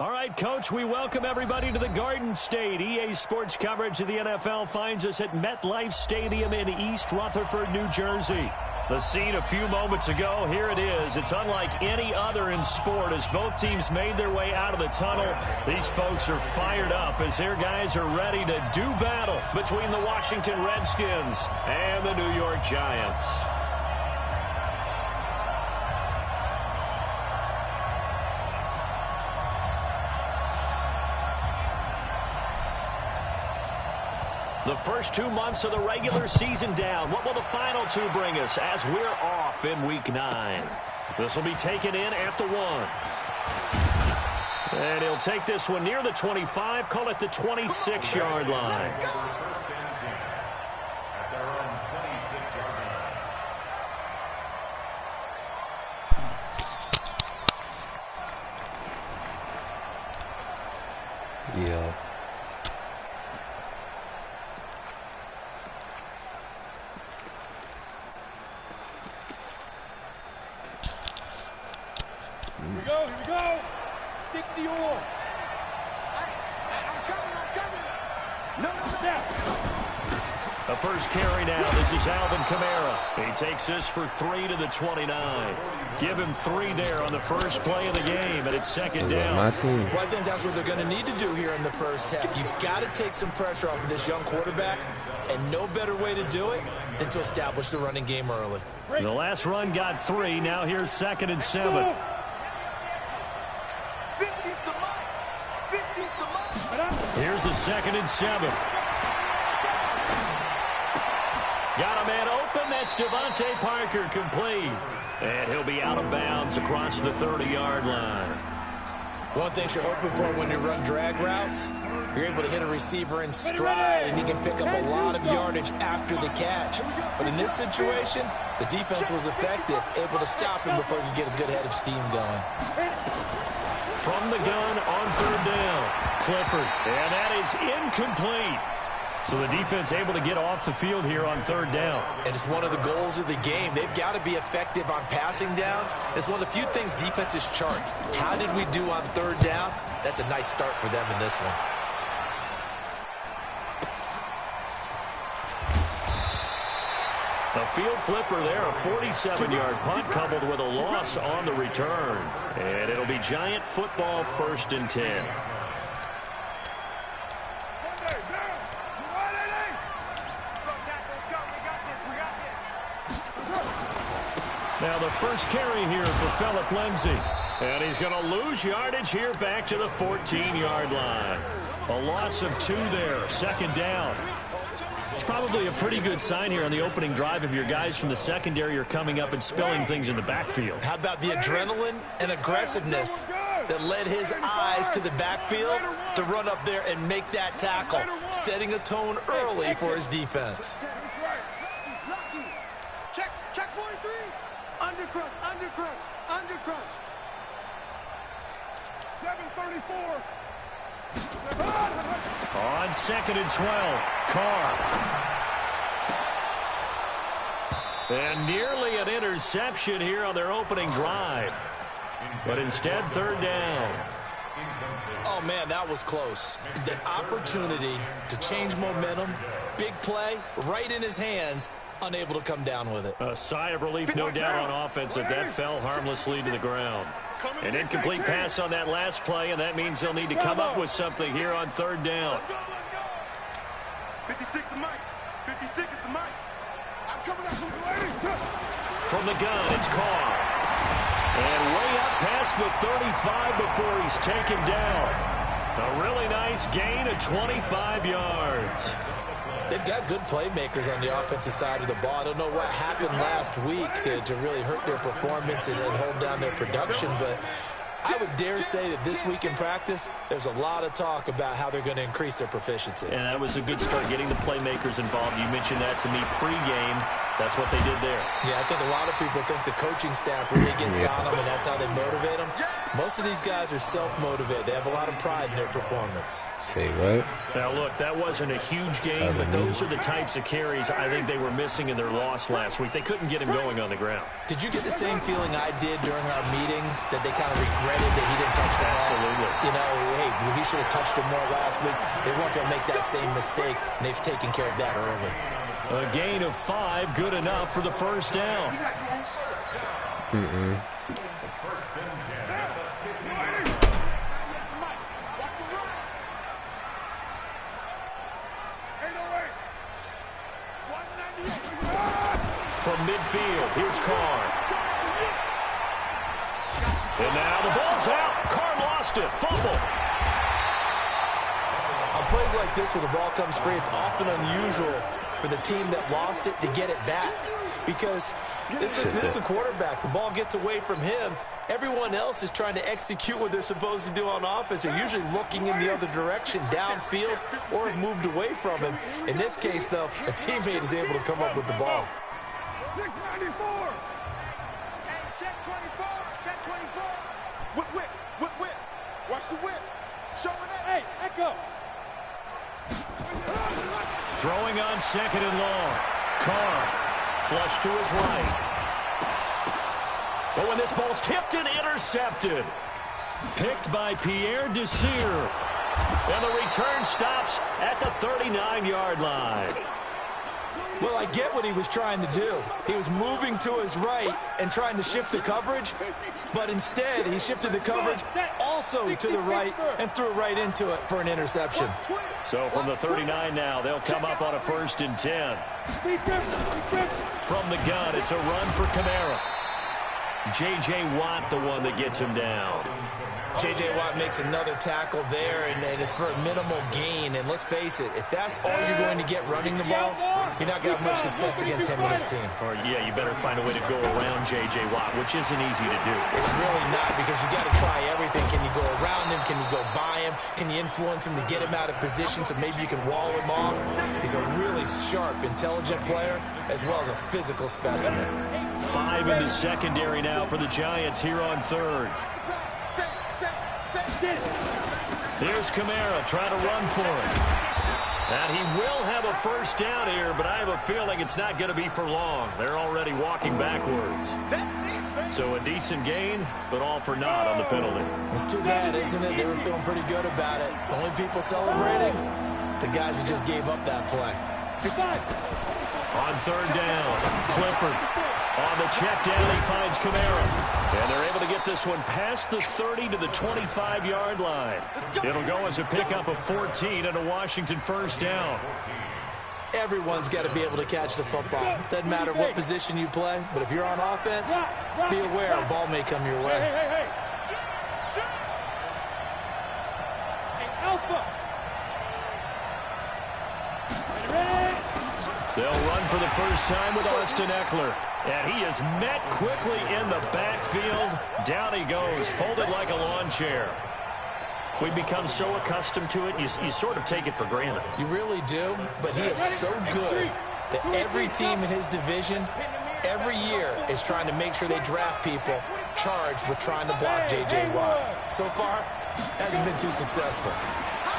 All right, Coach, we welcome everybody to the Garden State. EA Sports coverage of the NFL finds us at MetLife Stadium in East Rutherford, New Jersey. The scene a few moments ago, here it is. It's unlike any other in sport as both teams made their way out of the tunnel. These folks are fired up as their guys are ready to do battle between the Washington Redskins and the New York Giants. The first 2 months of the regular season down. What will the final two bring us as we're off in Week 9? This will be taken in at the 1. And he'll take this one near the 25, call it the 26-yard line. Yeah. Here we go. 60 all. I'm coming. No step. The first carry now. This is Alvin Kamara. He takes this for 3 to the 29. Give him 3 there on the first play of the game, and it's second down. My team. Well, I think that's what they're going to need to do here in the first half. You've got to take some pressure off of this young quarterback, and no better way to do it than to establish the running game early. The last run got 3. Now here's 2nd and 7. Here's a 2nd and 7. Got a man open. That's Devontae Parker complete. And he'll be out of bounds across the 30-yard line. One thing you're hoping for when you run drag routes, you're able to hit a receiver in stride, and he can pick up a lot of yardage after the catch. But in this situation, the defense was effective, able to stop him before he could get a good head of steam going. From the gun on 3rd down, Clifford. And that is incomplete. So the defense able to get off the field here on 3rd down. And it's one of the goals of the game. They've got to be effective on passing downs. It's one of the few things defenses chart. How did we do on 3rd down? That's a nice start for them in this one. A field flipper there, a 47-yard punt coupled with a loss on the return. And it'll be Giant football 1st and 10. Now the first carry here for Phillip Lindsay. And he's going to lose yardage here back to the 14-yard line. A loss of 2 there, 2nd down. It's probably a pretty good sign here on the opening drive if your guys from the secondary are coming up and spilling things in the backfield. How about the adrenaline and aggressiveness that led his eyes to the backfield to run up there and make that tackle, setting a tone early for his defense. Check 43. Undercrush. 734. On 2nd and 12, Carr. And nearly an interception here on their opening drive. But instead, 3rd down. Oh, man, that was close. The opportunity to change momentum, big play, right in his hands, unable to come down with it. A sigh of relief, no doubt, on offense that fell harmlessly to the ground. An incomplete pass on that last play, and that means they'll need to come up with something here on 3rd down. 56 is Mike. 56 is the Mike. I'm coming up. From the gun, it's Carr. And way up past the 35 before he's taken down. A really nice gain of 25 yards. They've got good playmakers on the offensive side of the ball. I don't know what happened last week to really hurt their performance and hold down their production, but I would dare say that this week in practice, there's a lot of talk about how they're going to increase their proficiency. And that was a good start, getting the playmakers involved. You mentioned that to me pregame. That's what they did there. Yeah, I think a lot of people think the coaching staff really gets on them, and that's how they motivate them. Most of these guys are self-motivated. They have a lot of pride in their performance. Say what? Now, look, that wasn't a huge game, but those are the types of carries I think they were missing in their loss last week. They couldn't get him going on the ground. Did you get the same feeling I did during our meetings, that they kind of regretted that he didn't touch the ball? Absolutely. You know, hey, he should have touched him more last week. They weren't going to make that same mistake, and they've taken care of that early. A gain of 5, good enough for the first down. From midfield, here's Carr. And now the ball's out. Carr lost it. Fumble. On plays like this where the ball comes free, it's often unusual for the team that lost it to get it back. Because this is the quarterback. The ball gets away from him. Everyone else is trying to execute what they're supposed to do on offense. They're usually looking in the other direction, downfield, or have moved away from him. In this case, though, a teammate is able to come up with the ball. 694. Hey, check 24. Check 24. Whip. Watch the whip. Showing it. Hey, echo. Throwing on 2nd and long. Carr, flush to his right. But when this ball's tipped and intercepted. Picked by Pierre Desir. And the return stops at the 39-yard line. Well, I get what he was trying to do. He was moving to his right and trying to shift the coverage, but instead he shifted the coverage also to the right and threw right into it for an interception. So from the 39 now, they'll come up on a 1st and 10. From the gun, it's a run for Kamara. J.J. Watt, the one that gets him down. J.J. Watt makes another tackle there, and it's for a minimal gain. And let's face it, if that's all you're going to get running the ball, you're not going to have much success against him and his team. Or, yeah, you better find a way to go around J.J. Watt, which isn't easy to do. It's really not, because you got to try everything. Can you go around him? Can you go by him? Can you influence him to get him out of position so maybe you can wall him off? He's a really sharp, intelligent player, as well as a physical specimen. 5 in the secondary now for the Giants here on 3rd. Here's Kamara trying to run for it. And he will have a 1st down here, but I have a feeling it's not going to be for long. They're already walking backwards. So a decent gain, but all for naught on the penalty. It's too bad, isn't it? They were feeling pretty good about it. The only people celebrating, the guys who just gave up that play. On 3rd down, Clifford. On the check down, he finds Kamara. And they're able to get this one past the 30 to the 25-yard line. It'll go as a pickup of 14 and a Washington 1st down. Everyone's got to be able to catch the football. Doesn't matter what position you play, but if you're on offense, be aware a ball may come your way. Hey, Alpha. They'll run for the first time with Austin Eckler. And he is met quickly in the backfield. Down he goes, folded like a lawn chair. We've become so accustomed to it, you sort of take it for granted. You really do, but he is so good that every team in his division, every year, is trying to make sure they draft people charged with trying to block J.J. Watt. So far, hasn't been too successful.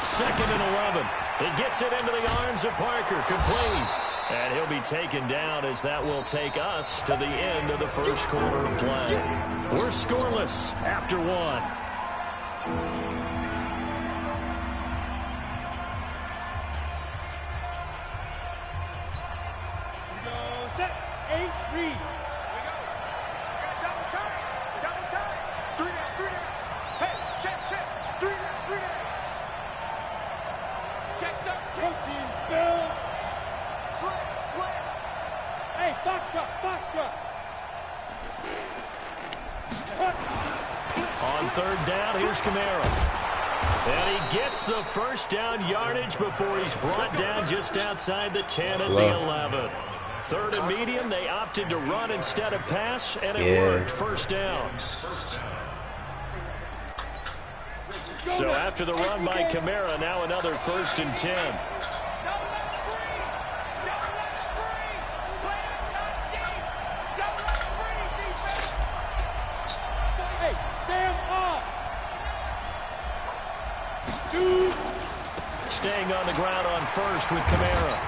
2nd and 11. It gets it into the arms of Parker, complete. And he'll be taken down as that will take us to the end of the 1st quarter of play. We're scoreless after 1. Set. 8 3. Here we go. Double time. 3 down. Hey, check. 3 down. Check. Protein spill. Slam. Hey, Foxtrot. On 3rd down, here's Kamara. And he gets the 1st down yardage before he's brought down just outside the 10 at the 11. 3rd and medium, they opted to run instead of pass, and it worked. 1st down. So after the run by Kamara, now another 1st and 10. Hey, stand up. first with Kamara.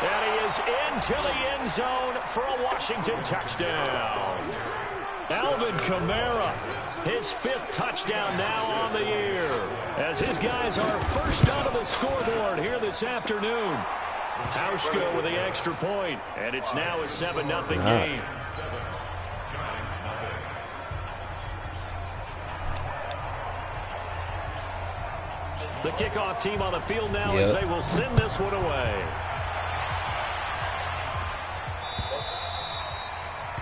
And he is into the end zone for a Washington touchdown. Alvin Kamara, his 5th touchdown now on the year, as his guys are first onto the scoreboard here this afternoon. Hauschka with the extra point, and it's now a 7-0 game. The kickoff team on the field now as they will send this one away.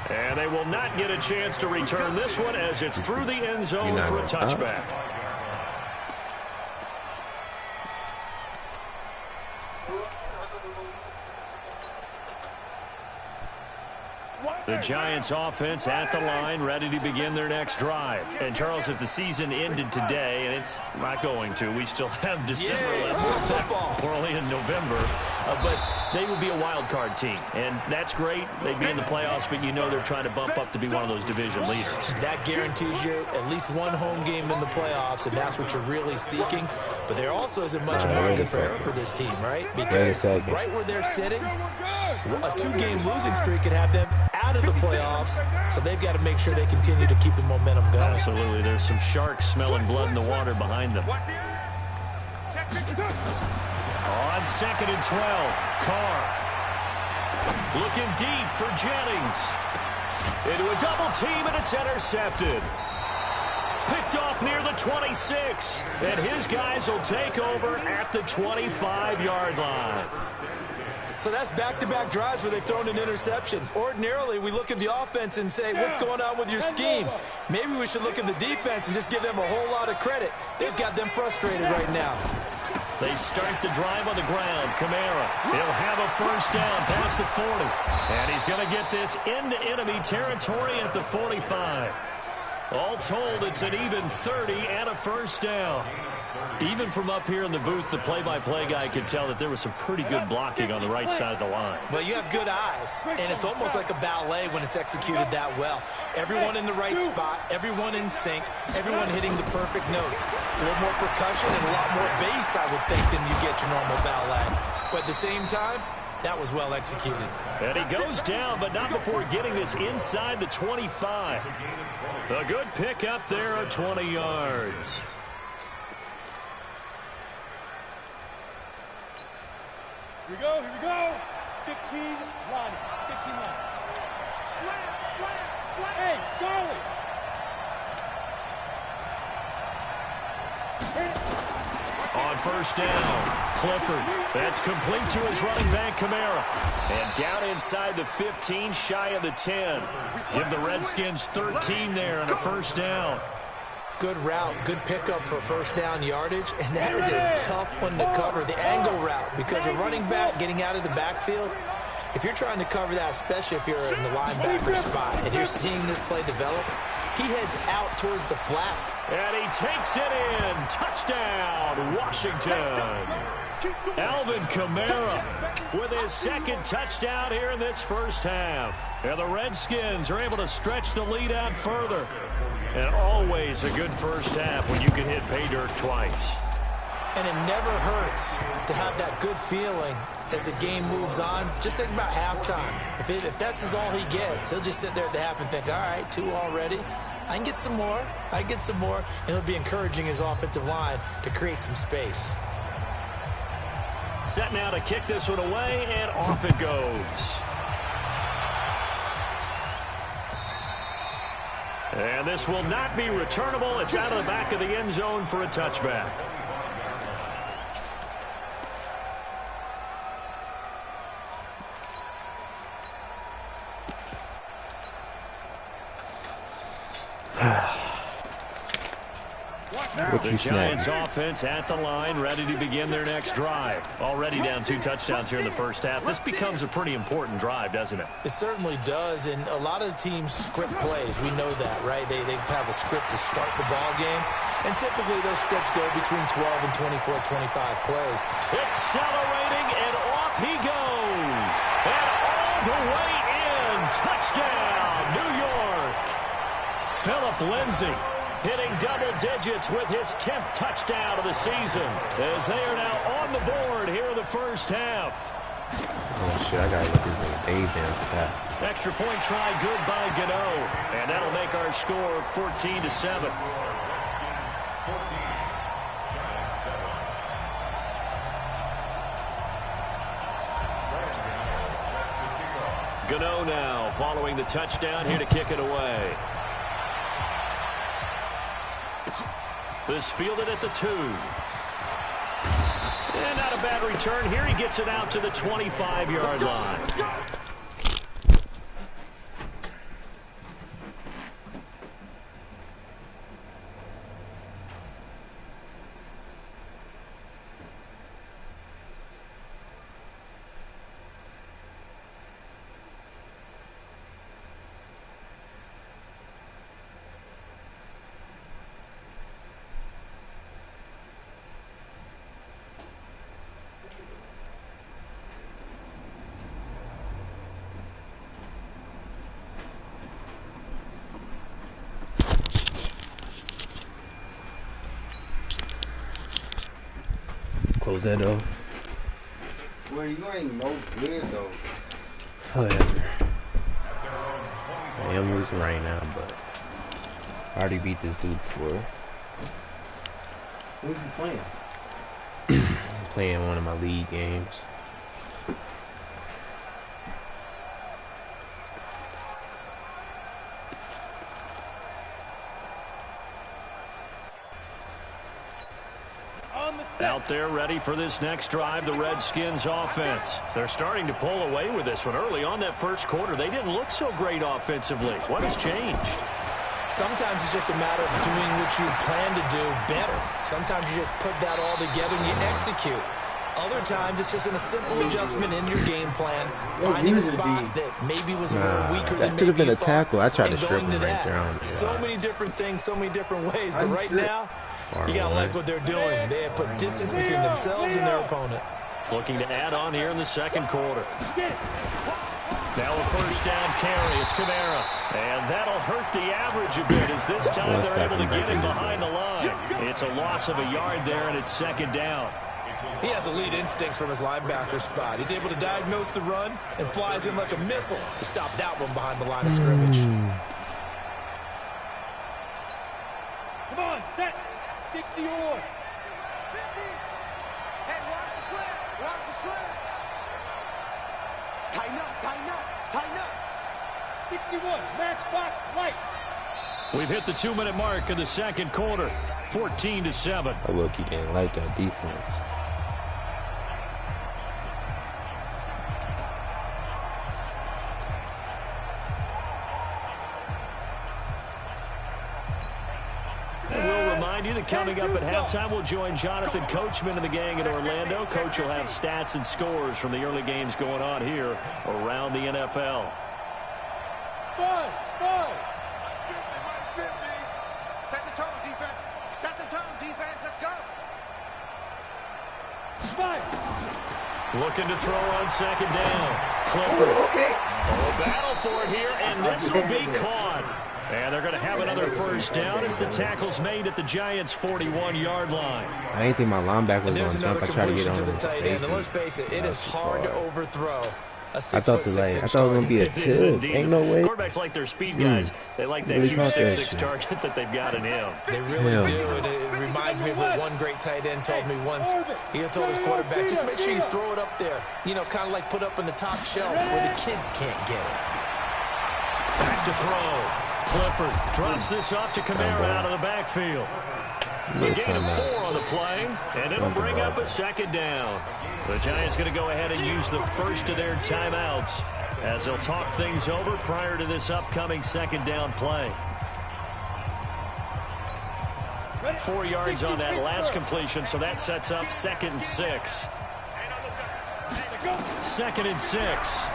And they will not get a chance to return this one as it's through the end zone for a touchback. The Giants offense at the line, ready to begin their next drive. And, Charles, if the season ended today, and it's not going to, we still have December left. We're only in November. But they would be a wild card team. And that's great. They'd be in the playoffs, but you know they're trying to bump up to be one of those division leaders. That guarantees you at least one home game in the playoffs, and that's what you're really seeking. But there also isn't much margin for error for this team, right? Because right where they're sitting, a 2-game losing streak could have them out of the playoffs, so they've got to make sure they continue to keep the momentum going. Absolutely. There's some sharks smelling blood in the water behind them. On 2nd and 12, Carr looking deep for Jennings. Into a double team, and it's intercepted. Picked off near the 26, and his guys will take over at the 25-yard line. So that's back-to-back drives where they've thrown an interception. Ordinarily, we look at the offense and say, what's going on with your scheme? Maybe we should look at the defense and just give them a whole lot of credit. They've got them frustrated right now. They start the drive on the ground. Kamara, he'll have a first down past the 40. And he's going to get this into enemy territory at the 45. All told, it's an even 30 and a first down. Even from up here in the booth, the play-by-play guy could tell that there was some pretty good blocking on the right side of the line. Well, you have good eyes, and it's almost like a ballet when it's executed that well. Everyone in the right spot, everyone in sync, everyone hitting the perfect notes. A little more percussion and a lot more bass, I would think, than you get your normal ballet. But at the same time, that was well executed. And he goes down, but not before getting this inside the 25. A good pick up there at 20 yards. Here we go. 15 line. 15 line. Slant. Hey, Charlie. On first down, Clifford. That's complete to his running back, Kamara. And down inside the 15, shy of the 10. Give the Redskins 13 there and a first down. Good route, good pickup for first down yardage, and that is a tough one to cover, the angle route, because a running back getting out of the backfield, if you're trying to cover that, especially if you're in the linebacker spot, and you're seeing this play develop, he heads out towards the flat. And he takes it in. Touchdown, Washington. Alvin Kamara with his 2nd touchdown here in this first half. And the Redskins are able to stretch the lead out further. And always a good first half when you can hit pay dirt twice. And it never hurts to have that good feeling as the game moves on. Just think about halftime. If that's all he gets, he'll just sit there at the half and think, all right, 2 already. I can get some more. And it'll be encouraging his offensive line to create some space. Set now to kick this one away, and off it goes. And this will not be returnable. It's out of the back of the end zone for a touchback. The Giants offense at the line, ready to begin their next drive. Already down 2 touchdowns here in the first half. This becomes a pretty important drive, doesn't it? It certainly does, and a lot of the teams script plays. We know that, right? They have a script to start the ball game, and typically those scripts go between 12 and 24, 25 plays. Accelerating, and off he goes. And all the way in. Touchdown, New York. Philip Lindsay. hitting double digits with his 10th touchdown of the season, as they are now on the board here in the first half. Oh, shit, I got to get this nigga Dave down for that. Extra point try good by Gano, and that'll make our score 14-7. Gano now following the touchdown here to kick it away. This fielded at the 2. And not a bad return here. He gets it out to the 25-yard line. Close that door. Well, you ain't no good though. Whatever. I am losing right now, but I already beat this dude before. Who's you playing? I'm playing one of my league games. Out there ready for this next drive, the Redskins offense. They're starting to pull away with this one. Early on that first quarter, they didn't look so great offensively. What has changed? Sometimes it's just a matter of doing what you plan to do better. Sometimes you just put that all together and you execute. Other times it's just in a simple adjustment in your game plan, finding a spot that maybe was a little weaker than that could have been a maybe you thought, tackle. I tried to and strip going him to right that. there. I don't know So why. many different things, so many different ways. But right now, you got to like what they're doing. They have put distance between themselves and their opponent. Looking to add on here in the second quarter. Now a first down carry. It's Kamara. And that'll hurt the average a bit as this time they're able to get him behind the line. It's a loss of a yard there, and it's second down. He has elite instincts from his linebacker spot. He's able to diagnose the run and flies in like a missile to stop that one behind the line of scrimmage. Come on, set. 60 or. 50. Hey, watch the slant. Watch the slant. Tighten up, tighten up, tighten up. 61, matchbox light. We've hit the 2-minute mark in the second quarter. 14-7. Oh, look, he didn't like that defense. And we'll remind you that coming up at halftime, we'll join Jonathan Coachman and the gang in Orlando. Coach will have stats and scores from the early games going on here around the NFL. 5. Set the tone, defense. Set the tone, defense. Let's go. 5. Looking to throw on second down. Clifford. Oh, battle for it here, and this will be caught. And they're going to have another first down as the tackle's made at the Giants' 41-yard line. I didn't think my linebacker was There's going to another jump. I tried to get completion on to him the with tight end. And let's safety. face it, it is hard to overthrow a I thought it was 6'6" going to be a It is tip. indeed. Ain't no way. Quarterbacks like their speed guys. They like that Really huge caught that 6'6" shit. target that they've got in him. They really Yeah. do, and it reminds me of what one great tight end told me once. He had told his quarterback, just make sure you throw it up there. You know, kind of like put up in the top shelf where the kids can't get it. Back to throw. Clifford drops this off to Kamara out of the backfield. A gain of 4 on the play, and it'll bring up a second down. The Giants going to go ahead and use the first of their timeouts as they'll talk things over prior to this upcoming second down play. 4 yards on that last completion, so that sets up 2nd and 6. 2nd and 6.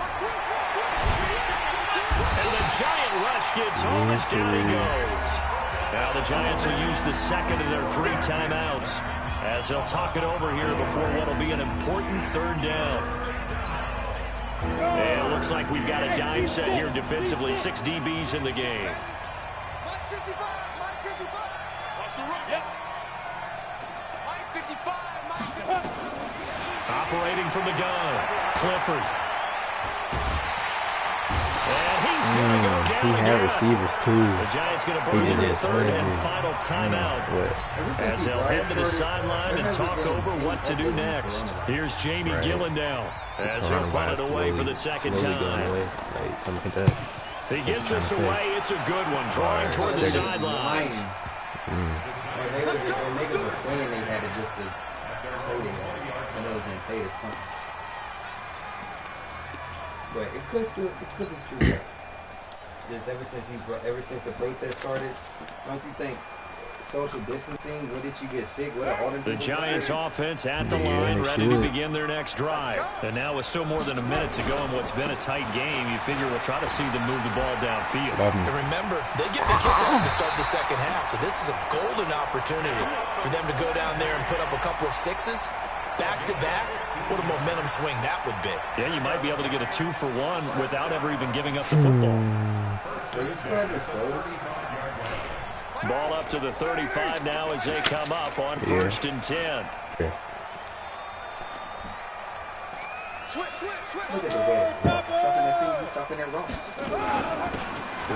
And the Giant rush gets home as down he goes. Now the Giants will use the second of their 3 timeouts as they'll talk it over here before what will be an important 3rd down. And it looks like we've got a dime set here defensively. 6 DBs in the game. Mike 55, Mike 55. Throwing from the gun, Clifford. And he's going to go down He had again. receivers too. The Giants going to burn in the third and final timeout as they'll head to the sideline and talk over what to do next. Here's Jamie Gillandale as he'll punt it away for the second time. He gets us away. It's a good one. Drawing toward the sidelines. They were saying they had it just to say they had it. I know it was in play or something. But it could be true. Just ever since the protest started, don't you think social distancing? When did you get sick? What are all the Giants offense at the line, ready to begin their next drive. And now with still more than a minute to go in what's been a tight game, you figure we'll try to see them move the ball downfield. And remember, they get the kickoff to start the second half, so this is a golden opportunity for them to go down there and put up a couple of sixes. Back-to-back, what a momentum swing that would be. Yeah, you might be able to get a 2-for-1 without ever even giving up the football. Ball up to the 35 now as they come up on 1st and 10.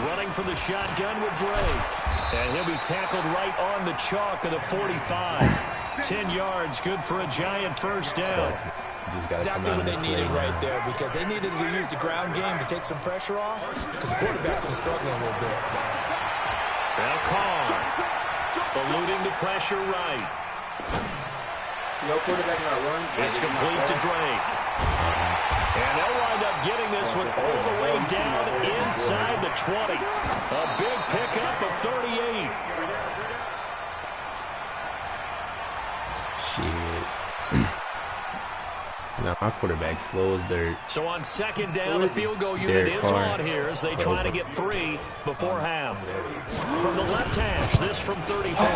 Running for the shotgun with Dre. And he'll be tackled right on the chalk of the 45. 10 yards, good for a Giant first down. Exactly what they needed right there, because they needed to use the ground game to take some pressure off, because the quarterback's been struggling a little bit. Now Carr, eluding the pressure right. No quarterback not run. It's complete to Drake. And they'll wind up getting this one all the way down inside the 20. A big pickup of 38. Shit. Now my quarterback's slow as dirt. So on second down, the field goal unit is on here as they try to get 3 before half. From the left hash, this from 34.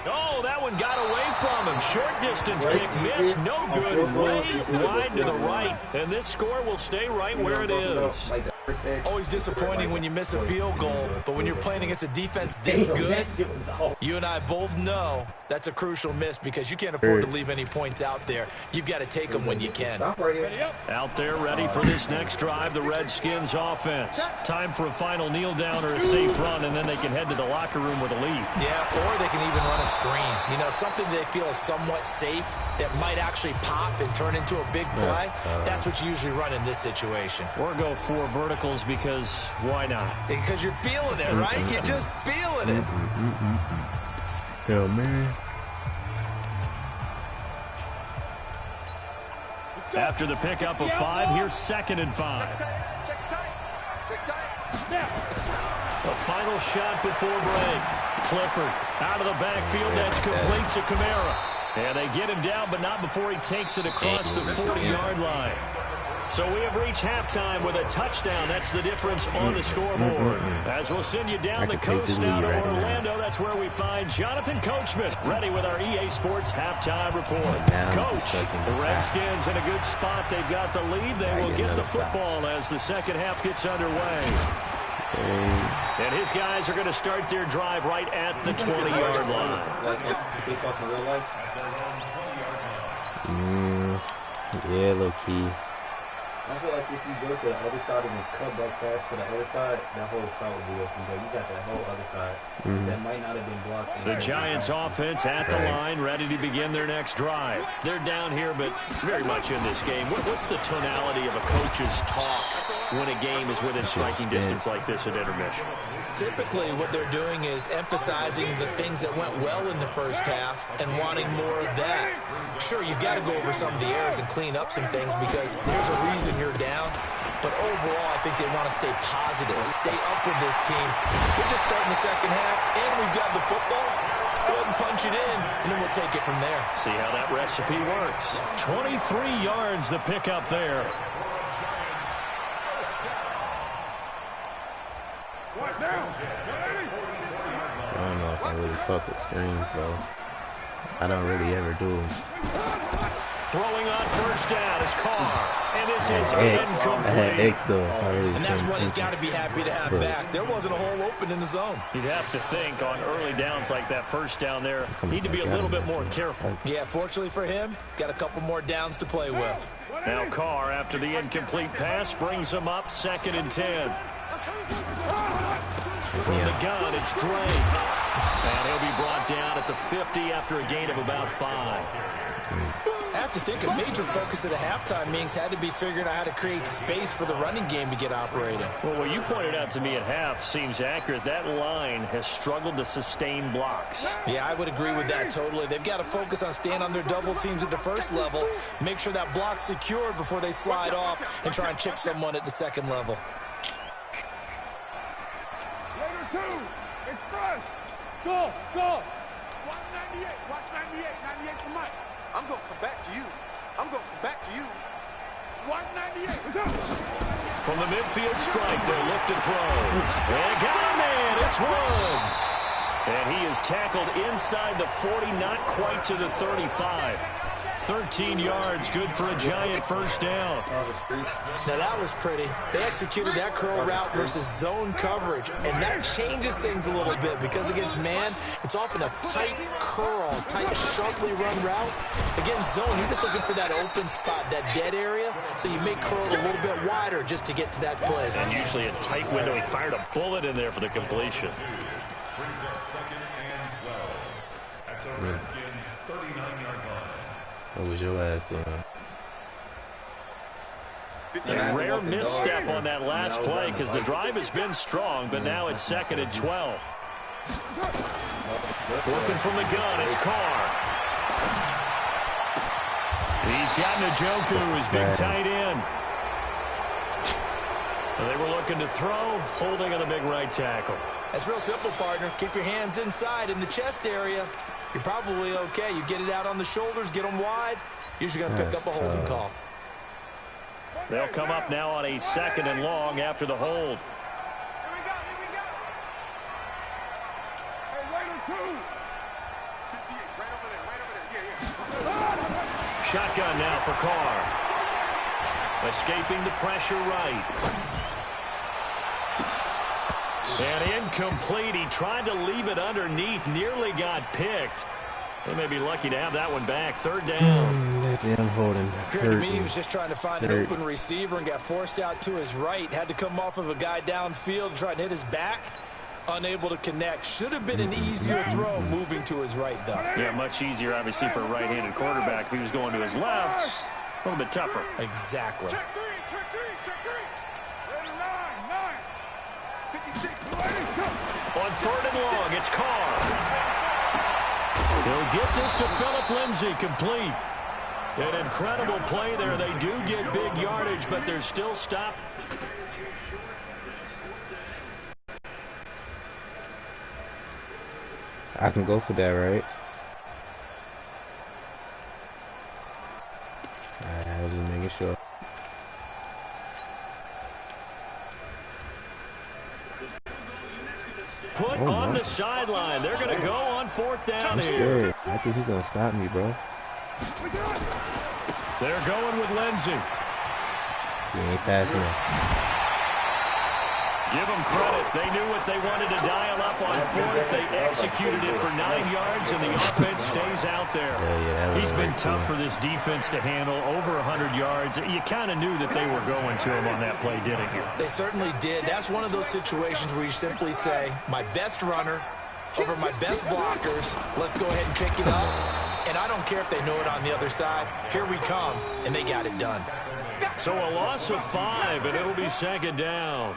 Oh, that one got away from him. Short distance kick missed. No good. Way wide to the right. And this score will stay right where it is. Always disappointing when you miss a field goal, but when you're playing against a defense this good, you and I both know that's a crucial miss because you can't afford to leave any points out there. You've got to take them when you can. Out there ready for this next drive, the Redskins offense. Time for a final kneel down or a safe run, and then they can head to the locker room with a lead. Yeah, or they can even run a screen. You know, something they feel is somewhat safe that might actually pop and turn into a big play. That's what you usually run in this situation. Or go 4 verticals because why not? Because you're feeling it, right? You're just feeling it. Hell, man. After the pickup of 5, here's 2nd and 5. A final shot before break. Clifford out of the backfield. That's complete to Kamara. And they get him down, but not before he takes it across the 40-yard line. So we have reached halftime with a touchdown. That's the difference on the scoreboard. As we'll send you down the coast now to Orlando, that's where we find Jonathan Coachman, ready with our EA Sports halftime report. Coach, the Redskins in a good spot. They've got the lead. They will get the football as the second half gets underway. And his guys are going to start their drive right at the 20-yard line. Yeah, low key. I feel like if you go to the other side and then cut back fast to the other side, that whole side will be open. But you got that whole other side that might not have been blocked. The Giants offense at the line, ready to begin their next drive. They're down here, but very much in this game. What's the tonality of a coach's talk when a game is within striking distance like this at intermission? Typically, what they're doing is emphasizing the things that went well in the first half and wanting more of that. Sure, you've got to go over some of the errors and clean up some things because there's a reason you're down. But overall, I think they want to stay positive, stay up with this team. We're just starting the second half, and we've got the football. Let's go ahead and punch it in, and then we'll take it from there. See how that recipe works. 23 yards the pickup there. I don't know if I really fuck with screens, so I don't really ever do them. Throwing on first down is Carr, and this is I had X though. And that's what he's got to be happy to have back. There wasn't a hole open in the zone. You'd have to think on early downs like that first down there, need to be a little bit more careful. Yeah, fortunately for him, got a couple more downs to play with. Now Carr, after the incomplete pass, brings him up 2nd and 10. From the gun, it's Drake. And he'll be brought down at the 50 after a gain of about 5. I have to think a major focus at the halftime means had to be figuring out how to create space for the running game to get operating. Well, what you pointed out to me at half seems accurate. That line has struggled to sustain blocks. Yeah, I would agree with that totally. They've got to focus on staying on their double teams at the first level, make sure that block's secured before they slide off and try and chip someone at the second level. Later 2. Express. Go. 198. Watch 98. 98 to Mike. I'm going to come back to you. 198. From the midfield stripe, they'll look to throw. And got a man. It's Woods. And he is tackled inside the 40, not quite to the 35. 13 yards, good for a giant first down. Now that was pretty. They executed that curl route versus zone coverage, and that changes things a little bit because against man, it's often a tight curl, tight, sharply run route. Against zone, you're just looking for that open spot, that dead area, so you may curl it a little bit wider just to get to that place. And usually a tight window. He fired a bullet in there for the completion. Brings up 2nd and 12 at the Redskins' 39-yard line. What was your ass doing? A rare misstep on that last play because the drive has been strong, but now it's 2nd and 12. Working from the gun, it's Carr. He's got Njoku, his big tight end. And they were looking to throw, holding on the big right tackle. That's real simple, partner. Keep your hands inside in the chest area. You're probably okay. You get it out on the shoulders, get them wide. Usually going to pick up a holding call. They'll come up now on a 2nd and long after the hold. Here we go. Hey, later 2. 58. Right over there. Yeah. Shotgun now for Carr. Escaping the pressure right. And incomplete. He tried to leave it underneath. Nearly got picked. They may be lucky to have that one back. 3rd down. I'm holding. Appeared to me he was just trying to find an open receiver and got forced out to his right. Had to come off of a guy downfield and try and hit his back. Unable to connect. Should have been an easier throw moving to his right, though. Yeah, much easier, obviously, for a right-handed quarterback. If he was going to his left, a little bit tougher. Exactly. Check three. Later 9. 56. On 3rd and long, it's Carr. He'll get this to Phillip Lindsay, complete. An incredible play there. They do get big yardage, but they're still stopped. I can go for that, right? Alright, I was just making sure. Put on the sideline. They're going to go on 4th down here. Scared. I think he's going to stop me, bro. They're going with Lindsay. He ain't passing it. Give them credit. They knew what they wanted to dial up on 4th. They executed it for 9 yards, and the offense stays out there. He's been tough for this defense to handle. Over 100 yards. You kind of knew that they were going to him on that play, didn't you? They certainly did. That's one of those situations where you simply say, my best runner over my best blockers. Let's go ahead and pick it up. And I don't care if they know it on the other side. Here we come, and they got it done. So a loss of 5, and it'll be 2nd down.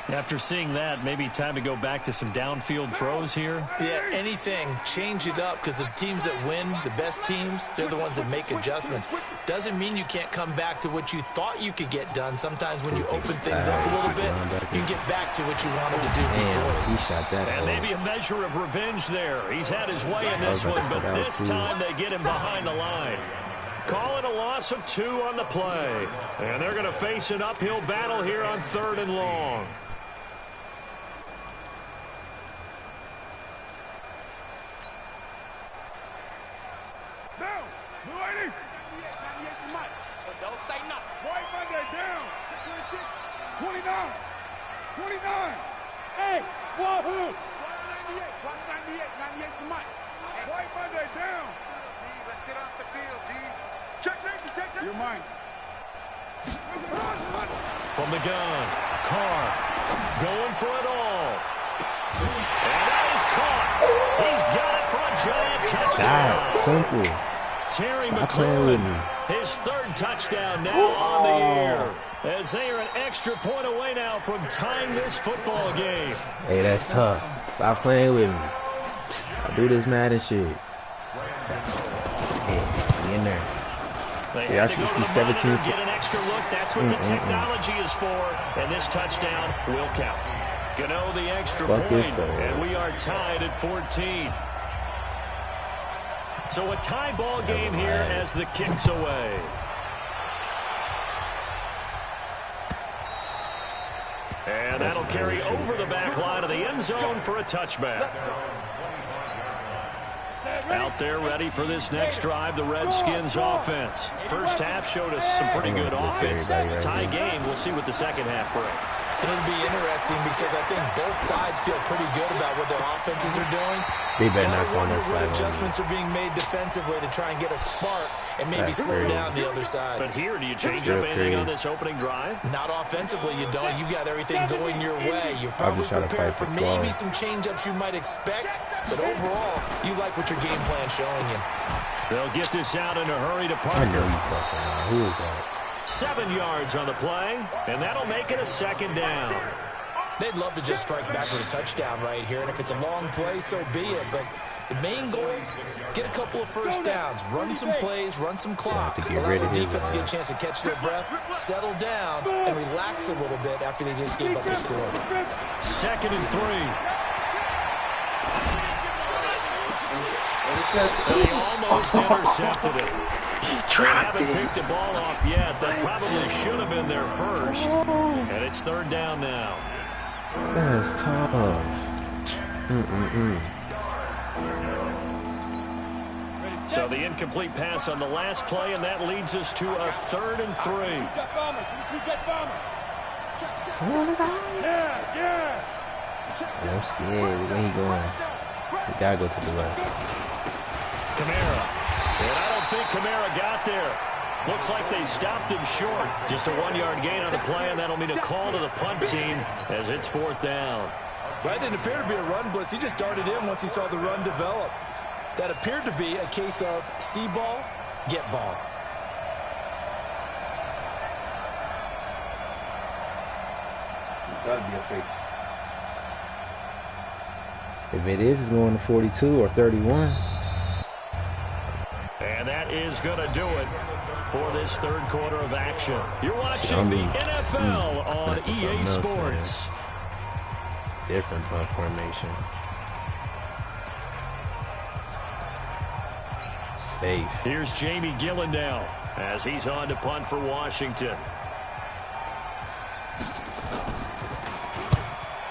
After seeing that, maybe time to go back to some downfield throws here. Yeah, anything. Change it up because the teams that win, the best teams, they're the ones that make adjustments. Doesn't mean you can't come back to what you thought you could get done. Sometimes when you open things up a little bit, you can get back to what you wanted to do before. He shot that. And maybe a measure of revenge there. He's had his way in this one, but this time they get him behind the line. Call it a loss of 2 on the play. And they're going to face an uphill battle here on 3rd and long. Don't say nothing. White Monday down. 29. Hey, Wahoo. 198. Watch 98. 98 to Mike. White Monday down. D, let's get off the field, D. Check safety. You're mine. From the gun, Carr going for it all. And that is caught. He's got it for a giant touchdown. God, simple. Terry Stop playing with me. McLaurin, his third touchdown now on the year. As they are an extra point away now from tying this football game. Hey, that's tough. Stop playing with me. I do this Madden shit. Hey, be in there. They Yeah, I had to should go to be the 17. monitor, get an extra look. That's what the technology is for. And this touchdown will count. Gano the extra Fuck point, this, though. and we are tied at 14. So a tie ball game here as the kick's away. And that'll carry over the back line of the end zone for a touchback. Out there ready for this next drive, the Redskins offense. First half showed us some pretty good offense. Tie game, we'll see what the second half brings. And it'll be interesting because I think both sides feel pretty good about what their offenses are doing. They better not go on wonder that what flag. adjustments are being made defensively to try and get a spark and maybe slow down the other side. But here, do you change up anything on this opening drive? Not offensively, you don't. You got everything going your way. You've I'll probably just try to prepared fight for the maybe ball. some change-ups you might expect, but overall, you like what your game plan's showing you. They'll get this out in a hurry to I know Parker. you fucking know. Who is that? 7 yards on the play, and that'll make it a second down. They'd love to just strike back with a touchdown right here, and if it's a long play, so be it. But the main goal, get a couple of first downs, run some plays, run some clock, to get allow rid the of his defense to get a chance to catch their breath, settle down, and relax a little bit after they just gave up the score. 2nd and 3. They almost intercepted it. They haven't picked the ball off yet. That probably should have been their first. And it's 3rd down now. That's tough. So the incomplete pass on the last play, and that leads us to a 3rd and 3. Jet bomber. Jet bomber. Yeah. I'm scared. Where he going? We gotta go to the left. Kamara. And I don't think Kamara got there. Looks like they stopped him short. Just a 1-yard gain on the play, and that'll mean a call to the punt team as it's 4th down. Well, that didn't appear to be a run blitz. He just darted in once he saw the run develop. That appeared to be a case of see ball, get ball. Gotta be a fake. If it is, it's going to 42 or 31. And that is going to do it for this 3rd quarter of action. You're watching the NFL on EA Sports. Different punt formation. Safe. Here's Jamie Gillen as he's on to punt for Washington.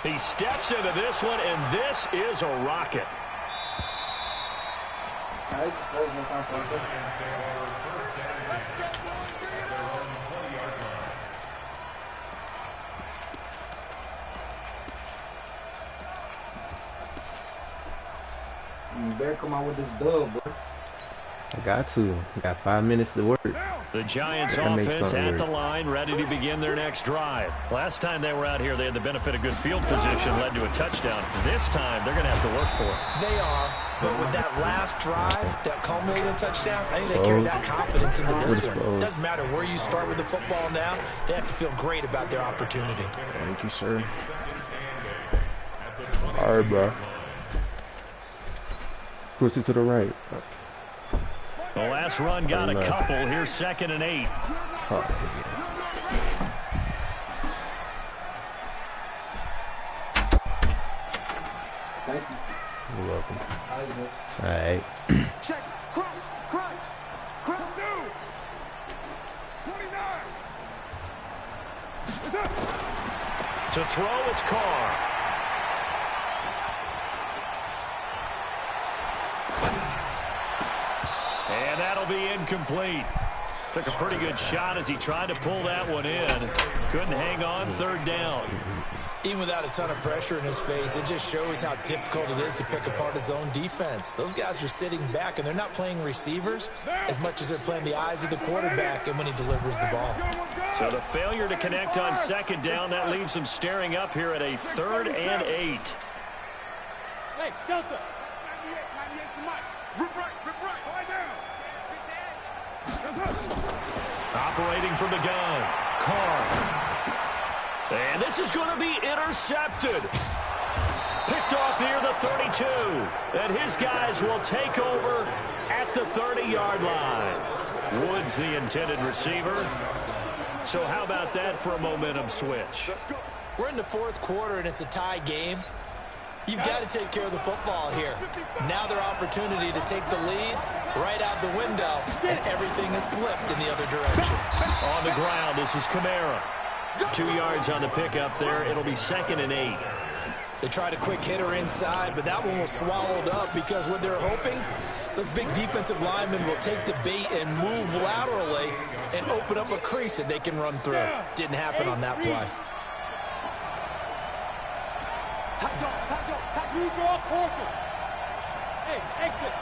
He steps into this one, and this is a rocket. You better come out with this dub, bro. I got to. I got 5 minutes to work. The Giants That makes offense something at the weird. line, ready to begin their next drive. Last time they were out here, they had the benefit of good field position, led to a touchdown. This time, they're going to have to work for it. They are, but with that last drive that culminated in a touchdown, I think they carry that confidence into this one. It doesn't matter where you start with the football now. They have to feel great about their opportunity. Thank you, sir. All right, bro. Push it to the right. The last run got a couple. Here's 2nd and 8. Thank you. You're welcome. All right. Check. Crunch. Do. 29. To throw, it's Carr. And that'll be incomplete. Took a pretty good shot as he tried to pull that one in. Couldn't hang on 3rd down. Even without a ton of pressure in his face, it just shows how difficult it is to pick apart his own defense. Those guys are sitting back, and they're not playing receivers as much as they're playing the eyes of the quarterback and when he delivers the ball. So the failure to connect on second down, that leaves them staring up here at a 3rd and 8. Hey, Delta. 98 to Mike. Rip right. Lie down. Operating from the gun, Carr. And this is going to be intercepted. Picked off near the 32. And his guys will take over at the 30-yard line. Woods the intended receiver. So how about that for a momentum switch? We're in the 4th quarter, and it's a tie game. You've got to take care of the football here. Now their opportunity to take the lead right out the window, and everything is flipped in the other direction. On the ground, this is Kamara. 2 yards on the pickup there. It'll be 2nd and 8. They tried a quick hitter inside, but that one was swallowed up because what they're hoping, those big defensive linemen will take the bait and move laterally and open up a crease that they can run through. Didn't happen on that play. You draw Corker. Hey, exit.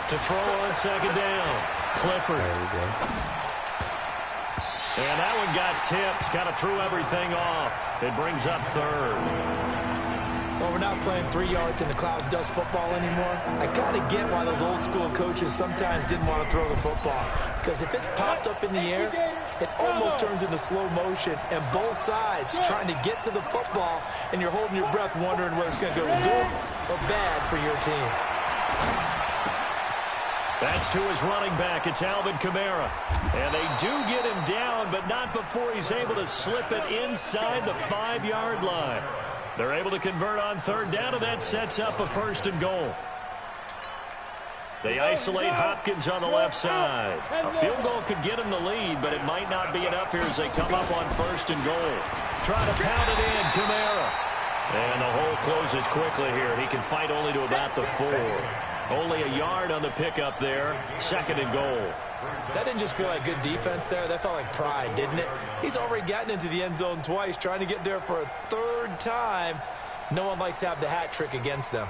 To throw on second down, Clifford. There we go. And that one got tipped, kind of threw everything off. It brings up 3rd. Well, we're not playing 3 yards in the cloud of dust football anymore. I got to get why those old school coaches sometimes didn't want to throw the football. Because if it's popped up in the air, it almost turns into slow motion. And both sides trying to get to the football, and you're holding your breath wondering whether it's going to go good or bad for your team. That's to his running back. It's Alvin Kamara. And they do get him down, but not before he's able to slip it inside the 5-yard line. They're able to convert on 3rd down, and that sets up a 1st and goal. They isolate Hopkins on the left side. A field goal could get him the lead, but it might not be enough here as they come up on 1st and goal. Try to pound it in, Kamara. And the hole closes quickly here. He can fight only to about the 4. Only a yard on the pickup there. 2nd and goal. That didn't just feel like good defense there. That felt like pride, didn't it? He's already gotten into the end zone twice, trying to get there for a 3rd time. No one likes to have the hat trick against them.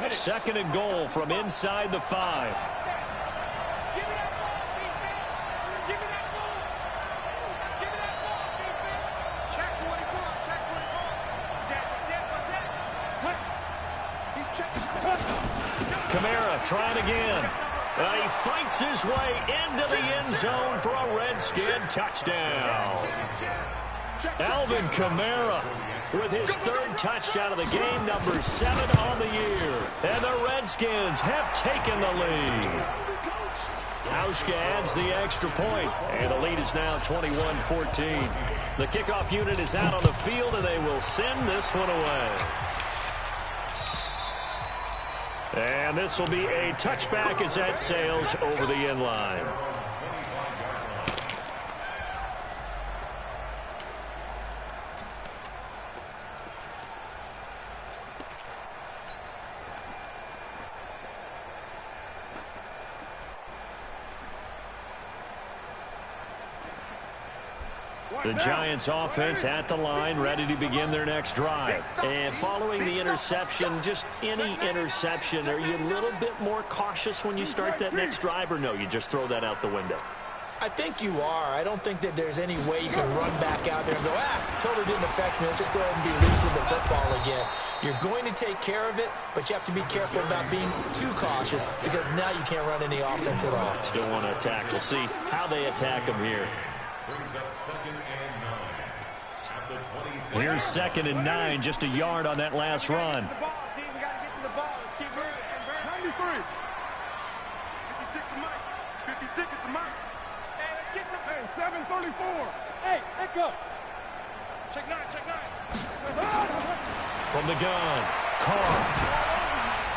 Second and goal from inside the 5. Kamara trying again. He fights his way into the end zone for a Redskin touchdown. Alvin Kamara with his 3rd touchdown of the game, number 7 on the year. And the Redskins have taken the lead. Hauschka adds the extra point, and the lead is now 21-14. The kickoff unit is out on the field, and they will send this one away. And this will be a touchback as that sails over the end line. The Giants offense at the line, ready to begin their next drive. And following the interception, just any interception, are you a little bit more cautious when you start that next drive, or no, you just throw that out the window? I think you are. I don't think that there's any way you can run back out there and go, totally didn't affect me. Let's just go ahead and be loose with the football again. You're going to take care of it, but you have to be careful about being too cautious because now you can't run any offense at all. Still want to attack. We'll see how they attack them here. Brings up 2nd and 9 at the 26. Here's 2nd and 9, just a yard on that last run. The ball, team. We got to get to the ball. Let's keep moving. 93. 56 to Mike. 56 is to Mike. Hey, let's get some. Hey, 734. Hey, echo. Check 9. From the gun, Carr.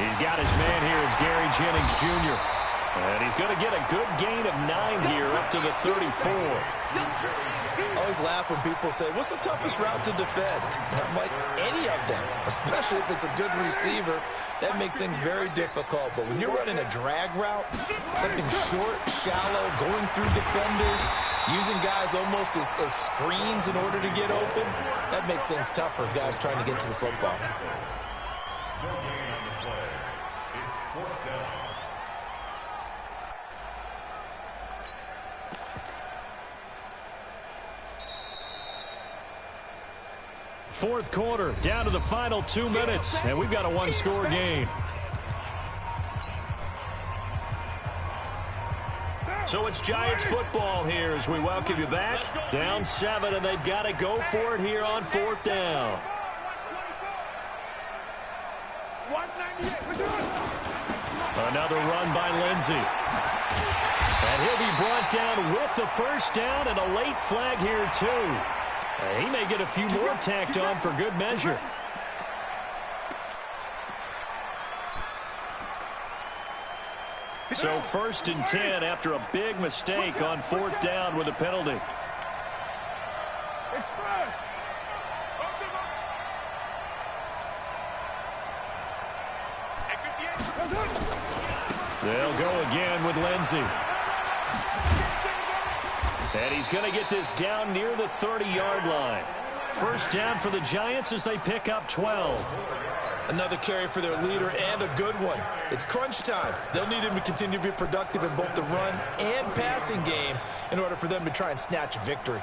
He's got his man here as Gary Jennings Jr. And he's going to get a good gain of 9 here up to the 34. I always laugh when people say, what's the toughest route to defend? And I'm like, any of them, especially if it's a good receiver. That makes things very difficult. But when you're running a drag route, something short, shallow, going through defenders, using guys almost as screens in order to get open, that makes things tough for guys trying to get to the football. No gain on the play. It's 4th down. Fourth quarter, down to the final 2 minutes, and we've got a one-score game. So it's Giants football here as we welcome you back. Down 7, and they've got to go for it here on 4th down. Another run by Lindsey. And he'll be brought down with the first down and a late flag here, too. He may get a few more tacked on for good measure. So 1st and 10 after a big mistake on 4th down with a penalty. They'll go again with Lindsey. And he's going to get this down near the 30-yard line. First down for the Giants as they pick up 12. Another carry for their leader and a good one. It's crunch time. They'll need him to continue to be productive in both the run and passing game in order for them to try and snatch a victory.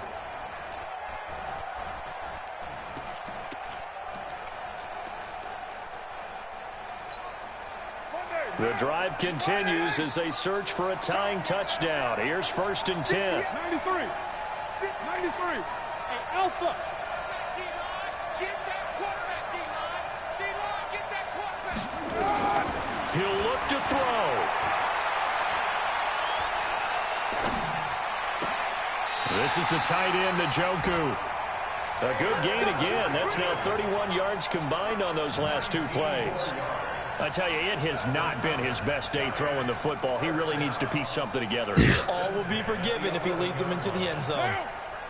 The drive continues as they search for a tying touchdown. Here's 1st and 10. 93. 93. Hey, Alpha. He'll look to throw. This is the tight end, Njoku. A good gain again. That's now 31 yards combined on those last 2 plays. I tell you, it has not been his best day throwing the football. He really needs to piece something together. All will be forgiven if he leads them into the end zone.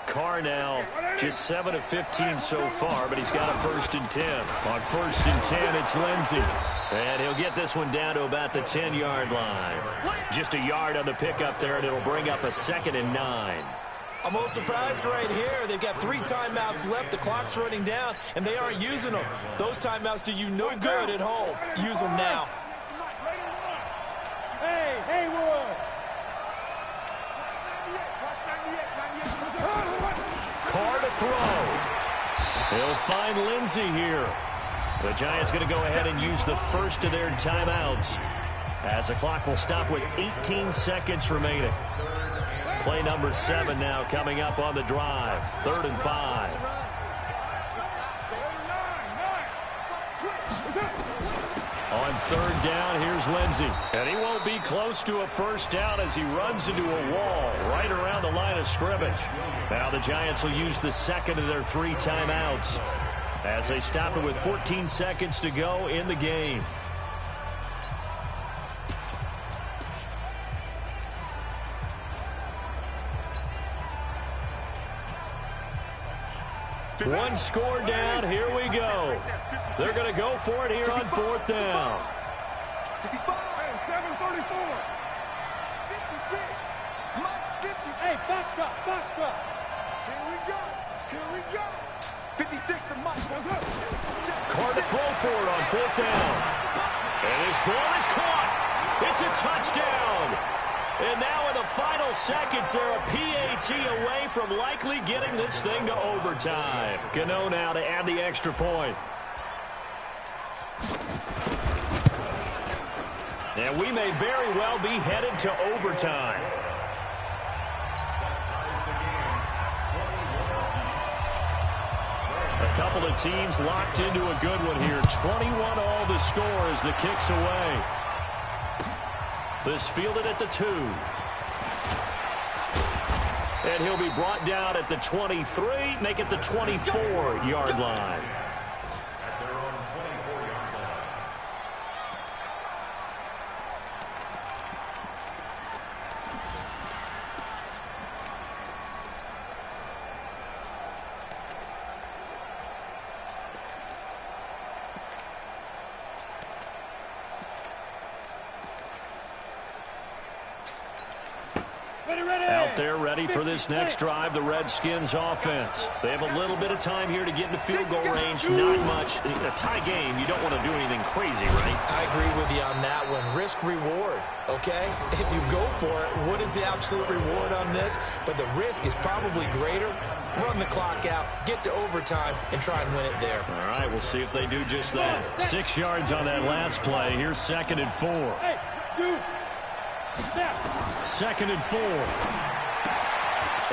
Carr now just 7 of 15 so far, but he's got a 1st and 10. On 1st and 10, it's Lindsey. And he'll get this one down to about the 10-yard line. Just a yard on the pickup there, and it'll bring up a 2nd and 9. I'm a little surprised right here. They've got 3 timeouts left. The clock's running down, and they aren't using them. Those timeouts do you no good at home. Use them now. Hey, Haywood. Carr to throw. He'll find Lindsey here. The Giants going to go ahead and use the first of their timeouts as the clock will stop with 18 seconds remaining. Play number 7 now coming up on the drive. 3rd and 5. On 3rd down, here's Lindsey. And he won't be close to a first down as he runs into a wall right around the line of scrimmage. Now the Giants will use the 2nd of their 3 timeouts as they stop it with 14 seconds to go in the game. One score down. Here we go. They're going to go for it here on 4th down. 734. 56. Hey, box drop. Here we go. 56 to Mike. Carr to throw for it on 4th down. And his ball is caught. It's a touchdown. And now in the final seconds, they're a PAT away from likely getting this thing to overtime. Gano now to add the extra point. And we may very well be headed to overtime. A couple of teams locked into a good one here. 21 all the score as the kick's away. This fielded at the 2. And he'll be brought down at the 23, make it the 24-yard line. At their own 24-yard line. Out there ready for this next drive, the Redskins offense. They have a little bit of time here to get into field goal range. Not much. In a tie game, you don't want to do anything crazy, right? I agree with you on that one. Risk reward, okay? If you go for it, what is the absolute reward on this? But the risk is probably greater. Run the clock out, get to overtime, and try and win it there. All right, we'll see if they do just that. 6 yards on that last play. Here's 2nd and 4. Hey, shoot. Step. 2nd and 4.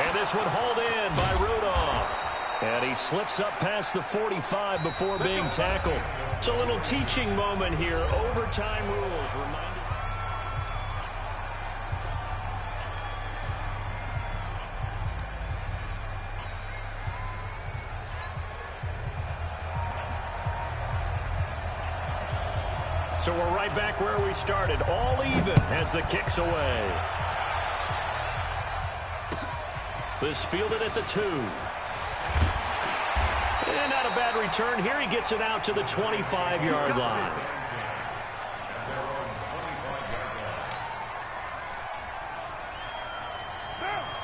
And this one hauled in by Rudolph. And he slips up past the 45 before being tackled. It's a little teaching moment here. Overtime rules remind us. So we're right back where we started, all even as the kick's away. This fielded at the 2. And not a bad return here. He gets it out to the 25-yard line.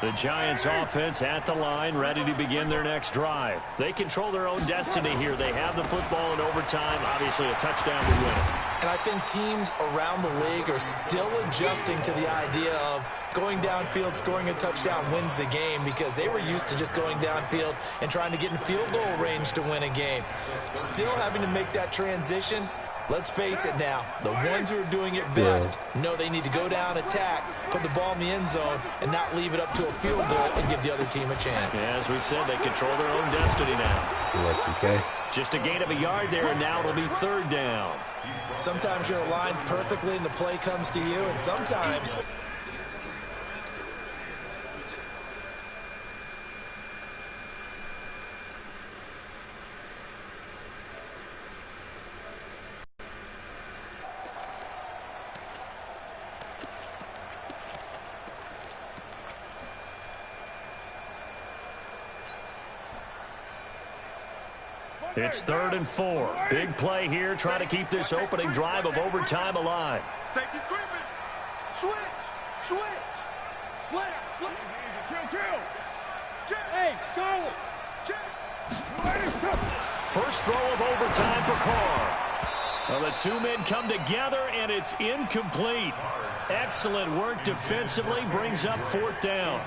The Giants offense at the line, ready to begin their next drive. They control their own destiny here. They have the football in overtime. Obviously, a touchdown to win it. And I think teams around the league are still adjusting to the idea of going downfield, scoring a touchdown wins the game, because they were used to just going downfield and trying to get in field goal range to win a game. Still having to make that transition. Let's face it now, the ones who are doing it best know they need to go down, attack, put the ball in the end zone, and not leave it up to a field goal and give the other team a chance. Yeah, as we said, they control their own destiny now. Okay. Just a gain of a yard there, and now it'll be 3rd down. Sometimes you're aligned perfectly and the play comes to you, and sometimes it's 3rd and 4. Big play here, trying to keep this opening drive of overtime alive. Safety's creeping. Switch. Slam. Kill. Hey, Charlie. First throw of overtime for Carr. Well, the 2 men come together, and it's incomplete. Excellent work defensively, brings up 4th down.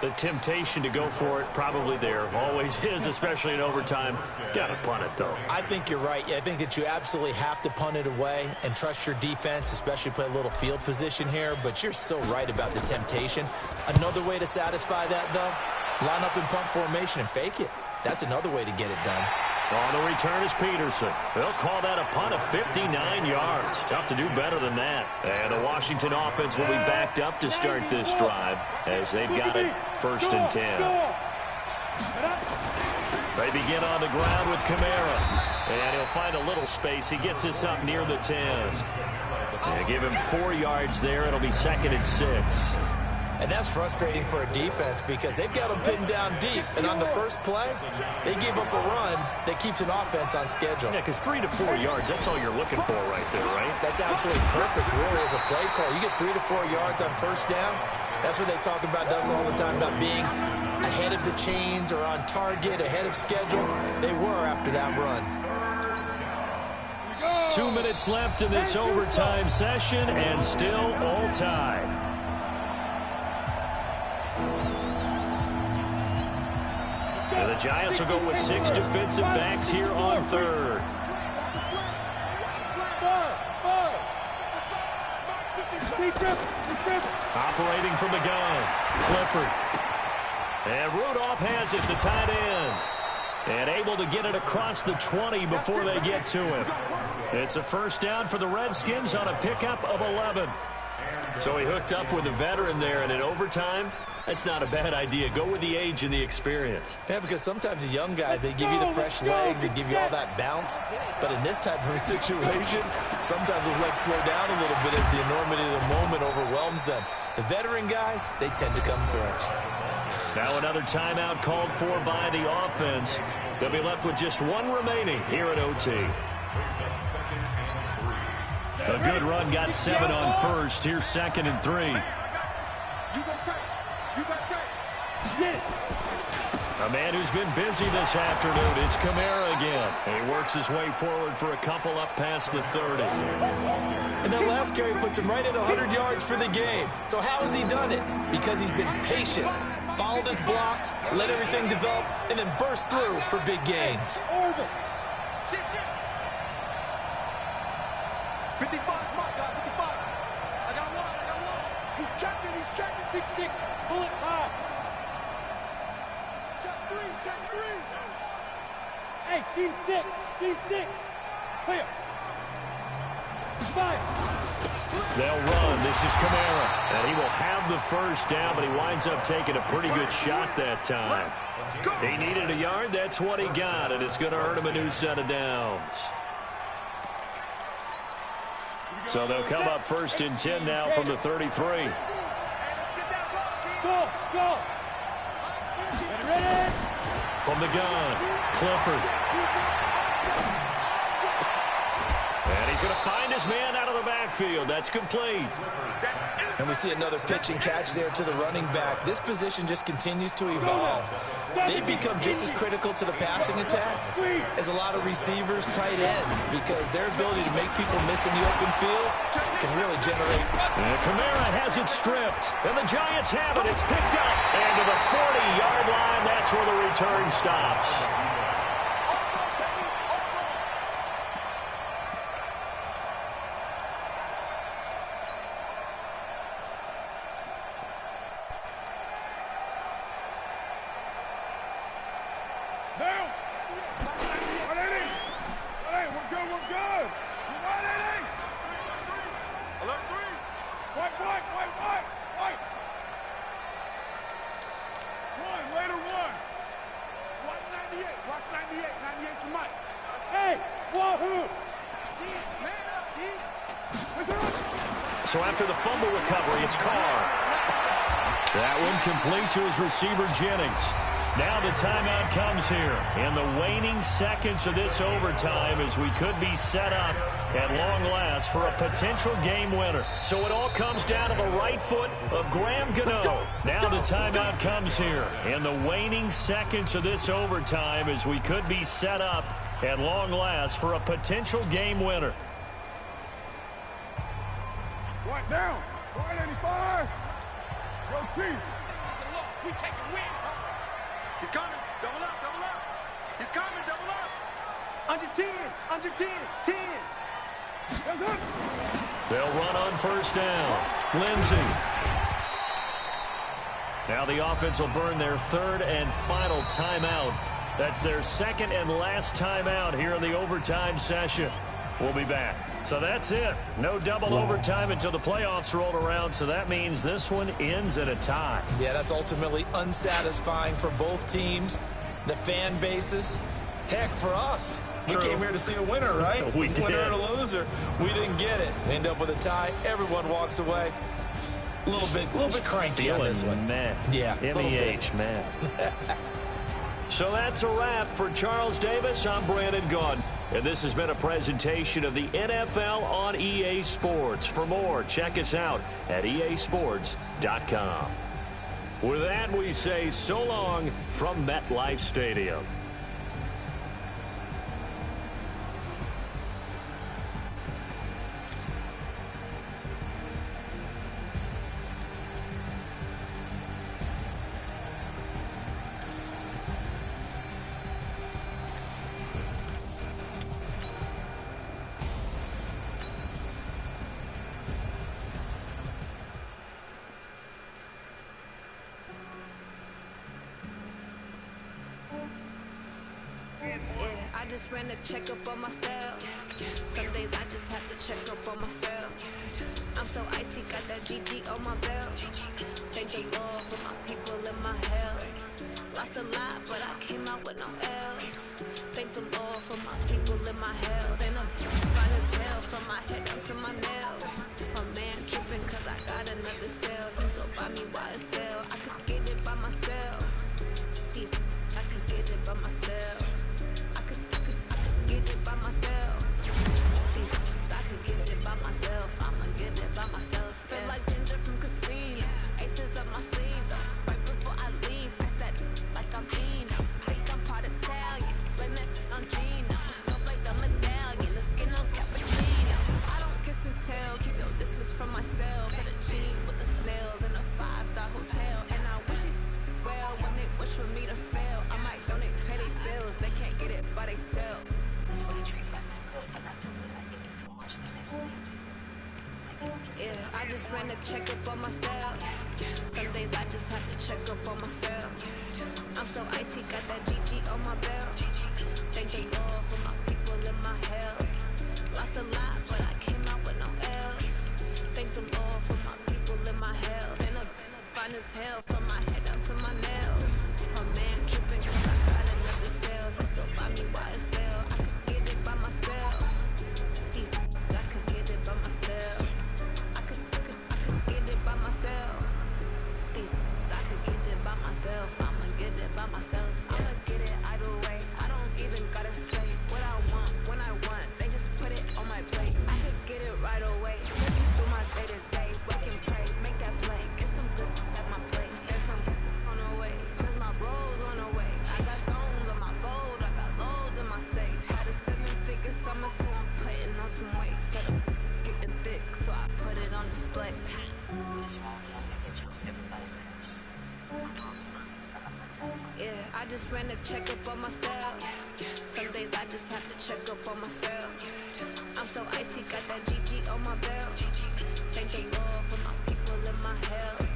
The temptation to go for it probably there. Always is, especially in overtime. Got to punt it, though. I think you're right. I think that you absolutely have to punt it away and trust your defense, especially play a little field position here. But you're so right about the temptation. Another way to satisfy that, though, line up in punt formation and fake it. That's another way to get it done. On the return is Peterson. They'll call that a punt of 59 yards. Tough to do better than that. And the Washington offense will be backed up to start this drive as they've got it 1st and 10. They begin on the ground with Kamara. And he'll find a little space. He gets us up near the 10. And give him 4 yards there. It'll be 2nd and 6. And that's frustrating for a defense because they've got them pinned down deep. And on the first play, they give up a run that keeps an offense on schedule. Yeah, because 3 to 4 yards, that's all you're looking for right there, right? That's absolutely perfect, really, as a play call. You get 3 to 4 yards on 1st down. That's what they talk about us all the time, about being ahead of the chains or on target, ahead of schedule. They were after that run. 2 minutes left in this overtime session, and still all tied. And the Giants will go with 6 defensive backs here on 3rd. Operating from the gun, Clifford. And Rudolph has it, the tight end. And able to get it across the 20 before they get to him. It's a 1st down for the Redskins on a pickup of 11. So he hooked up with a veteran there, and in overtime, that's not a bad idea. Go with the age and the experience. Yeah, because sometimes the young guys, they give you the fresh legs, they give you all that bounce. But in this type of a situation, sometimes those legs slow down a little bit as the enormity of the moment overwhelms them. The veteran guys, they tend to come through. Now another timeout called for by the offense. They'll be left with just 1 remaining here at OT. A good run got 7 on 1st. Here's 2nd and 3. You go crazy. A man who's been busy this afternoon. It's Kamara again. And he works his way forward for a couple up past the 30. And that last carry puts him right at 100 yards for the game. So how has he done it? Because he's been patient, followed his blocks, let everything develop, and then burst through for big gains. 55, my God, 55. I got one. He's checking. 6-6, bullet high. Check three. Hey, seam 6. Clear. 5. They'll run. This is Kamara. And he will have the first down, but he winds up taking a pretty good shot that time. He needed a yard. That's what he got, and it's going to earn him a new set of downs. So they'll come up 1st and 10 now from the 33. Go. Ready? From the gun, Clifford. And he's going to find his man out of the backfield. That's complete. And we see another pitch and catch there to the running back. This position just continues to evolve. They become just as critical to the passing attack as a lot of receivers, tight ends, because their ability to make people miss in the open field can really generate. And Kamara has it stripped. And the Giants have it. It's picked up. And to the 40-yard line, that's where the return stops. So after the fumble recovery, it's Carr. That one complete to his receiver, Jennings. Now the timeout comes here. In the waning seconds of this overtime, as we could be set up at long last for a potential game winner. So it all comes down to the right foot of Graham Gano. Now the timeout comes here. In the waning seconds of this overtime, as we could be set up at long last for a potential game winner. Right down. 185. Go Chiefs. We take a win. He's coming. Double up. He's coming. Double up. Under 10. 10. That's it. They'll run on 1st down. Lindsey. Now the offense will burn their 3rd and final timeout. That's their 2nd and last timeout here in the overtime session. We'll be back. So that's it. No double overtime until the playoffs rolled around, so that means this one ends at a tie. Yeah, that's ultimately unsatisfying for both teams, the fan bases. Heck, for us. True. We came here to see a winner, right? We did. Winner and a loser. We didn't get it. End up with a tie. Everyone walks away. A little bit cranky on this one. Man. Yeah. MEH, man. So that's a wrap for Charles Davis. I'm Brandon Gaudin. And this has been a presentation of the NFL on EA Sports. For more, check us out at easports.com. With that, we say so long from MetLife Stadium. I just ran a checkup on myself. Some days I just have to check up on myself. I'm so icy, got that GG on my belt. Thank the Lord for my people and my health. Lost a lot, but I came out with no L's. Thank the Lord for my people and my health. And I'm fine as hell from my head down to my nails. My man tripping cause I got another cell. He still buy me YSL. I could get it by myself. I could get it by myself. I could get it by myself. I could get it by Yeah, I just ran a checkup on myself. Some days I just have to check up on myself. I'm so icy, got that GG on my belt. Thank the Lord for my people in my health. Lost a lot, but I came out with no L's. Thank the Lord for my people in my health. And I'm fine as hell from my head down to my nails. My man tripping cause I got another cell. He still buy me YSL. I could get it by myself. I could get it by myself. I could get it by myself. I could get it by myself. I'ma get it by myself. I'ma get it either way. I don't even gotta say what I want when I want. They just put it on my plate. I could get it right away. Looking through my day to day. Wake and pray, make that play. Get some good at my place. There's some on the way. Cause my bro's on the way. I got stones on my gold. I got loads in my safe. Had a 7-figure summer, so I'm putting on some weight. Said I'm getting thick, so I put it on display. Yeah, I just ran a checkup on myself. Some days I just have to check up on myself. I'm so icy, got that GG on my belt. Thank the Lord for my people in my health.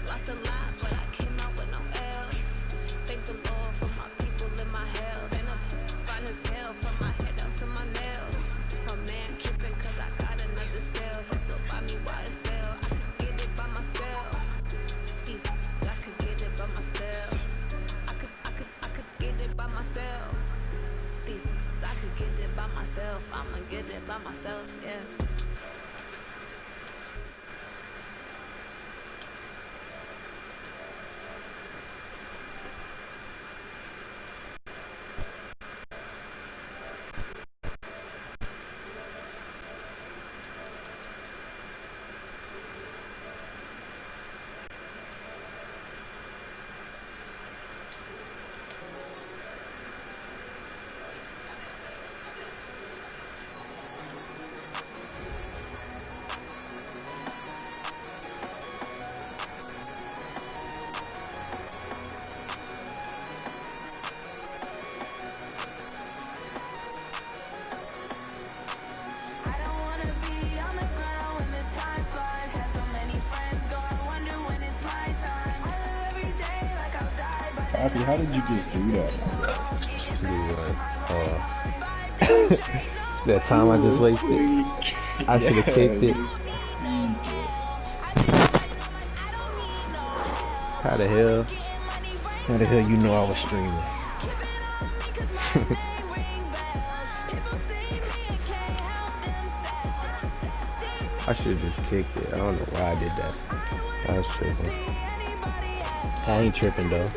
Lost a lot, but I came out with no L's. Thank the Lord for my people in my health. And I'm fine as hell from my head down to my nails. My man tripping cause I got another cell. He still buy me YSL. I could get it by myself. I could get it by myself. I could get it by myself. I could get it by myself. I'ma get it by myself, yeah. Poppy, how did you just do that? That time I just wasted. I should have kicked it. How the hell? How the hell you know I was streaming? I should have just kicked it. I don't know why I did that. I was tripping. I ain't tripping though.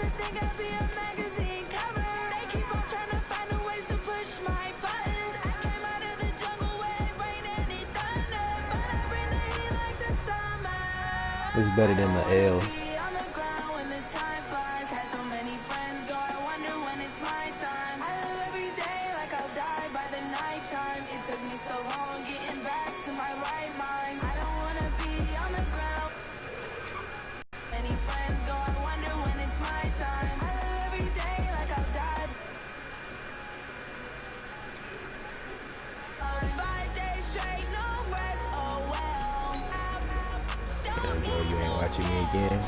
It's better than the L. You ain't watching me again.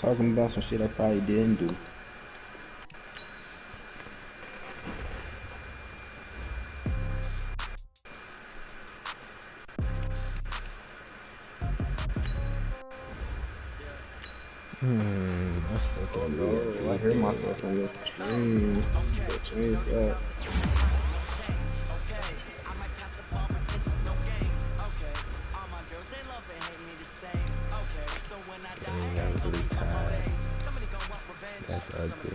Talking about some shit I probably didn't do. That's still Oh, I hear myself on your stream. But change that. Dang, that was really tired. That's ugly.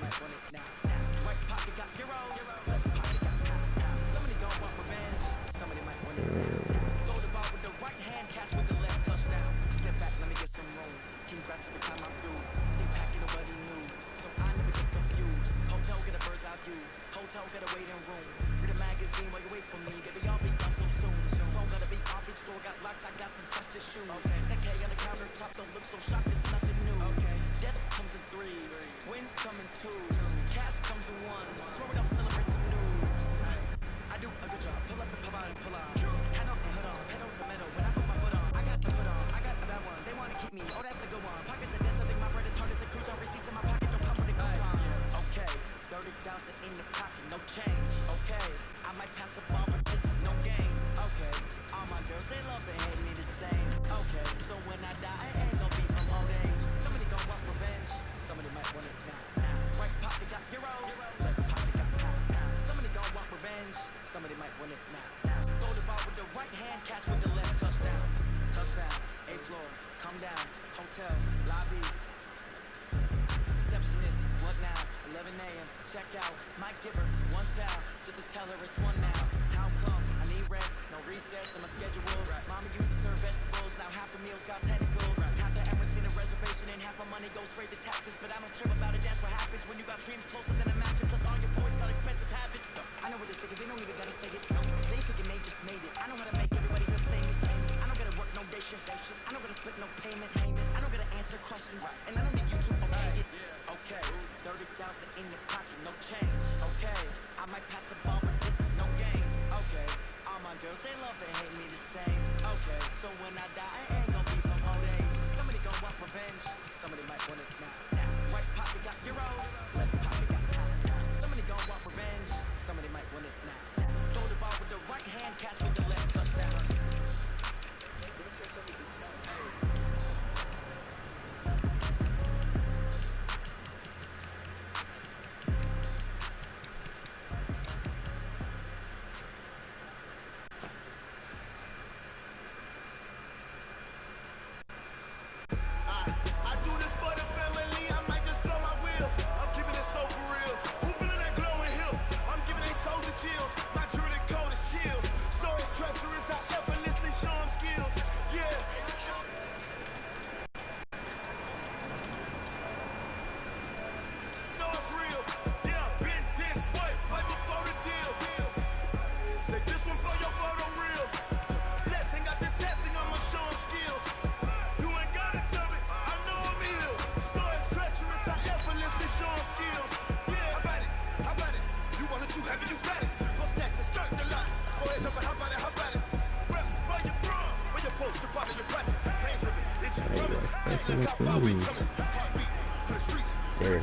There,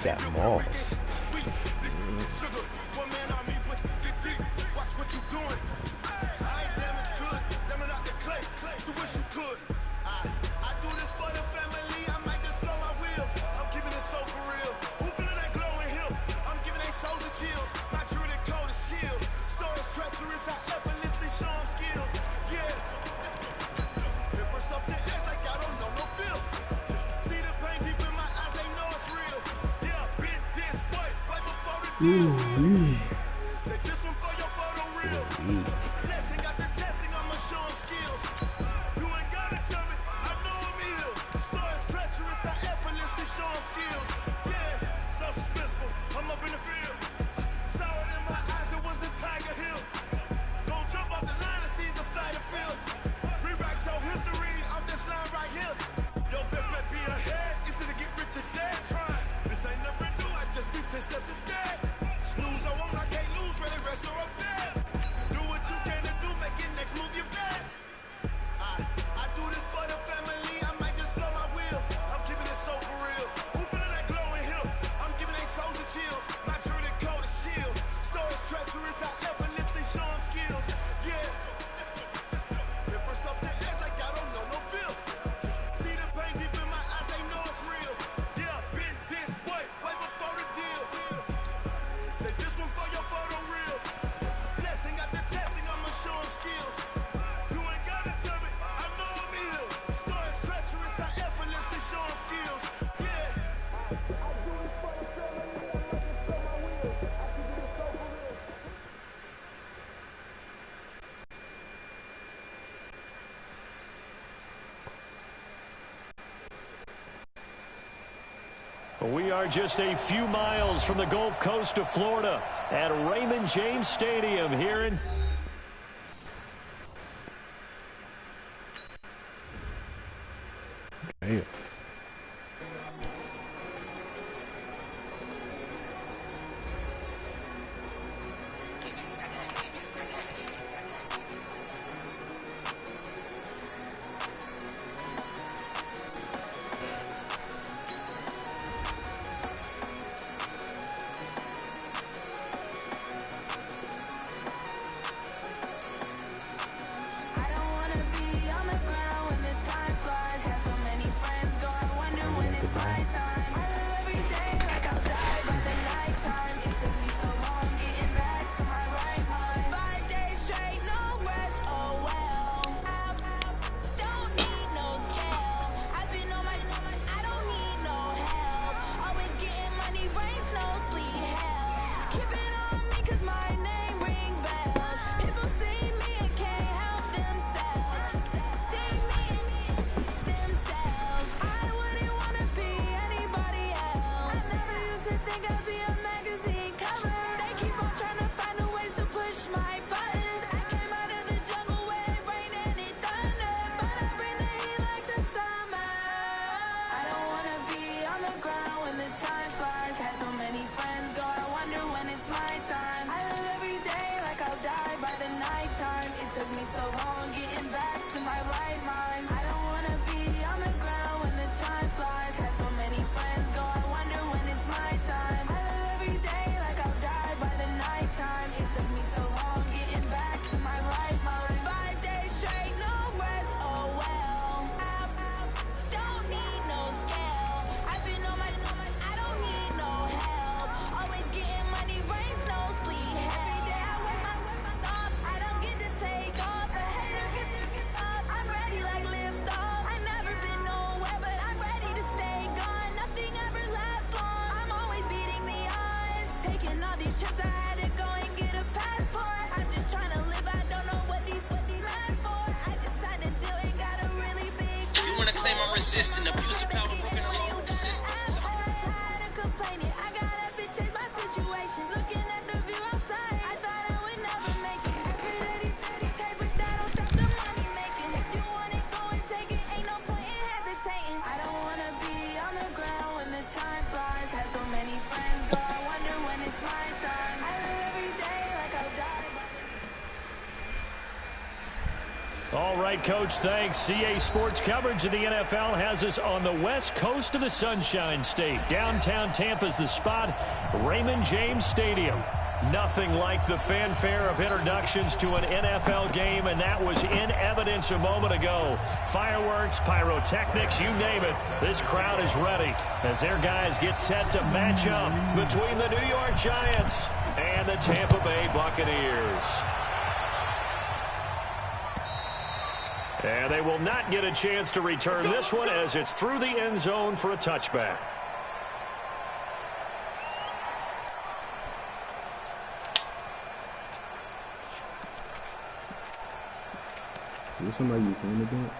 got Moss. Ooh-wee. I do this for the family, I might just blow my wheel. I'm keeping it so for real. We are just a few miles from the Gulf Coast of Florida at Raymond James Stadium here in... Damn. Resisting abuse of power, broken along with the system. All right, Coach, thanks. CA Sports coverage of the NFL has us on the west coast of the Sunshine State. Downtown Tampa's the spot, Raymond James Stadium. Nothing like the fanfare of introductions to an NFL game, and that was in evidence a moment ago. Fireworks, pyrotechnics, you name it. This crowd is ready as their guys get set to match up between the New York Giants and the Tampa Bay Buccaneers. And they will not get a chance to return this one as it's through the end zone for a touchback. Is this somebody you playing against?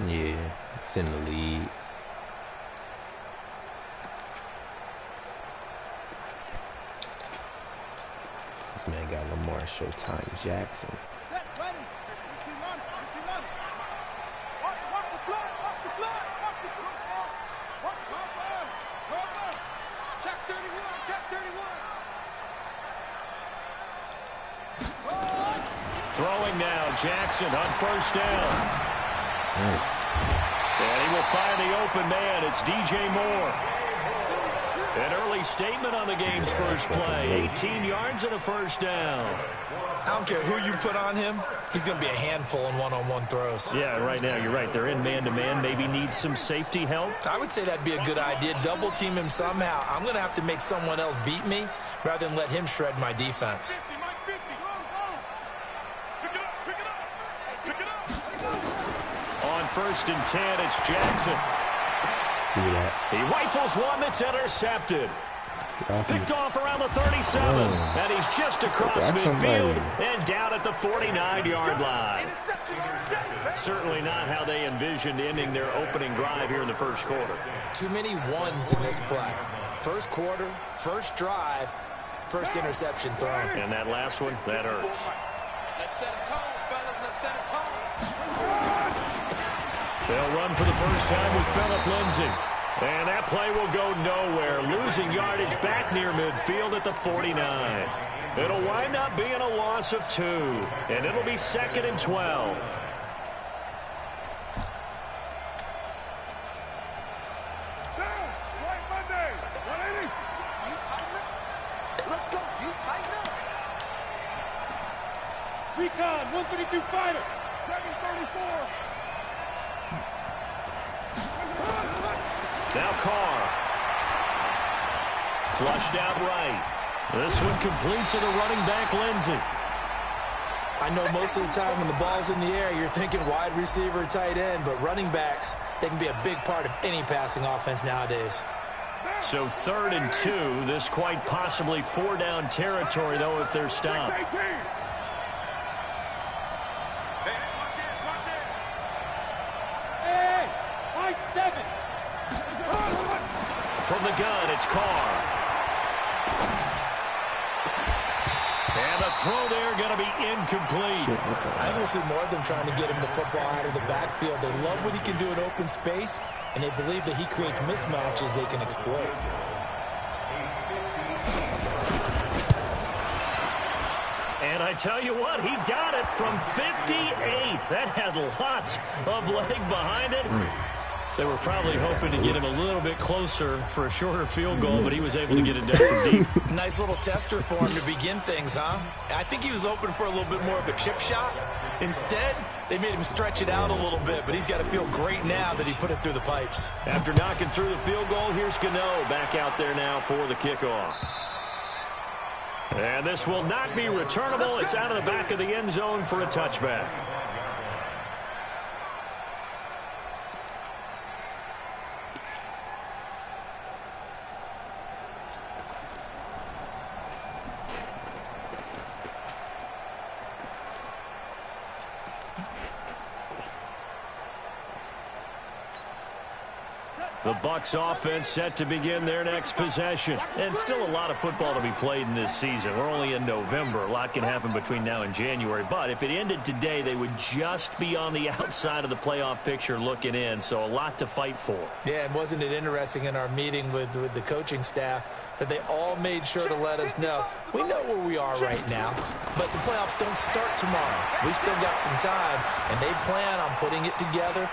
Yeah, it's in the lead. This man got Lamar Showtime Jackson. Throwing now, Jackson on first down. And he will find the open man. It's DJ Moore. An early statement on the game's first play. 18 yards and a first down. I don't care who you put on him. He's going to be a handful in one-on-one throws. Yeah, right now, you're right. They're in man-to-man. Maybe need some safety help. I would say that'd be a good idea. Double team him somehow. I'm going to have to make someone else beat me rather than let him shred my defense. On 1st and 10, it's Jackson. He rifles one that's intercepted. Picked off around the 37, and he's just across midfield and down at the 49-yard line. Certainly not how they envisioned ending their opening drive here in the first quarter. Too many ones in this play. First quarter, first drive, first interception thrown. And that last one, that hurts. Let's set a tone, fellas. Let's set a tone. They'll run for the first time with Phillip Lindsay. And that play will go nowhere, losing yardage back near midfield at the 49. It'll wind up being a loss of 2, and it'll be 2nd and 12. Let's go, G. Tighten up. Recon, 132 fighter. 734. Now Carr. Flushed out right. This one complete to the running back, Lindsay. I know most of the time when the ball's in the air, you're thinking wide receiver, tight end, but running backs, they can be a big part of any passing offense nowadays. So 3rd and 2. This quite possibly 4-down territory, though, if they're stopped. Hey, I 7. From the gun, it's Carr. And the throw there going to be incomplete. I don't see more of them trying to get him the football out of the backfield. They love what he can do in open space, and they believe that he creates mismatches they can exploit. And I tell you what, he got it from 58. That had lots of leg behind it. They were probably hoping to get him a little bit closer for a shorter field goal, but he was able to get it down from deep. Nice little tester for him to begin things, huh? I think he was open for a little bit more of a chip shot. Instead, they made him stretch it out a little bit, but he's got to feel great now that he put it through the pipes. After knocking through the field goal, here's Gano back out there now for the kickoff. And this will not be returnable. It's out of the back of the end zone for a touchback. The Bucs offense set to begin their next possession. And still a lot of football to be played in this season. We're only in November. A lot can happen between now and January. But if it ended today, they would just be on the outside of the playoff picture looking in. So a lot to fight for. Yeah, and wasn't it interesting in our meeting with the coaching staff that they all made sure to let us know, we know where we are right now, but the playoffs don't start tomorrow. We still got some time, and they plan on putting it together,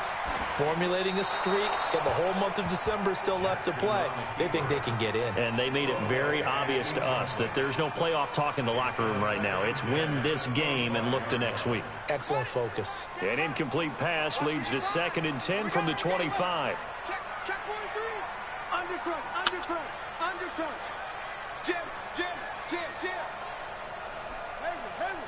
formulating a streak, got the whole month of December still left to play. They think they can get in. And they made it very obvious to us that there's no playoff talk in the locker room right now. It's win this game and look to next week. Excellent focus. An incomplete pass leads to 2nd and 10 from the 25. Check 43. Undercrunch, undercrunch, undercrunch. Jim, Jim, Jim, Jim. Henry, Henry.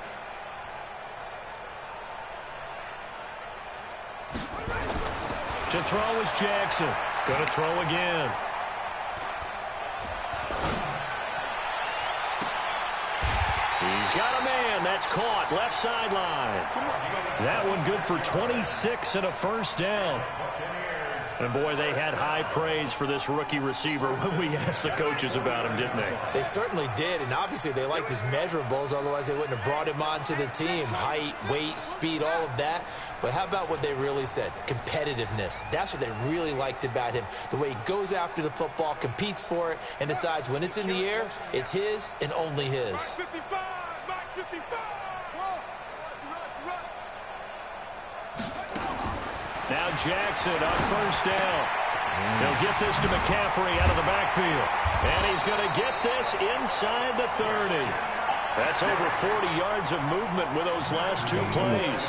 To throw is Jackson. Going to throw again. He's got a man. That's caught. Left sideline. That one good for 26 and a first down. And, boy, they had high praise for this rookie receiver when we asked the coaches about him, didn't they? They certainly did, and obviously they liked his measurables. Otherwise, they wouldn't have brought him onto the team. Height, weight, speed, all of that. But how about what they really said? Competitiveness. That's what they really liked about him. The way he goes after the football, competes for it, and decides when it's in the air, it's his and only his. 55, 55. Now Jackson on first down. He'll get this to McCaffrey out of the backfield. And he's going to get this inside the 30. That's over 40 yards of movement with those last 2 plays.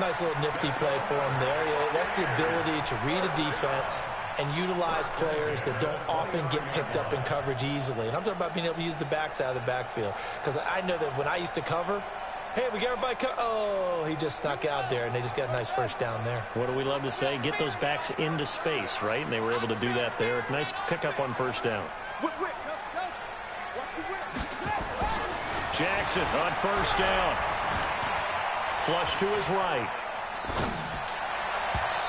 Nice little nifty play for him there. Yeah, that's the ability to read a defense and utilize players that don't often get picked up in coverage easily. And I'm talking about being able to use the backs out of the backfield. Because I know that when I used to cover, Hey, we got everybody. Oh, he just snuck out there, and they just got a nice first down there. What do we love to say? Get those backs into space, right? And they were able to do that there. Nice pickup on first down. Jackson on first down. Flush to his right.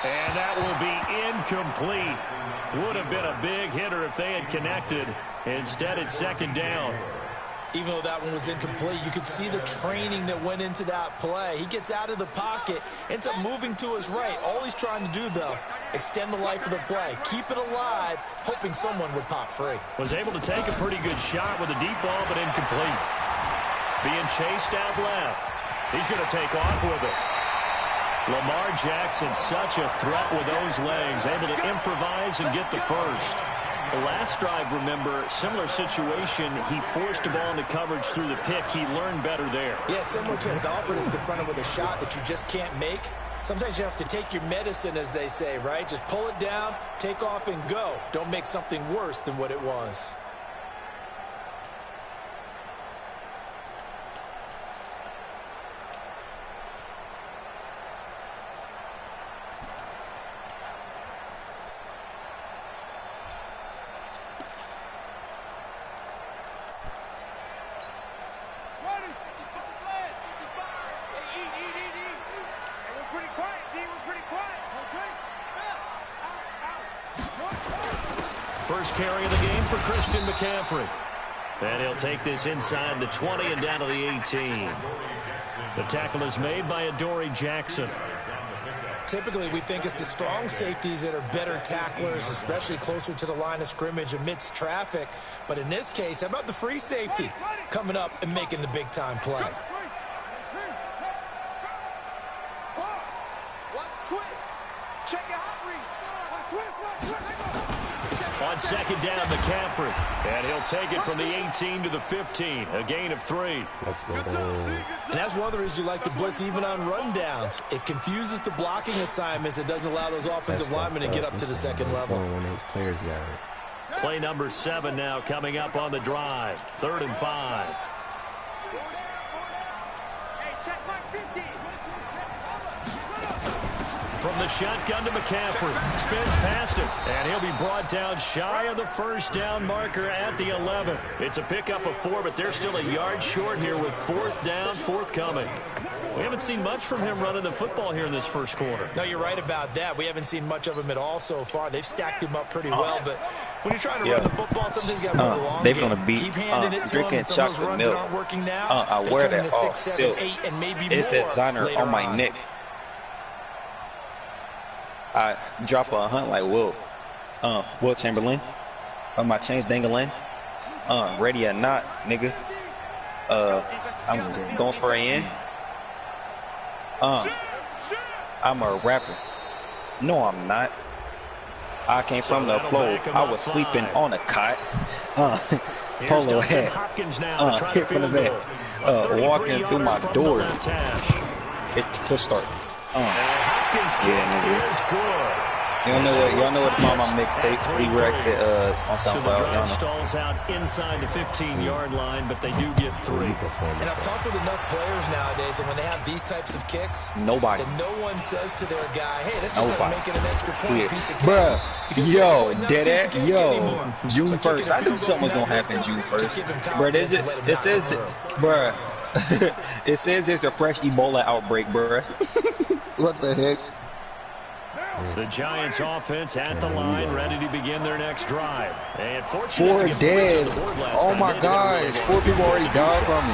And that will be incomplete. Would have been a big hitter if they had connected. Instead, it's second down. Even though that one was incomplete, you could see the training that went into that play. He gets out of the pocket, ends up moving to his right. All he's trying to do, though, extend the life of the play. Keep it alive, hoping someone would pop free. Was able to take a pretty good shot with a deep ball, but incomplete. Being chased out left. He's going to take off with it. Lamar Jackson, such a threat with those legs, able to improvise and get the first. The last drive, remember, similar situation. He forced the ball into coverage through the pick. He learned better there. Yeah, similar to a Dolphin is confronted with a shot that you just can't make. Sometimes you have to take your medicine, as they say, right? Just pull it down, take off, and go. Don't make something worse than what it was. First carry of the game for Christian McCaffrey. And he'll take this inside the 20 and down to the 18. The tackle is made by Adoree Jackson. Typically, we think it's the strong safeties that are better tacklers, especially closer to the line of scrimmage amidst traffic. But in this case, how about the free safety coming up and making the big-time play? On second down, McCaffrey. And he'll take it from the 18 to the 15. A gain of 3. Let's go. And that's one of the reasons you like to blitz even on rundowns. It confuses the blocking assignments. It doesn't allow those offensive linemen to get up to the second level. When those players got it. Play number 7 now coming up on the drive. 3rd and 5. From the shotgun to McCaffrey. Spins past him. And he'll be brought down shy of the first down marker at the 11. It's a pickup of 4, but they're still a yard short here with 4th down forthcoming. We haven't seen much from him running the football here in this first quarter. No, you're right about that. We haven't seen much of him at all so far. They've stacked him up pretty well, but when you're trying to run the football, something you got to run along. They're going to be keep handing it to drinking him. Some of those chocolate runs milk. that aren't working now, I wear that off 6, 7, silk. 8, and maybe It's more that designer later on my neck. I drop a hunt like Will Chamberlain. My chain's dangling. Ready or not, nigga. I'm going for an in. I'm a rapper. No, I'm not. I came from the floor. I was sleeping on a cot. Polo hat. Hit from the back. Walking through my door. It's push start. Yeah, nigga. Y'all know what to find my mixtape. E-Rex on SoundCloud. Drive stalls out inside the 15-yard line, but they do get 3. And I've talked with enough players nowadays, and when they have these types of kicks, nobody. Then no one says to their guy, "Hey, that's just like making an extra point piece of cake." Bruh, yo, dead at, yo, June 1st. I knew something was gonna happen June 1st. Bruh, it says there's a fresh Ebola outbreak, bruh. What the heck? The Giants offense at the line, ready to begin their next drive. And 4 dead. Oh my God, 4 people already died from me.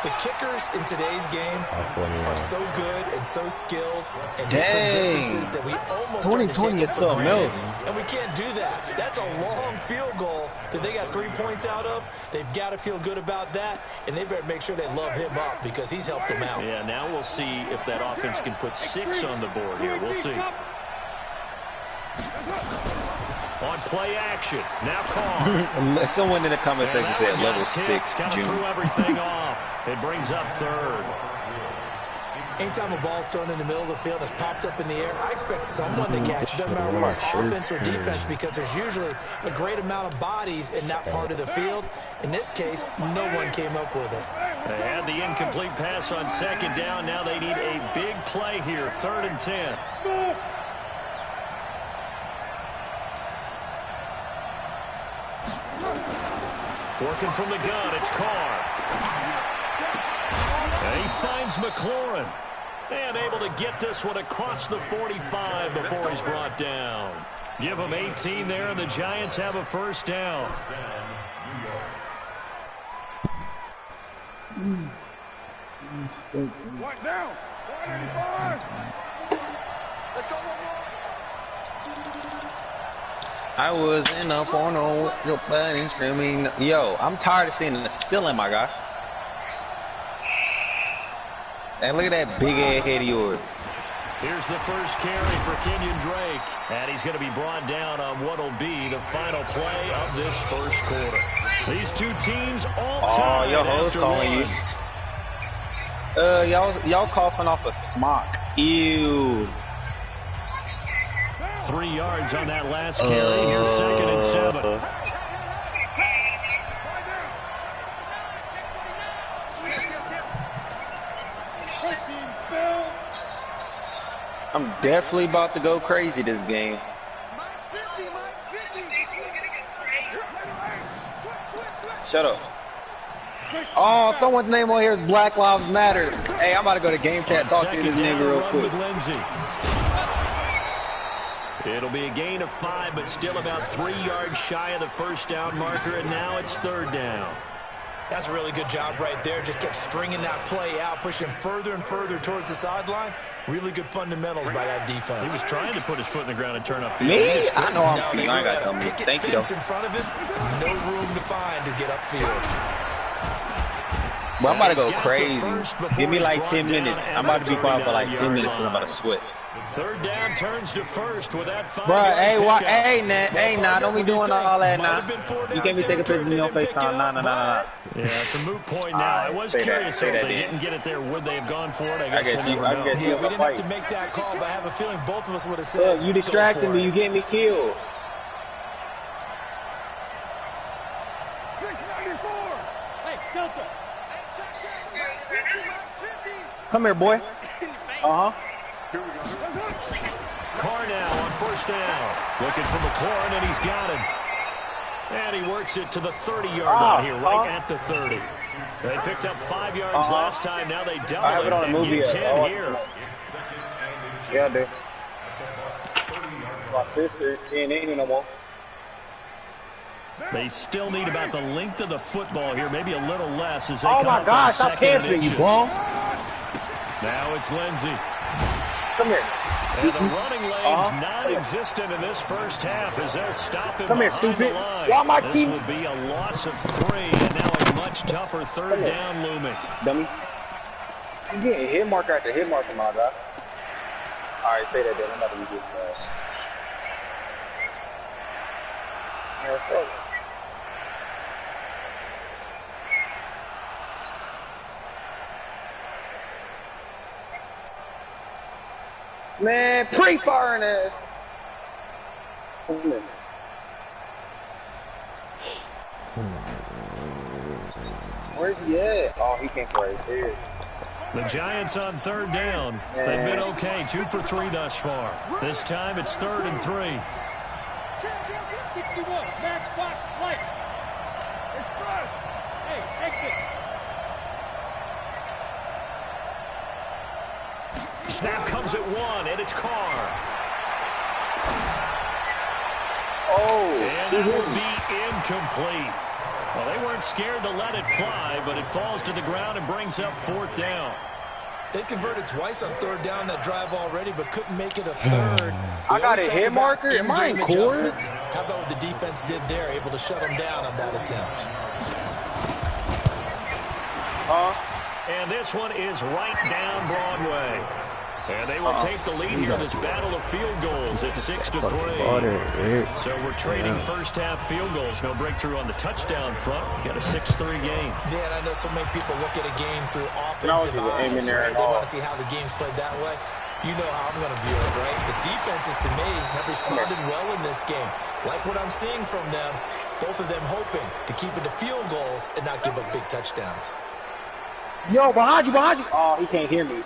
The kickers in today's game are so good and so skilled and dang, that we almost 2020 is something else. And we can't do that. That's a long field goal that they got 3 points out of. They've got to feel good about that, and they better make sure they love him up because he's helped them out. Yeah, now we'll see if that offense can put 6 on the board here. We'll see. On play action, now call. Someone in the comment section said level 6, June. Threw everything off. It brings up 3rd. Anytime a ball's thrown in the middle of the field and it's popped up in the air, I expect someone to catch it. Doesn't matter whether it's offense or defense, because there's usually a great amount of bodies in that part of the field. In this case, no one came up with it. They had the incomplete pass on second down. Now they need a big play here, 3rd and 10. Working from the gun, it's Carr. And he finds McLaurin. And able to get this one across the 45 before he's brought down. Give him 18 there, and the Giants have a first down. Right down. 185. Let's go. I was in a porno with your buddy screaming. Yo, I'm tired of seeing the ceiling, my guy. And look at that big ass head of yours. Here's the first carry for Kenyon Drake. And he's going to be brought down on what will be the final play of this first quarter. These two teams all tied. Oh, your host calling you. Y'all coughing off a smock. Ew. 3 yards on that last carry. Here's 2nd and 7. I'm definitely about to go crazy this game. Shut up. Oh, someone's name on here is Black Lives Matter. Hey, I'm about to go to game chat and talk to this nigga real quick. It'll be a gain of 5, but still about 3 yards shy of the first down marker, and now it's 3rd down. That's a really good job right there. Just kept stringing that play out, pushing further and further towards the sideline. Really good fundamentals by that defense. He was trying to put his foot in the ground and turn upfield. Me? I know I'm cute. I ain't got to tell me. Thank you, though. In front of him, no room to find to get upfield. Well, I'm about to go crazy. Give me like 10 minutes. I'm about to be quiet for like 10 minutes because I'm about to sweat. 3rd down turns to 1st with that 5. Bro, hey, nah, don't be doing all that, nah. You can't be taking pictures of me on FaceTime. Nah. Yeah, it's a moot point now. I was curious if they didn't get it there. Would they have gone for it? I guess we'll never know. We didn't have to make that call, but I have a feeling both of us would have said, you distracted me. You get me killed. Come here, boy. Carr now on 1st down. Looking for McLaurin, and he's got him. And he works it to the 30-yard line here, right at the 30. They picked up 5 yards last time. Now they double I have it on a movie. 10 here. Yeah, I do. My sister, she ain't eating no more. They still need about the length of the football here, maybe a little less as they oh come my up gosh, on stop 2nd camping, and you inches. ball. Now it's Lindsey. Come here. And the running lane's non-existent in this first half as they'll stop him. Come here, stupid. Why my team? This will be a loss of 3, and now a much tougher 3rd down looming. Dummy. I'm getting hit marker after hit marker, my guy. All right, say that then. I'm about to be getting fast. Man, pre-firing it. Where's he at? Oh, he can't play here. The Giants on 3rd down. They've been okay, 2 for 3 thus far. This time it's 3rd and 3. 61, match box, light. Express. Hey, exit. Snap comes at 1, and it's Carr. Oh, and that will be incomplete. Well, they weren't scared to let it fly, but it falls to the ground and brings up 4th down. They converted twice on 3rd down that drive already, but couldn't make it a 3rd. I got a hit marker? Am I in quarter? How about what the defense did there, able to shut them down on that attempt? And this one is right down Broadway. And they will take the lead here in this battle of field goals at 6-3. So we're trading first half field goals. No breakthrough on the touchdown front. We got a 6-3 game. Yeah, and I know so many people look at a game through offensive eyes, right? They want to see how the game's played that way. You know how I'm going to view it, right? The defenses, to me, have responded well in this game. Like what I'm seeing from them, both of them hoping to keep it to field goals and not give up big touchdowns. Yo, behind you, behind you. Oh, he can't hear me.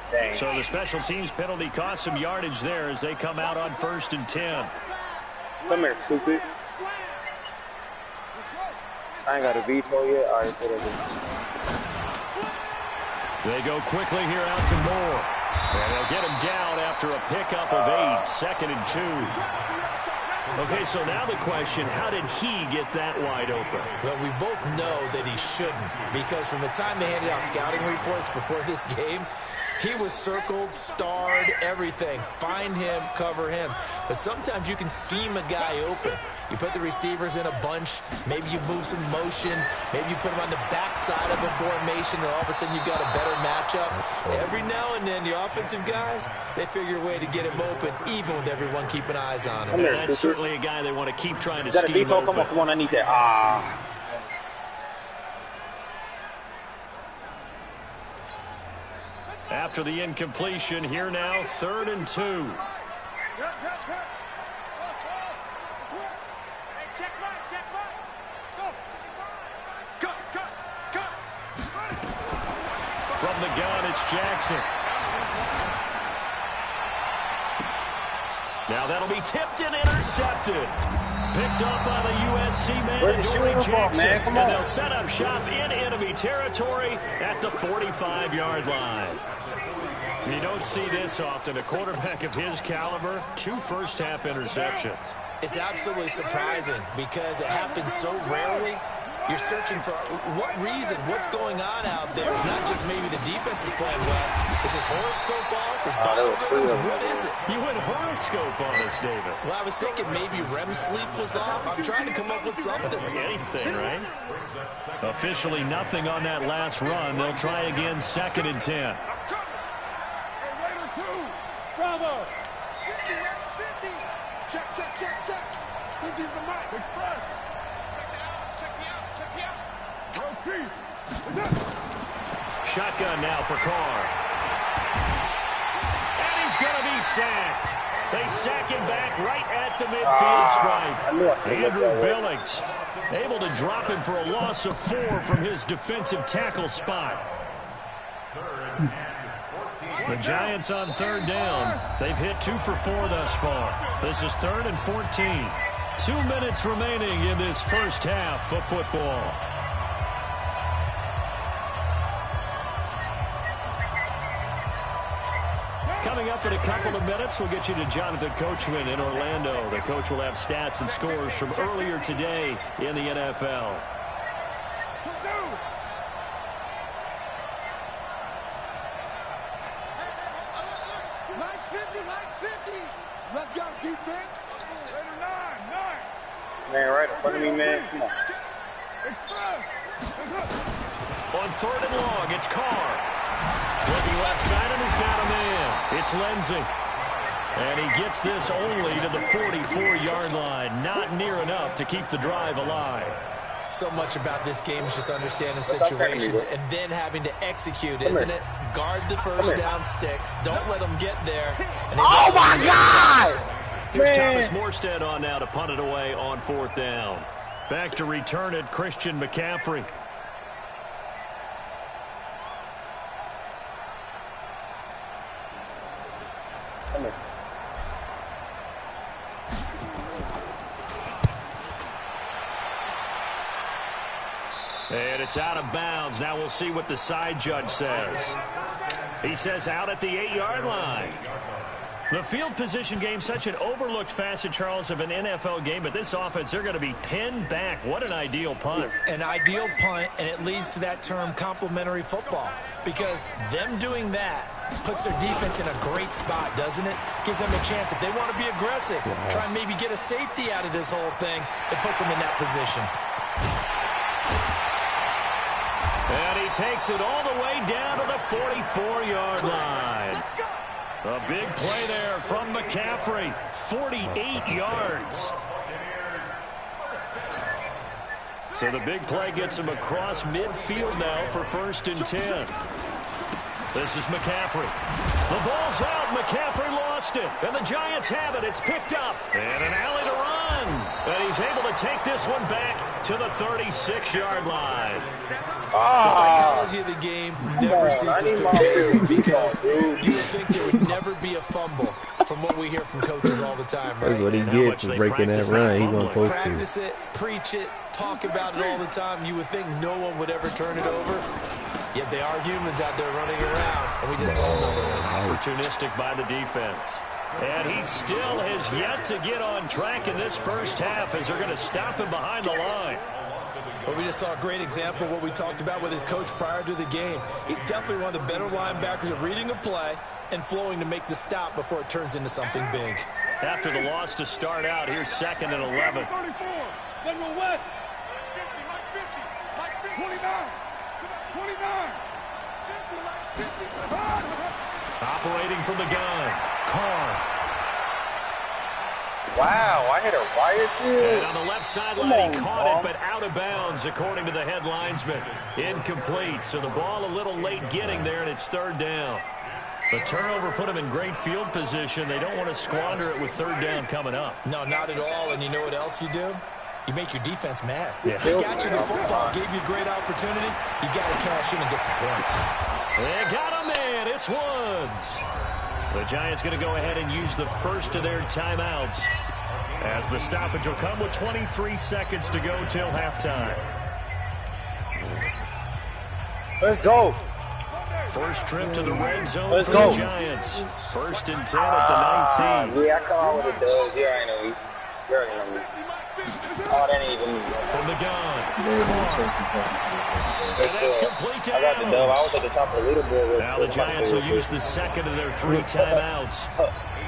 Dang. So the special teams penalty cost some yardage there as they come out on 1st and 10. Come here, stupid. I ain't got a veto yet. All right, put it in. They go quickly here out to Moore. And they'll get him down after a pickup of 8, 2nd and 2. Okay, so now the question, how did he get that wide open? Well, we both know that he shouldn't, because from the time they handed out scouting reports before this game, he was circled, starred, everything. Find him, cover him. But sometimes you can scheme a guy open. You put the receivers in a bunch. Maybe you move some motion. Maybe you put them on the backside of a formation, and all of a sudden you've got a better matchup. Every now and then, the offensive guys, they figure a way to get him open, even with everyone keeping eyes on him. And that's certainly a guy they want to keep trying to scheme open. Come on, come on, I need that. After the incompletion, here now, 3rd and 2. From the gun, it's Jackson. Now that'll be tipped and intercepted. Picked up by the USC man, Jackson. Man? Come on. And they'll set up shop in enemy territory at the 45-yard line. You don't see this often. A quarterback of his caliber, 2 first-half interceptions. It's absolutely surprising because it happens so rarely. You're searching for what reason, what's going on out there. It's not just maybe the defense is playing well. Is his horoscope off? Is what is it? You went horoscope on us, David. Well, I was thinking maybe REM sleep was off. I'm trying to come up with something. Anything, right? Officially nothing on that last run. They'll try again, 2nd and 10. Bravo! 50. Check. 50's the mark. Express. Check me out. Shotgun now for Carr. And he's going to be sacked. They sack him back right at the midfield stripe. Andrew Billings able to drop him for a loss of 4 from his defensive tackle spot. The Giants on 3rd down. They've hit 2 for 4 thus far. This is 3rd and 14. 2 minutes remaining in this first half of football. Coming up in a couple of minutes, we'll get you to Jonathan Coachman in Orlando. The coach will have stats and scores from earlier today in the NFL. Let's go, defense. Man, right in front of me, man. Come on. On 3rd and long, it's Carr. Looking left side, and he's got a man. It's Lindsey. And he gets this only to the 44-yard line. Not near enough to keep the drive alive. So much about this game is just understanding situations and then having to execute, isn't it? Guard the first down sticks. Don't let them get there. And oh, my God! Here's Thomas Morstead on now to punt it away on 4th down. Back to return it, Christian McCaffrey. Come here. And it's out of bounds. Now we'll see what the side judge says. He says out at the 8-yard line. The field position game, such an overlooked facet, Charles, of an NFL game, but this offense, they're going to be pinned back. What an ideal punt. An ideal punt, and it leads to that term complementary football, because them doing that puts their defense in a great spot, doesn't it? Gives them a chance. If they want to be aggressive, try and maybe get a safety out of this whole thing, it puts them in that position. And he takes it all the way down to the 44-yard line. A big play there from McCaffrey. 48 yards. So the big play gets him across midfield now for 1st and 10. This is McCaffrey. The ball's out. McCaffrey lost it. And the Giants have it. It's picked up. And an alley to run. And he's able to take this one back to the 36-yard line. The psychology of the game never ceases to amaze me because you would think there would never be a fumble from what we hear from coaches all the time, right? That's what he gets for breaking that run. He wasn't supposed to. Practice it, preach it, talk about it all the time. You would think no one would ever turn it over. Yet they are humans out there running around, and we just saw another one. Opportunistic by the defense. And he still has yet to get on track in this first half as they're going to stop him behind the line. But we just saw a great example of what we talked about with his coach prior to the game. He's definitely one of the better linebackers at reading a play and flowing to make the stop before it turns into something big. After the loss to start out, here's 2nd and 11. 34, Central West. 29. 29. Operating from the gun. Carr. Wow, I hit a riot shield. And on the left sideline, he caught it, but out of bounds, according to the head linesman. Incomplete, so the ball a little late getting there, and it's 3rd down. The turnover put them in great field position. They don't want to squander it with 3rd down coming up. No, not at all, and you know what else you do? You make your defense mad. Yeah. He got you the football, gave you a great opportunity. You got to cash in and get some points. They got a man. It's Woods. The Giants going to go ahead and use the first of their timeouts as the stoppage will come with 23 seconds to go till halftime. Let's go. First trip to the red zone for the Giants. 1st and 10 at the 19. Yeah, I come out with the dubs. You already know me. You already know me. Oh, that ain't even me. From the gun. And that's complete to I got the dub. I was at the top of the leaderboard. Now the Giants will use the second of their 3 timeouts.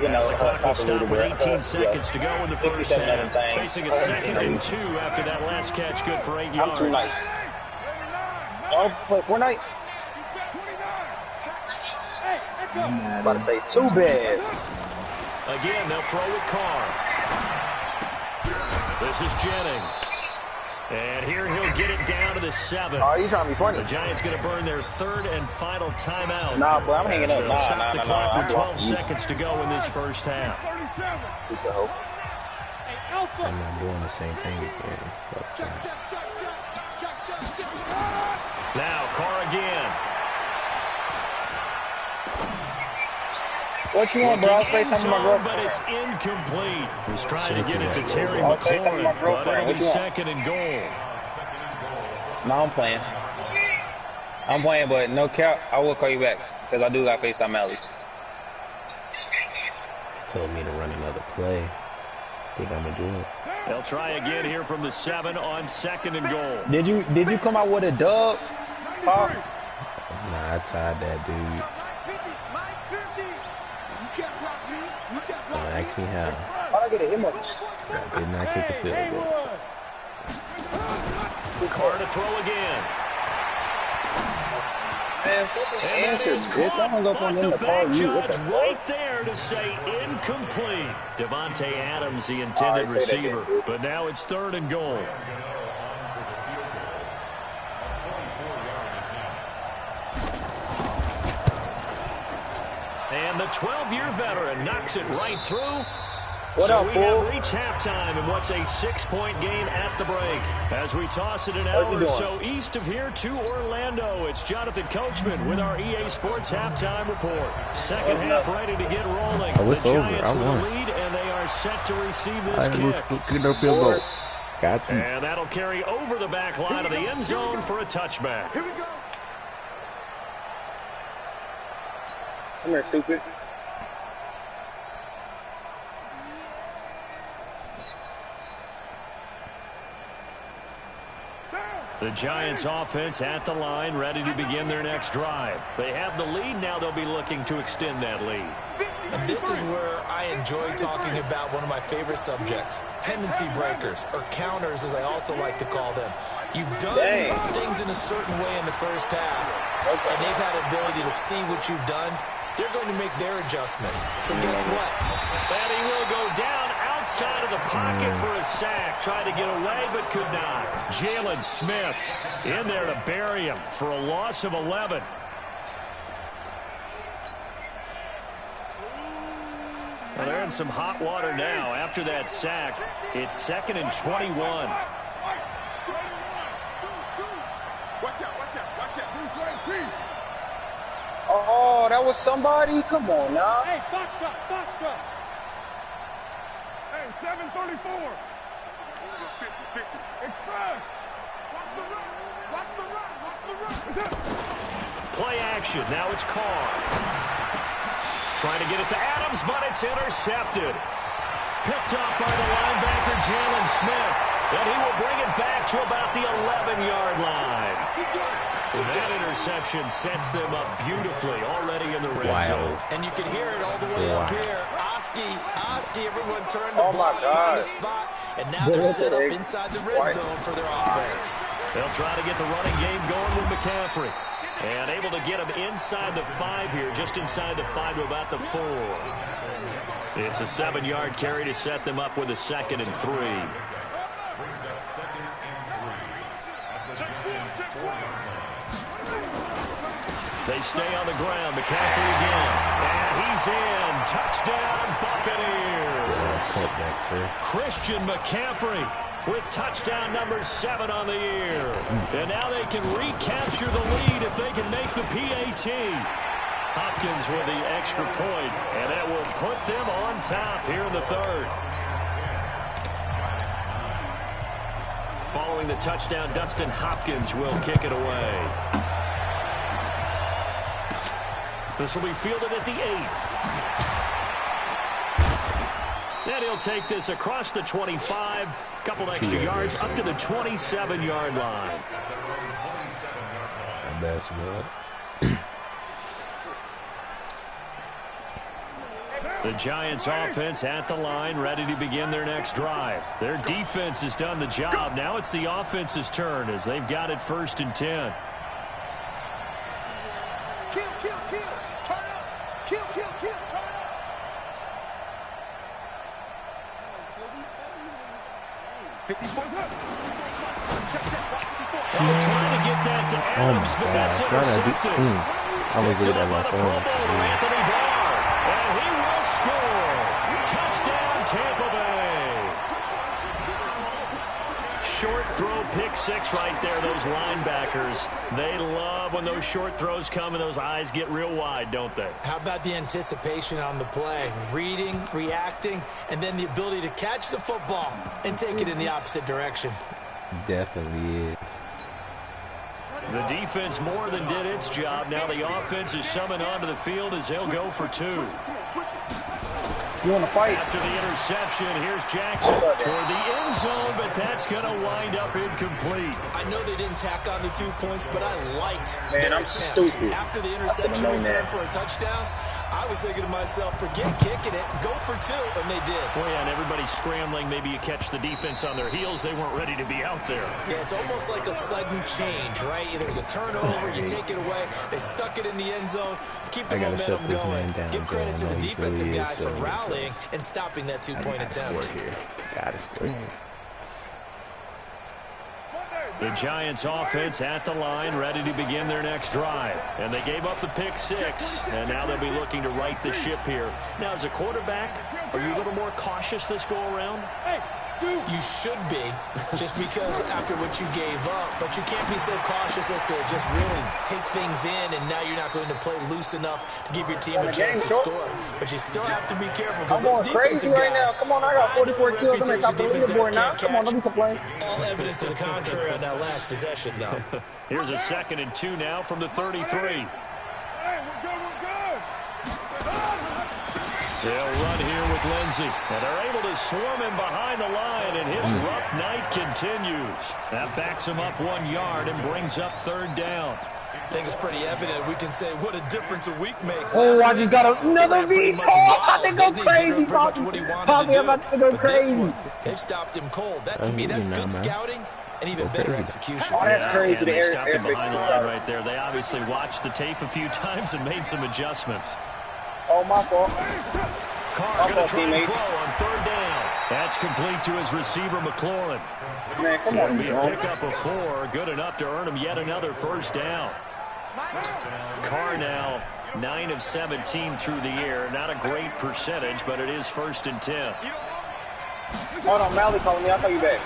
As the clock will stop with 18 seconds to go in the first half. Facing a 2nd and 2 after that last catch, good for 8 yards. I'm too nice. Oh, play Fortnite. I'm about to say too bad. Again, they'll throw with Carr. This is Jennings. And here he'll get it down to the 7. Oh, you trying to be funny? The Giants going to burn their 3rd and final timeout. Nah, bro, I'm hanging up. Stop the clock with 12 seconds to go in this first half. I'm not doing the same thing again. Now, Carr again. What you want, bro? I was FaceTiming my girlfriend. But it's incomplete. He's trying to get it to Terry McLaurin, but it'll be 2nd and goal. No, I'm playing. I'm playing, but no cap, I will call you back because I do got FaceTime Alex. Told me to run another play. I think I'm gonna do it. They'll try again here from the 7 on 2nd and goal. Did you come out with a dub? Nah, I tied that dude. Don't ask me how. How'd I get a hit mark? I did not kick the field goal. Carr to throw again. Man, answers, bitch. I hung up on them to call you. Right there to say incomplete. Devontae Adams, the intended receiver. But now it's 3rd and goal. And the 12-year veteran knocks it right through. What up, we fool? have reached halftime in what's a 6-point game at the break. As we toss it an hour or so east of here to Orlando, it's Jonathan Coachman with our EA Sports halftime report. Second half ready to get rolling. Oh, it's the over. Giants I with won. the lead, and they are set to receive this kick. No field goal. Got you. And that'll carry over the back line of the end zone for a touchback. Come here, stupid. The Giants offense at the line, ready to begin their next drive. They have the lead, now they'll be looking to extend that lead. And this is where I enjoy talking about one of my favorite subjects, tendency breakers, or counters as I also like to call them. You've done things in a certain way in the first half, and they've had the ability to see what you've done. They're going to make their adjustments. So guess what? And he will go down outside of the pocket for a sack. Tried to get away, but could not. Jalen Smith in there to bury him for a loss of 11. Well, they're in some hot water now. After that sack, it's 2nd and 21. Watch out, watch out, watch out. Oh, that was somebody? Come on now. Hey, Foxtrot, Foxtrot. Hey, 734. 50. Express. Watch the run. Watch the run. Watch the run. Play action. Now it's Carr. Trying to get it to Adams, but it's intercepted. Picked up by the linebacker, Jalen Smith. And he will bring it back to about the 11-yard line. That interception sets them up beautifully already in the red zone. And you can hear it all the way up here. Oski, everyone turned the ball on the spot. And now they're set up inside the red zone for their offense. They'll try to get the running game going with McCaffrey. And able to get him inside the 5 here, just inside the 5 to about the 4. It's a 7-yard carry to set them up with a 2nd and 3. They stay on the ground. McCaffrey again. And he's in. Touchdown, Buccaneers. Christian McCaffrey with touchdown number 7 on the year. And now they can recapture the lead if they can make the PAT. Hopkins with the extra point, and that will put them on top here in the 3rd. Following the touchdown, Dustin Hopkins will kick it away. This will be fielded at the 8. And he'll take this across the 25. Couple extra yards up to the 27-yard line. That's what. The Giants offense at the line, ready to begin their next drive. Their defense has done the job. Now it's the offense's turn as they've got it 1st and 10. Kill. Turn up. Kill. Turn up. Trying to get that to Adams, but that's intercepted. I was looking at my phone. Anthony Barr, and he will score. Touchdown, Tampa Bay. Short throw, pick 6 right there. Those linebackers, they love when those short throws come and those eyes get real wide, don't they? How about the anticipation on the play? Reading, reacting, and then the ability to catch the football and take it in the opposite direction. Definitely is. The defense more than did its job. Now the offense is summoned onto the field as they'll go for 2. You want to fight? After the interception, here's Jackson for the end zone, but that's going to wind up incomplete. I know they didn't tack on the 2 points, but I liked their attempt. Stupid. After the interception return for a touchdown, I was thinking to myself, forget kicking it, go for 2, and they did. Well, yeah, and everybody's scrambling. Maybe you catch the defense on their heels. They weren't ready to be out there. Yeah, it's almost like a sudden change, right? There's a turnover, you take it away. They stuck it in the end zone. Keep the momentum going. Give credit to the defensive guys for rallying and stopping that 2-point attempt. Gotta score. The Giants offense at the line, ready to begin their next drive. And they gave up the pick 6, and now they'll be looking to right the ship here. Now, as a quarterback, are you a little more cautious this go-around? You should be, just because after what you gave up, but you can't be so cautious as to just really take things in, and now you're not going to play loose enough to give your team a chance to score. But you still have to be careful because those defensive guys, right now. Come on, I got 44 kills. I'm going to top the leaderboard now. Come on, don't be complaining. All evidence to the contrary on that last possession, though. Here's a 2nd and 2 now from the 33. Hey, we're good. They'll run here with Lindsey, and they're able to swarm him behind the line, and his rough night continues. That backs him up 1 yard and brings up 3rd down. I think it's pretty evident we can say what a difference a week makes. Oh, I just got another veto. I'm about to go crazy, Poppy. Poppy, I'm about to go crazy. They've stopped him cold. That, to me, that's good scouting and even better execution. Oh, that's crazy. They stopped him behind the line right there. They obviously watched the tape a few times and made some adjustments. Oh, my fault. Carr going to try and throw on third down. That's complete to his receiver, McLaurin. Man, come on, It'll be a pickup of 4, good enough to earn him yet another first down. Carr now 9 of 17 through the air. Not a great percentage, but it is 1st and 10. Hold on, Mally calling me. I'll call you back.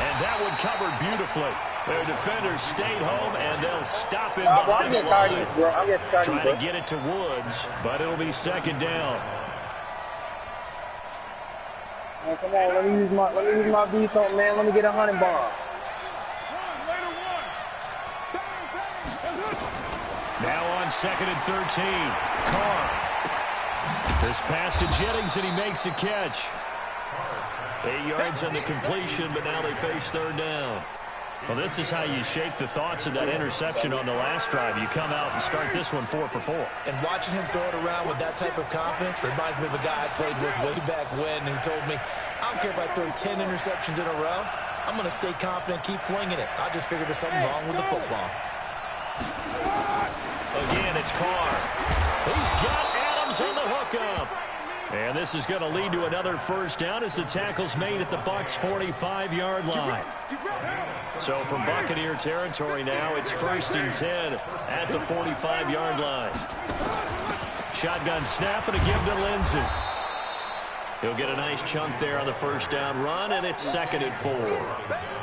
And that one covered beautifully. Their defenders stayed home, and they'll stop him behind the line. Trying to get it to Woods, but it'll be 2nd down. Man, come on, let me use my veto, man. Let me get a 100 bomb. Now on 2nd and 13. Carr. This pass to Jennings, and he makes the catch. 8 yards on the completion, but now they face 3rd down. Well, this is how you shape the thoughts of that interception on the last drive. You come out and start this one 4 for 4. And watching him throw it around with that type of confidence reminds me of a guy I played with way back when who told me, I don't care if I throw 10 interceptions in a row. I'm going to stay confident, keep flinging it. I just figured there's something wrong with the football. Again, it's Carr. He's got Adams on the hookup. And this is going to lead to another first down as the tackle's made at the Bucs' 45-yard line. So from Buccaneer territory now, it's 1st and 10 at the 45-yard line. Shotgun snap and a give to Lindsey. He'll get a nice chunk there on the first down run, and it's 2nd and 4.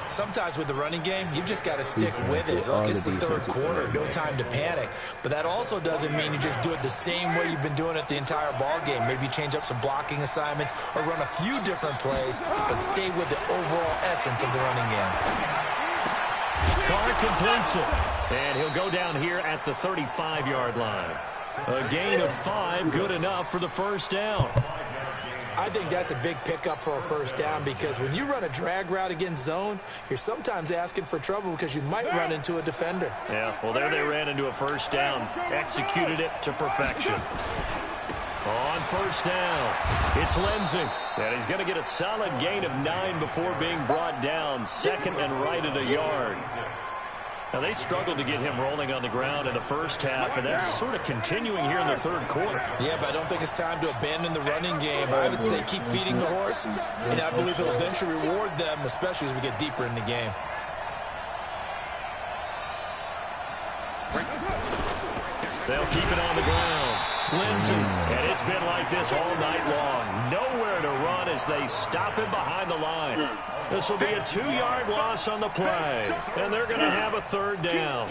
Sometimes with the running game, you've just got to stick with it. Look, it's the 3rd quarter, no time to panic. But that also doesn't mean you just do it the same way you've been doing it the entire ball game. Maybe change up some blocking assignments or run a few different plays, but stay with the overall essence of the running game. Carr completes it, and he'll go down here at the 35-yard line. A gain of 5, good enough for the first down. I think that's a big pickup for a first down because when you run a drag route against zone, you're sometimes asking for trouble because you might run into a defender. Yeah, well, there they ran into a first down. Executed it to perfection. On first down, it's Lindsey. And he's going to get a solid gain of 9 before being brought down. 2nd and right at a yard. Now, they struggled to get him rolling on the ground in the first half, and that's sort of continuing here in the 3rd quarter. Yeah, but I don't think it's time to abandon the running game. I would say keep feeding the horse, and I believe it'll eventually reward them, especially as we get deeper in the game. They'll keep it on the ground. Lindsey, and it's been like this all night long. Nowhere to run as they stop him behind the line. This will be a 2-yard loss on the play, and they're going to have a 3rd down.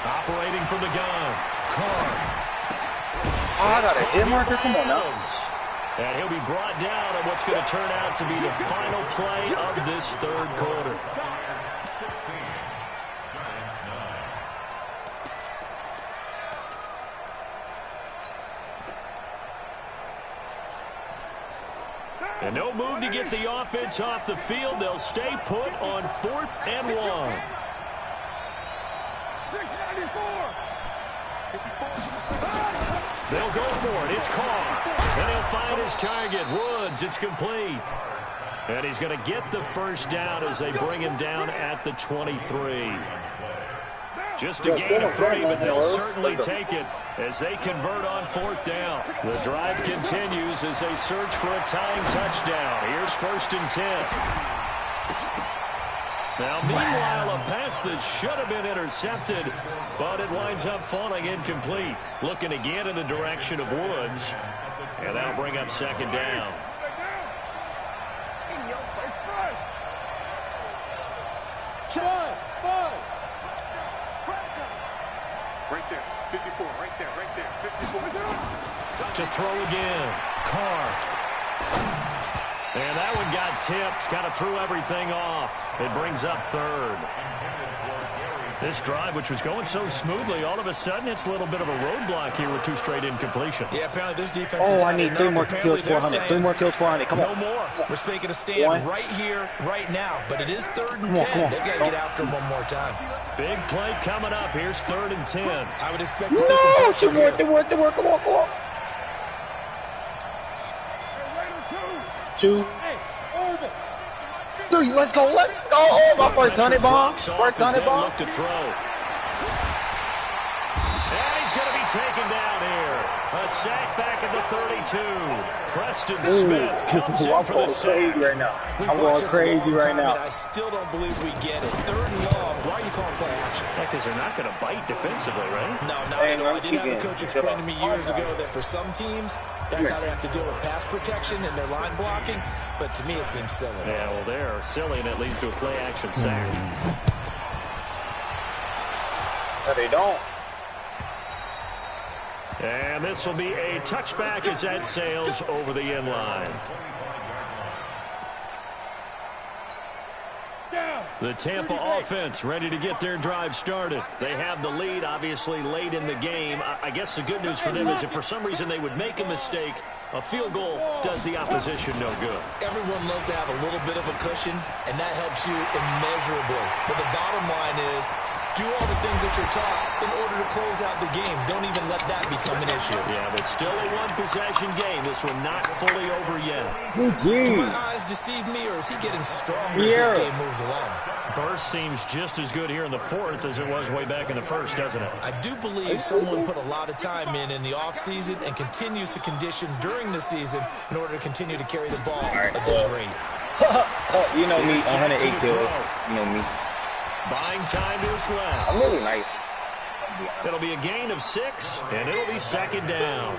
Operating from the gun, Carr. Oh, I got a hit marker. Come on now. And he'll be brought down on what's going to turn out to be the final play of this 3rd quarter. And no move to get the offense off the field. They'll stay put on 4th and 1. 694. They'll go for it. It's Carr. And he'll find his target. Woods, it's complete. And he's going to get the first down as they bring him down at the 23. Just a gain of 3, but they'll certainly take it as they convert on 4th down. The drive continues as they search for a tying touchdown. Here's 1st and 10. Now, meanwhile, a pass that should have been intercepted, but it winds up falling incomplete. Looking again in the direction of Woods, and that'll bring up 2nd down. Right there, 54, right there, 54. To throw again, Carr. And that one got tipped, kind of threw everything off. It brings up 3rd. This drive, which was going so smoothly, all of a sudden it's a little bit of a roadblock here with 2 straight incompletions. Yeah, apparently this defense is I need 3 more kills, 400. 3 more kills, 400. Come on. No more. We're making a stand right here, right now. But it is 3rd and 10. They've got to get after him one more time. Big play coming up. Here's 3rd and 10. I would expect to see some pressure here. 2 more. Come on. 2. 3. Let's go. Oh, my first 100 bomb. Look to throw. And he's going to be taken down here. A sack back at the 32. Preston Smith comes in for the sack. Right now. I'm going crazy right now. I still don't believe we get it. 3rd and long. Why are you calling play action? Yeah, because they're not going to bite defensively, right? No, not at all. I did have a coach explain to me years ago that for some teams, that's how they have to deal with pass protection and their line blocking. But to me, it seems silly. Yeah, well, they're silly, and it leads to a play action sack. No, they don't. And this will be a touchback as that sails over the end line. The Tampa offense ready to get their drive started. They have the lead, obviously, late in the game. I guess the good news for them is if for some reason they would make a mistake, a field goal does the opposition no good. Everyone loves to have a little bit of a cushion, and that helps you immeasurably. But the bottom line is, do all the things that you're taught in order to close out the game. Don't even let that become an issue. Yeah, but still a one-possession game. This one not fully over yet. Do my eyes deceive me, or is he getting stronger as this game moves along? Burst seems just as good here in the 4th as it was way back in the 1st, doesn't it? I do believe someone put a lot of time in the offseason and continues to condition during the season in order to continue to carry the ball at this rate. You know me, 108 kills. You know me. Buying time to his left. I'm really nice. It'll be a gain of 6, and it'll be 2nd down.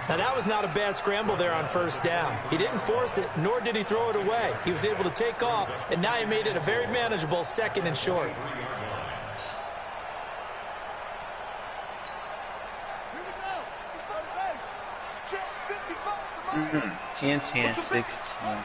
Now, that was not a bad scramble there on 1st down. He didn't force it, nor did he throw it away. He was able to take off, and now he made it a very manageable 2nd and short. 10, 16.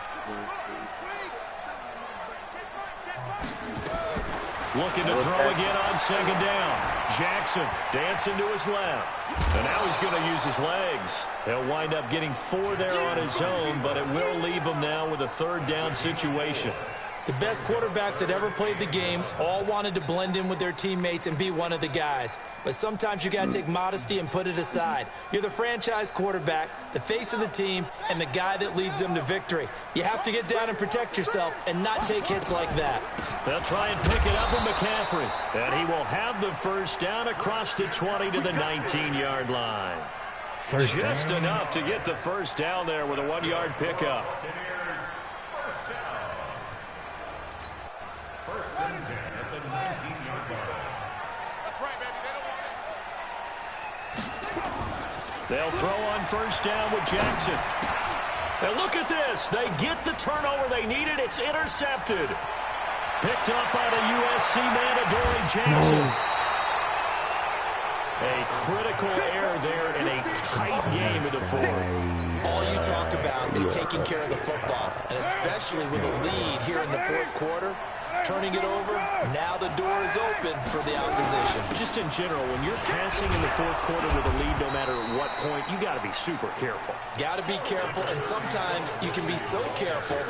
Looking to throw again on 2nd down. Jackson dancing to his left. And now he's going to use his legs. He'll wind up getting 4 there on his own, but it will leave him now with a 3rd down situation. The best quarterbacks that ever played the game all wanted to blend in with their teammates and be one of the guys. But sometimes you got to take modesty and put it aside. You're the franchise quarterback, the face of the team, and the guy that leads them to victory. You have to get down and protect yourself and not take hits like that. They'll try and pick it up with McCaffrey. And he will have the 1st down across the 20 to the 19-yard line. Just enough to get the 1st down there with a 1-yard pickup. 1st and 10 at the 19-yard line. That's right, baby. They don't want it. They'll throw on 1st down with Jackson. And look at this. They get the turnover they needed. It's intercepted. Picked up by the USC man, Adoree Jackson. A critical error there in a tight game in the 4th. All you talk about is taking care of the football, and especially with a lead here in the 4th quarter, turning it over, now the door is open for the opposition. Just in general, when you're passing in the 4th quarter with a lead, no matter what point, you got to be super careful. Got to be careful, and sometimes you can be so careful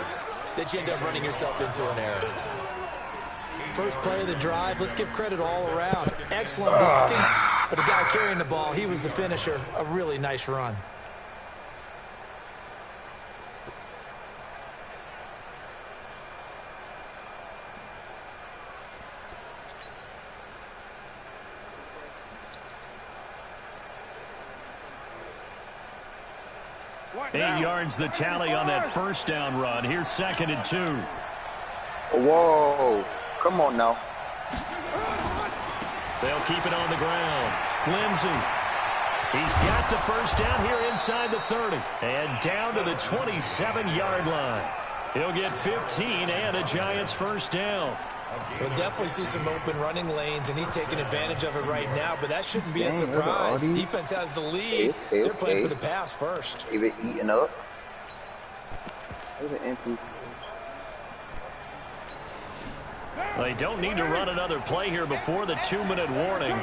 that you end up running yourself into an error. First play of the drive, let's give credit all around. Excellent blocking, but the guy carrying the ball, he was the finisher. A really nice run. Eight yards the tally on that 1st down run. Here's 2nd and 2. Whoa. Come on now. They'll keep it on the ground. Lindsey. He's got the 1st down here inside the 30. And down to the 27-yard line. He'll get 15 and a Giants 1st down. We'll definitely see some open running lanes, and he's taking advantage of it right now, but that shouldn't be a surprise. Defense has the lead. They're playing for the pass first. They've been eating up. They've been empty. They don't need to run another play here before the 2-minute warning.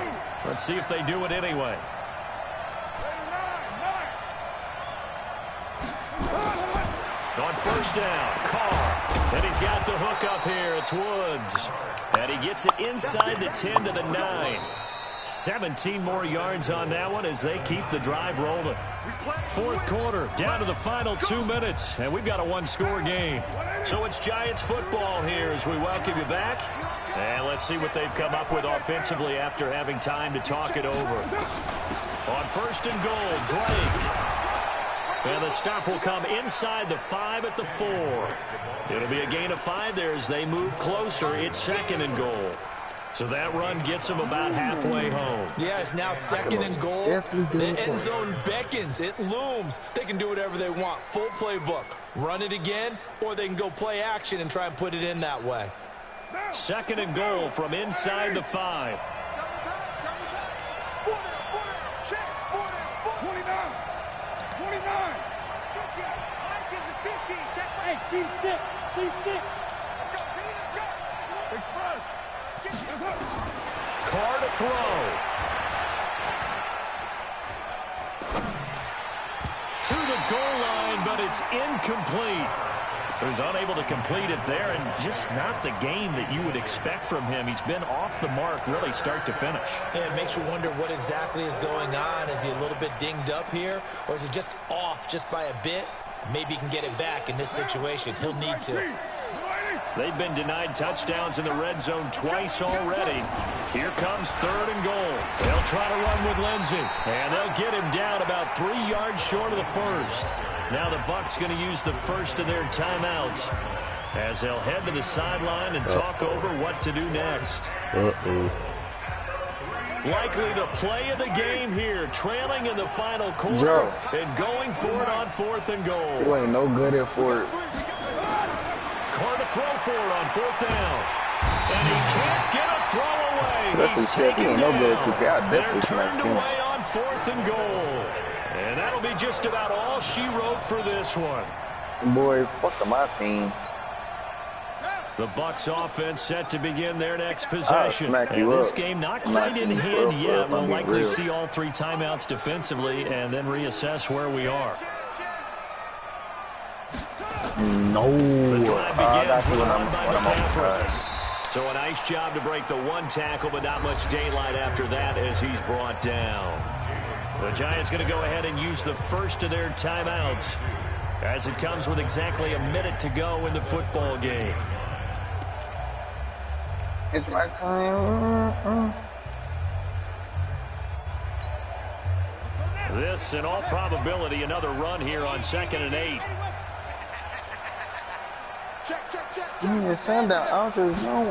Let's see if they do it anyway. On first down, Carr. And he's got the hook up here. It's Woods. And he gets it inside the 10 to the 9. 17 more yards on that one as they keep the drive rolling. Fourth quarter, down to the final 2 minutes, and we've got a one-score game. So it's Giants football here as we welcome you back. And let's see what they've come up with offensively after having time to talk it over. On first and goal, Drake. And the stop will come inside the 5 at the 4. It'll be a gain of 5 there as they move closer. It's second and goal. So that run gets them about halfway home. Yeah, it's now second and goal. The end zone beckons. It looms. They can do whatever they want. Full playbook. Run it again, or they can go play action and try and put it in that way. Second and goal from inside the 5. 29. Hey, Steve 6. Steve 6. Express. Carr to throw. To the goal line, but it's incomplete. He was unable to complete it there, and just not the game that you would expect from him. He's been off the mark really start to finish. Yeah, it makes you wonder what exactly is going on. Is he a little bit dinged up here, or is he just off just by a bit? Maybe he can get it back in this situation. He'll need to. They've been denied touchdowns in the red zone twice already. Here comes third and goal. They'll try to run with Lindsey, and they'll get him down about 3 yards short of the first. Now the Bucs going to use the first of their timeouts as they'll head to the sideline and talk over what to do next. Likely the play of the game here, trailing in the final quarter and going for it on fourth and goal. You ain't no good at fourth. Carr to throw for it on fourth down. And he can't get a throw away. That's what he said. He ain't no good at 2K. I definitely turned away on fourth and goal. And that'll be just about all she wrote for this one. Boy, fuck my team. The Bucs offense set to begin their next possession. And this game not quite in hand yet. We'll likely see all 3 timeouts defensively and then reassess where we are. No. The drive begins that's with what a I'm run by McCaffrey. So a nice job to break the 1 tackle, but not much daylight after that as he's brought down. The Giants going to go ahead and use the first of their timeouts as it comes with exactly a minute to go in the football game. It's my time. This, in all probability, another run here on 2nd and 8. The sundown ounces, no.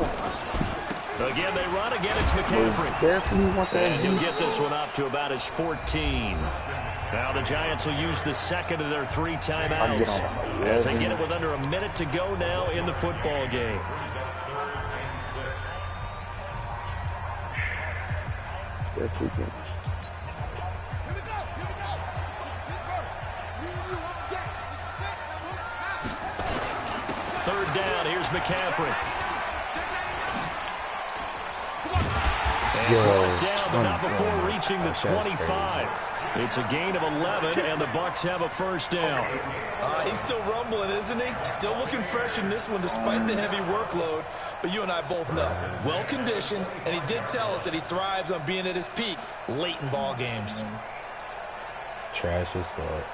Again, they run. Again, it's McCaffrey. Definitely want that. And he'll get this one up to about his 14. Now the Giants will use the second of their 3 timeouts as they get it with under a minute to go now in the football game. Definitely. Third down, here's McCaffrey. And brought down, but not before reaching the 25. It's a gain of 11, and the Bucs have a first down. He's still rumbling, isn't he? Still looking fresh in this one despite the heavy workload. But you and I both know, well-conditioned, and he did tell us that he thrives on being at his peak late in ball games. Trash as fuck.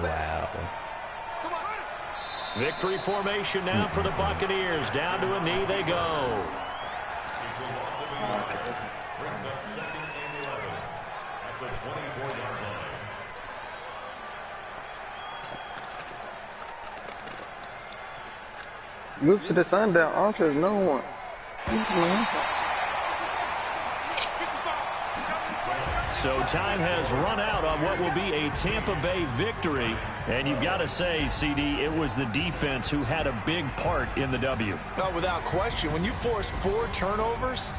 Wow. Victory formation now for the Buccaneers. Down to a knee they go. Move to the sundown. Ultras, no one. So time has run out on what will be a Tampa Bay victory. And you've got to say, CD, it was the defense who had a big part in the W. Oh, without question. When you force 4 turnovers,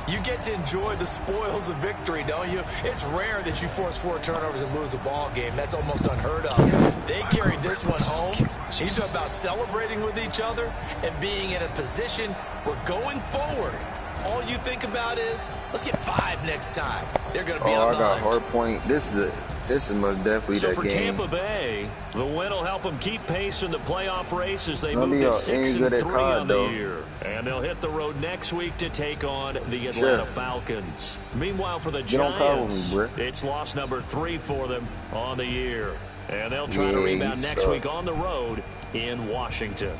you get to enjoy the spoils of victory, don't you? It's rare that you force 4 turnovers and lose a ball game. That's almost unheard of. They carried this one home. You talk about celebrating with each other and being in a position where going forward, all you think about is, let's get 5 next time. They're going to be on the got hunt. hard point. This is most definitely so that for game. Tampa Bay, the win will help them keep pace in the playoff race as they None move of to y'all ain't 6-3 good at on COD, the though. year. And they'll hit the road next week to take on the Atlanta Falcons. Meanwhile, for the Giants, it's loss number 3 for them on the year. And they'll try to rebound next week on the road in Washington.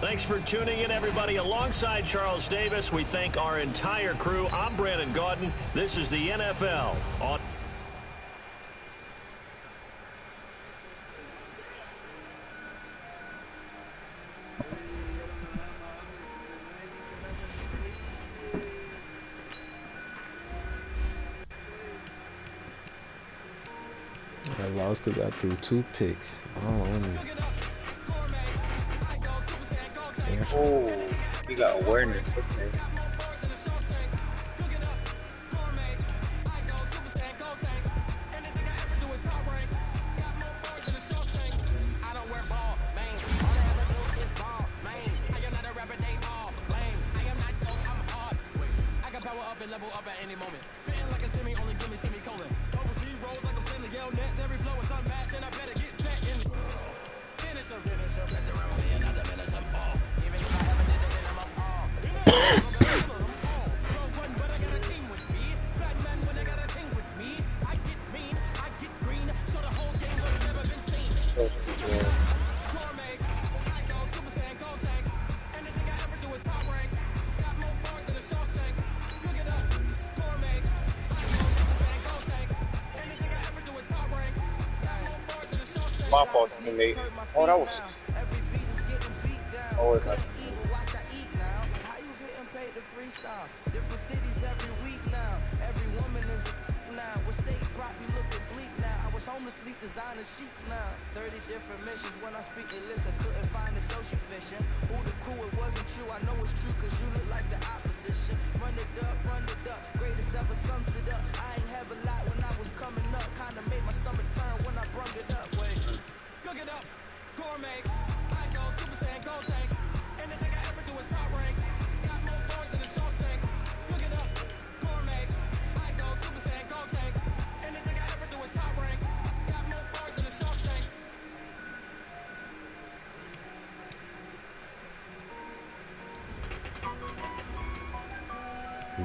Thanks for tuning in, everybody. Alongside Charles Davis, we thank our entire crew. I'm Brandon Gaudin. This is the NFL on... I lost because I threw 2 picks. Oh, he got awareness. Okay. Level up at any moment. Spitting like a semi, only give me semicolon. Overseas rolls like I'm sending yell nets. Every flow is unmatched, and I better get set in. Finish him, press around me and I diminish him all. Even if I haven't did it, then I'm up all. You know, I'm all. Roll one, but I got a team with me. Batman when I got a team with me. I get mean, I get green. So the whole game was never been seen. Gourmet, I go Super Saiyan, gold tank. Anything I ever do is top rank. Got more bars than a Shawshank. My fault, teammate. Oh, that was. Oh, it's like. Different cities every week now. Every woman is now. What state brought me looking bleak now. I was home to sleep, designer sheets now. 30 different missions. When I speak, they listen. Couldn't find the social fishing. Who the crew? It wasn't you. I know it's true, cause you look like the opposition. Run it up, run it up. Greatest ever sums it up. I ain't have a lot when I was coming up. Kinda made my stomach turn when I brung it up. Wait. Cook it up, gourmet. I go Super Saiyan, gold tank. Anything I ever do is top rank. Got more bars than a Shawshank. Cook it up, gourmet. I go Super Saiyan, gold tank. Anything I ever do is top rank. Got more bars than a Shawshank.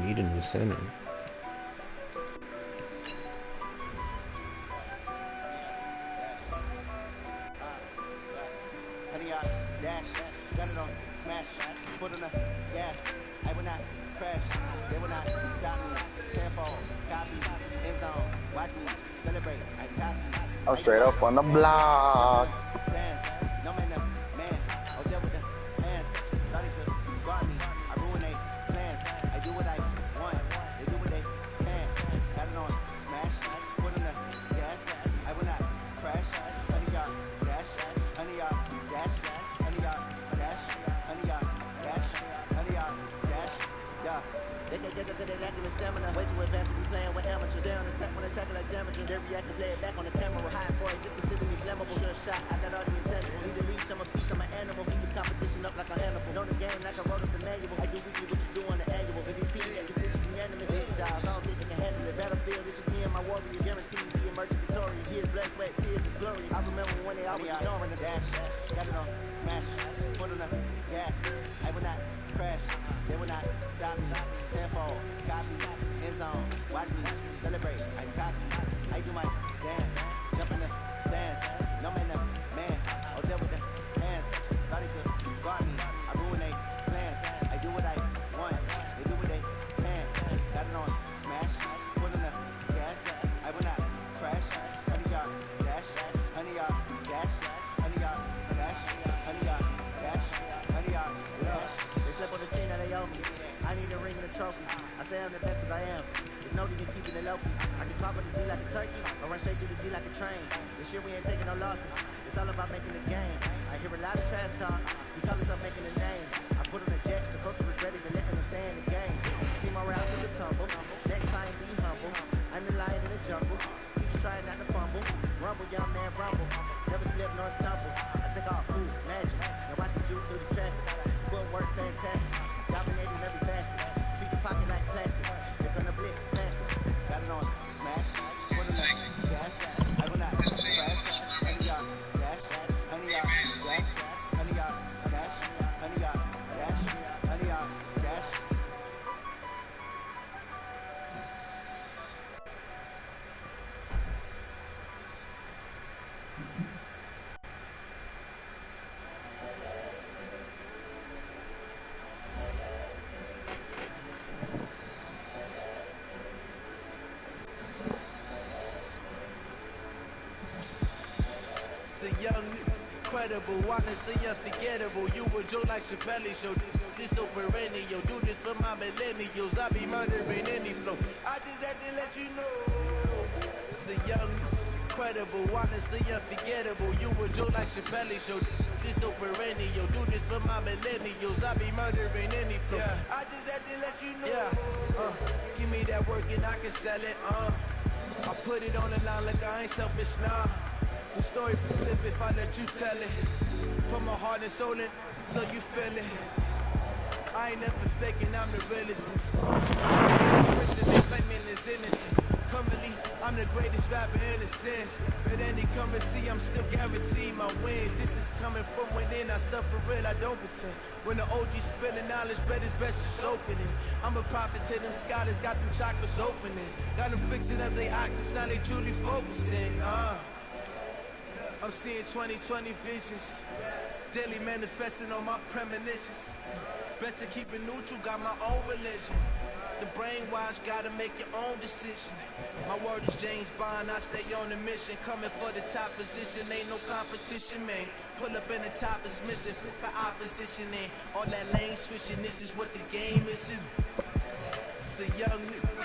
Need a new center. Dash, gun it on, smash, foot on the gas. I will not crash, they will not stop me. Tenfold, copy, end zone, watch me celebrate. I copy. I'm straight up on the block. Dance, no man, man. I'll deal with the hands. Thought he could guard me. I ruin they plans. I do what I want. They do what they can. Got it on, smash, foot on the gas. I will not crash. Honey, y'all, dash, honey, y'all, dash. They can get good at acting and stamina. Way too advanced to be playing with amateurs. They're on attack when attacking like damaging. They react and play it back on the camera. High boy, just consider me flammable. Sure shot, I got all the intangibles. Need to reach, I'm a piece, I'm an animal. Keep the competition up like a Hannibal. Know the game like I wrote up the manual. I do weekly what you do on the annual. In these period, decisions unanimous. Hit dials, I don't think they can handle it. Battlefield, it's just me and my warriors. Guaranteed we emerging victorious. Years, blood, sweat, tears, is glorious. I remember when they always ignoring us. Dash, got it on, smash, foot on the gas. I will not crash, they will not stop me. Tenfold, copy, end zone, watch me celebrate. I copy, I do my dance, jump in the stands. No man, man, I'll deal with the hands. Thought he could guard me, I ruin they plans. I do what I want, they do what they can. Got it on, smash, put on the gas. I will not crash, honey y'all dash, honey y'all dash, honey y'all dash, honey y'all dash, honey y'all dash. They slip on the team that they owe me. I need a ring and a trophy. I say I'm the best cause I am. There's no need in keeping it low-key. I can carve the D like a turkey, or run straight through the D like a train. This year we ain't taking no losses. It's all about making the game. I hear a lot of trash talk. You call yourself making a name. I put on the jets, the coach regretted and letting them stay in the game. Team around to the tumble. Next time be humble. I'm the lion in the jungle. Keep trying not to fumble. Rumble, young man, rumble. Never slip nor stumble. I take off, move, magic. Now watch me shoot through the traffic. Footwork fantastic. Dominating every facet. Treat the pocket like plastic. Here come the blitz, pass it. Got it on, smash. Put it on, gas. I will not crash. Honey, y'all, dash. Honey, y'all, dash. Honey, y'all, dash. Honey, y'all, dash. Honey, y'all, dash. The young, incredible, honestly unforgettable. You would joke like Chappelle show. This so perennial. Do this for my millennials. I be murdering any flow. I just had to let you know. It's the young, incredible, honestly unforgettable. You would joke like Chappelle show. This so perennial. Do this for my millennials. I be murdering any flow. Yeah. I just had to let you know. Yeah. Give me that work and I can sell it. I put it on the line like I ain't selfish, nah. The story flip if I let you tell it. Put my heart and soul in so you feel it. I ain't never faking, I'm the realest. Prison, they claiming his innocence. Currently, I'm the greatest rapper in a sense. At any currency, I'm still guaranteed my wins. This is coming from within, I stuff for real, I don't pretend. When the OG spilling knowledge, bet it's best to soak in it. I'm a prophet to them scholars, got them chakras opening. Got them fixing up they octaves, now they truly focused in. I'm seeing 2020 visions, daily manifesting on my premonitions. Best to keep it neutral, got my own religion. The brainwash, gotta make your own decision. My word is James Bond, I stay on a mission. Coming for the top position, ain't no competition, man. Pull up in the top is missing, put the opposition in. All that lane switching, this is what the game is. The young,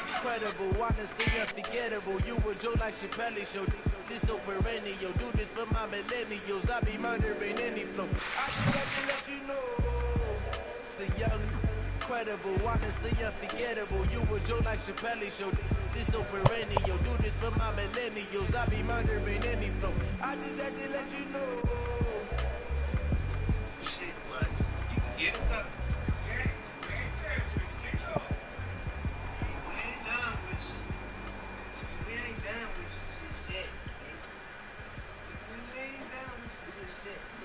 incredible, honestly unforgettable. You would joke like Chappelle show. This so perennial. Do this for my millennials. I be murdering any flow. I just have to let you know. It's the young, incredible, honestly unforgettable. You would joke like Chappelle show. This so perennial. Do this for my millennials. I be murdering any flow. I just had to let you know. Shit, Russ. You can get it up.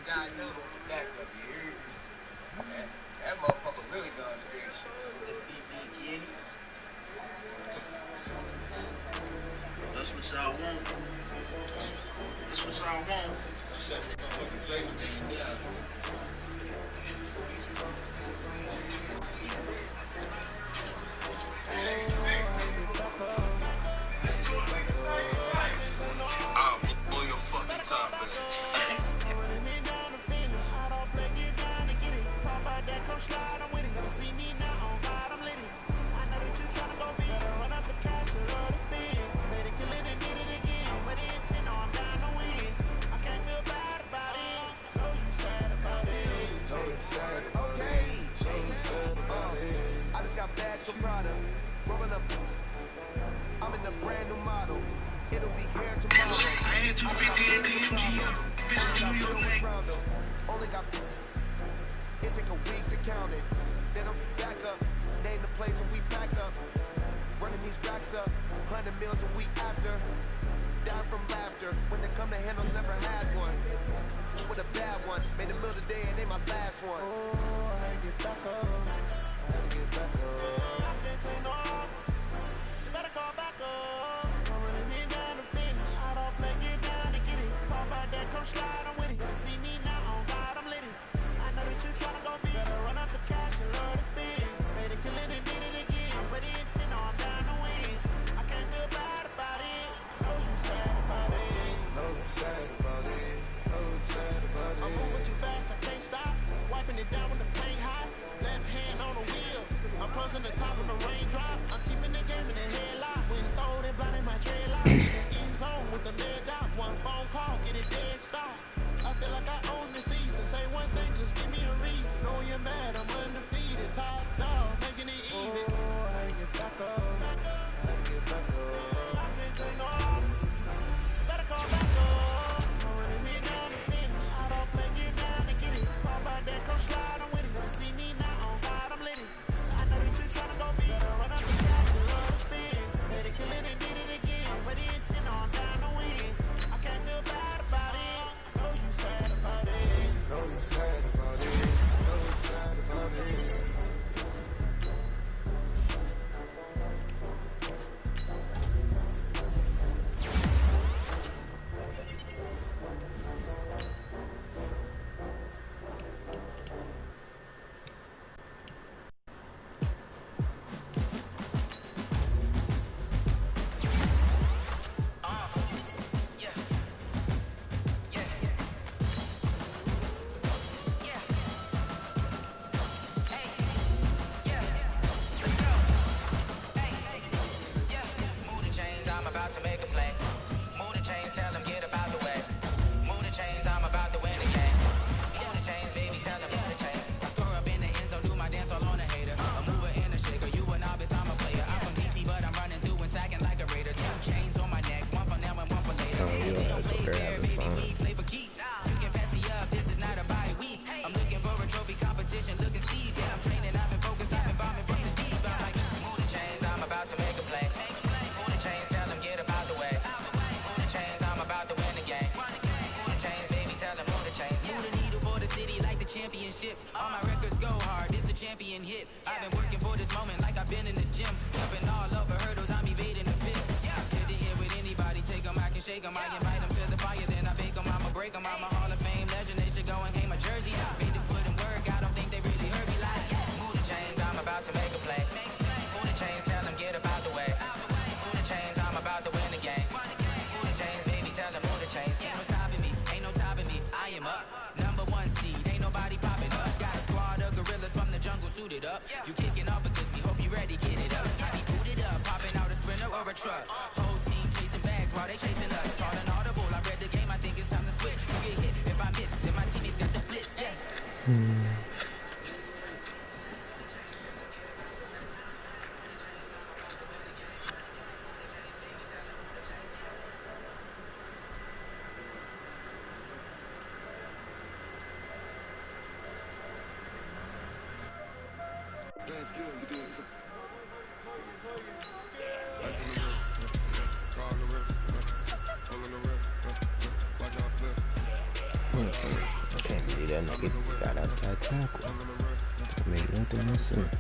Got another one for backup here. That motherfucker really gonna scream. The BB Yeti. That's what y'all want. That's what y'all want. Shut the motherfucking play with me. Yeah. I'll blow your fucking top, man. Slide, I'm with it. Gonna see me now, on God, I'm lit. I know that you tryna go big. Run up the cash, you love to spin. Made it, kill it, and did it again. With the intent, no, I'm down to win. I can't feel bad about it. Know you sad about it. Know you sad about it. Know you sad about it. I just got bags from Prada. Rolling up. I'm in a brand new model. It'll be here tomorrow. I had 250 in the Only got. It take a week to count it. Then I'm back up. Name the place and we pack up. Running these racks up. 100 meals a week after. Down from laughter. When they come to handles, never had one. With a bad one. Made a meal today and they my last one. Oh, I had to get back up. I had to get back up. I can't take no off. You better call back up. I'm running me down to finish. I don't play, get down to get it. Talk about that, come slide, I'm with it. Gonna see me now, on God, I'm lit. I know that you tryna go big. Better run up the cash and love to spin. Made it, kill it, and did it again. I'm with the intent, no, I'm down to win. I can't feel bad about it. Know you sad about it. Know you sad about it. Know you sad about it. I'm moving too fast, I can't stop. Wiping it down when the paint hot. Left hand on the wheel. I'm closing the top of the raindrop. I'm keeping the game in the headlock. When throw it blind in my dreadlock. In the end zone with the leg out. One phone call, get it dead stop. I feel like I own the season. Say one thing, just give me a reason. Know you're mad, I'm undefeated. Top dog, making it even. Oh, I get back up. I get back up. I can't take no off. Better call back up. I'm running me down to finish. I don't play, get down to get it. Talk about that, come slide, I'm with it. Gonna see me now, on God, I'm lit it. I know that you're trying to go big. Run up the track, you love to spin. Made it, kill it, and did it again. But the intent, I'm down to win. I can't feel bad about it. I know you sad about it. Know you sad about it. Know you sad about it. To make a play. Move the chains, tell them get about the way. Move the chains, I'm about to win the game. Move the chains, baby, tell them move the chains. I score up in the end zone, do my dance all on a hater. A mover and a shaker, you a novice, I'm a player. I'm from DC, but I'm running through and sacking like a raider. 2 chains on my neck, one for now and one for later. We don't play fair, baby, we play for keeps. You can pass me up, this is not a bye week. I'm looking for a trophy competition, looking steep. Yeah, I'm training, I've been focused, I've been bombing from the deep. I'm like, move the chains, I'm about to make a play. Move the chains, tell them get about the way. Move the chains, I'm about to win the game. Move the chains, baby, tell them move the chains. Move the needle for the city like the championships. All my records go hard, this a champion hit. I've been working for this moment like I've been in the gym. Jumping all over hurdles, I'm evading the pit. Good to hear with anybody, take them, I can shake them. I invite them to the fire, then I bake them, I'ma break them. I'm a Hall of Fame legend, they should go and hang my jersey. Made them put in work, I don't think they really heard me like. Move the chains, I'm about to make a play. Move the chains, tell them get about the way. Move the chains, I'm about to win the game. Move the chains, baby, tell them move the chains. Ain't no stopping me, ain't no topping me. I am up, #1 seed, ain't nobody popping up. Got a squad of gorillas from the jungle suited up. You kicking off against me, hope you ready, get it up. I be booted up, popping out a sprinter or a truck. Whole team chasing bags while they chasing us. Call an audible, I read the game, I think it's time to switch. You get hit, if I miss, then my teammates got the blitz, yeah. I can't believe that nigga got out of that tackle. That made nothing no sense.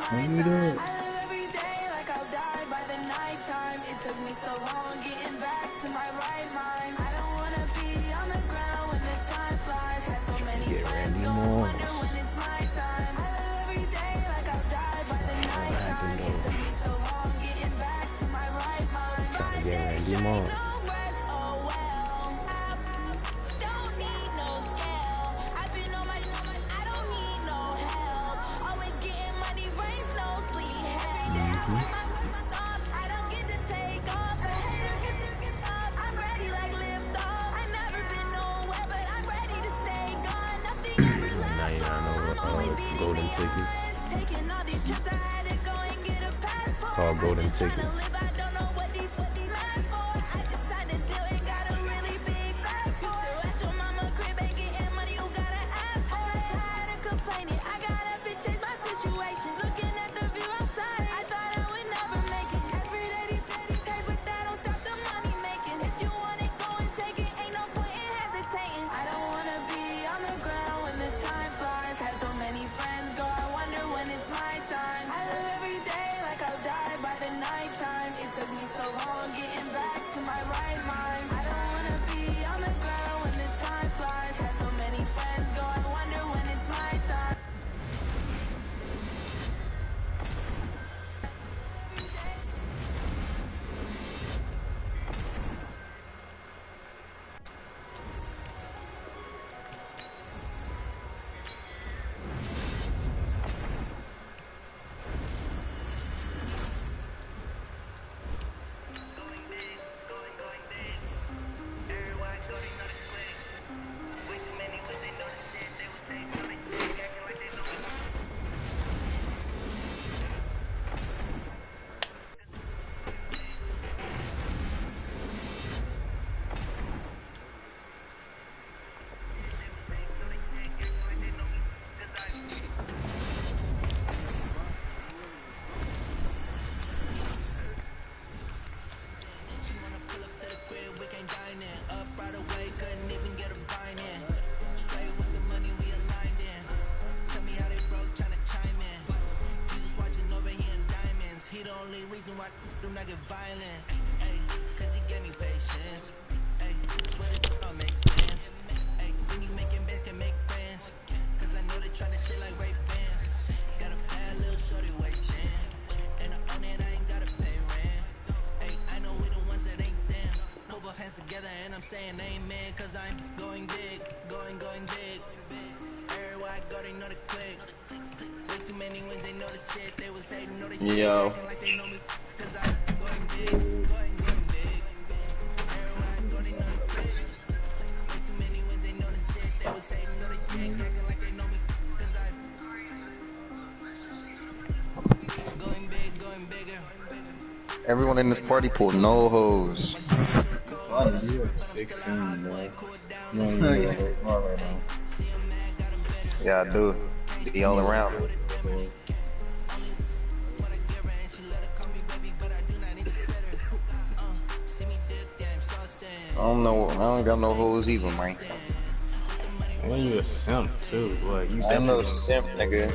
Turn it up. Every day like I'll die by the nighttime. It took me so long getting back to my right mind. I don't wanna be on the ground when the time flies. Had so many friends go wonder when it's my time. I live every day like I'll die by the nighttime. It took me so long getting back to my right mind. 5 days straight, no rest, oh well. Don't need no scale. I've been on my, I don't need no help. Always getting money, rain, snow, sleet, hell. I don't get to take off, but haters get up. I'm ready like lift off. I never been nowhere, but I'm ready to stay gone. Nothing ever lasts long. Always beating golden me tickets. on. Taking all these trips, I had to go and get a passport. Called golden Trying to tickets. live, I don't know what these mad for. I just signed a deal and got a really big bag for it. At your mama crib, ain't getting money, you gotta ask for it. Tired of complaining, I gotta be change my situation. Looking at the view outside, I thought I would never make it. Every day these take, but that don't stop the money making. If you want it, go and take it. Ain't no point in hesitating. I don't wanna be on the ground when the time flies. Had so many friends go, I wonder when it's my time. I live every day like I'll die by the nighttime. It took me so long getting back to my right mind. I don't wanna be on the ground when the time flies. Had so many friends go, I wonder when it's my time. Reason why do not get violent, ay, cause he gave me patience, ay, swear that all makes sense, ay, when you making bands can make friends, cause I know they tryna shit like Ray Bans, got a bad little shorty wasting, and I own it, I ain't gotta pay rent, ay, I know we the ones that ain't them, put both hands together and I'm saying amen, cause I'm going big, going big, everywhere I go they know the click, way too many wins they know the shit, they was hating, know they shit, acting like they know me. Everyone in this party pulled no hoes. You're 16, bro. You don't even know what those are right now. Yeah, I do. Be all around me. I don't know. I don't got no hoes either, man. And you a simp too, boy. You I ain't no simp, nigga.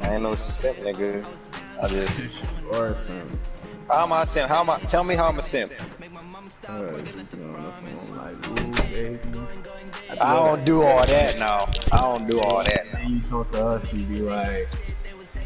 I ain't no simp, nigga. I just. Or a simp. How am I a simp? How am I? Tell me how I'm a simp. I don't do all that now. I don't do all that now. You talk to us, you be like,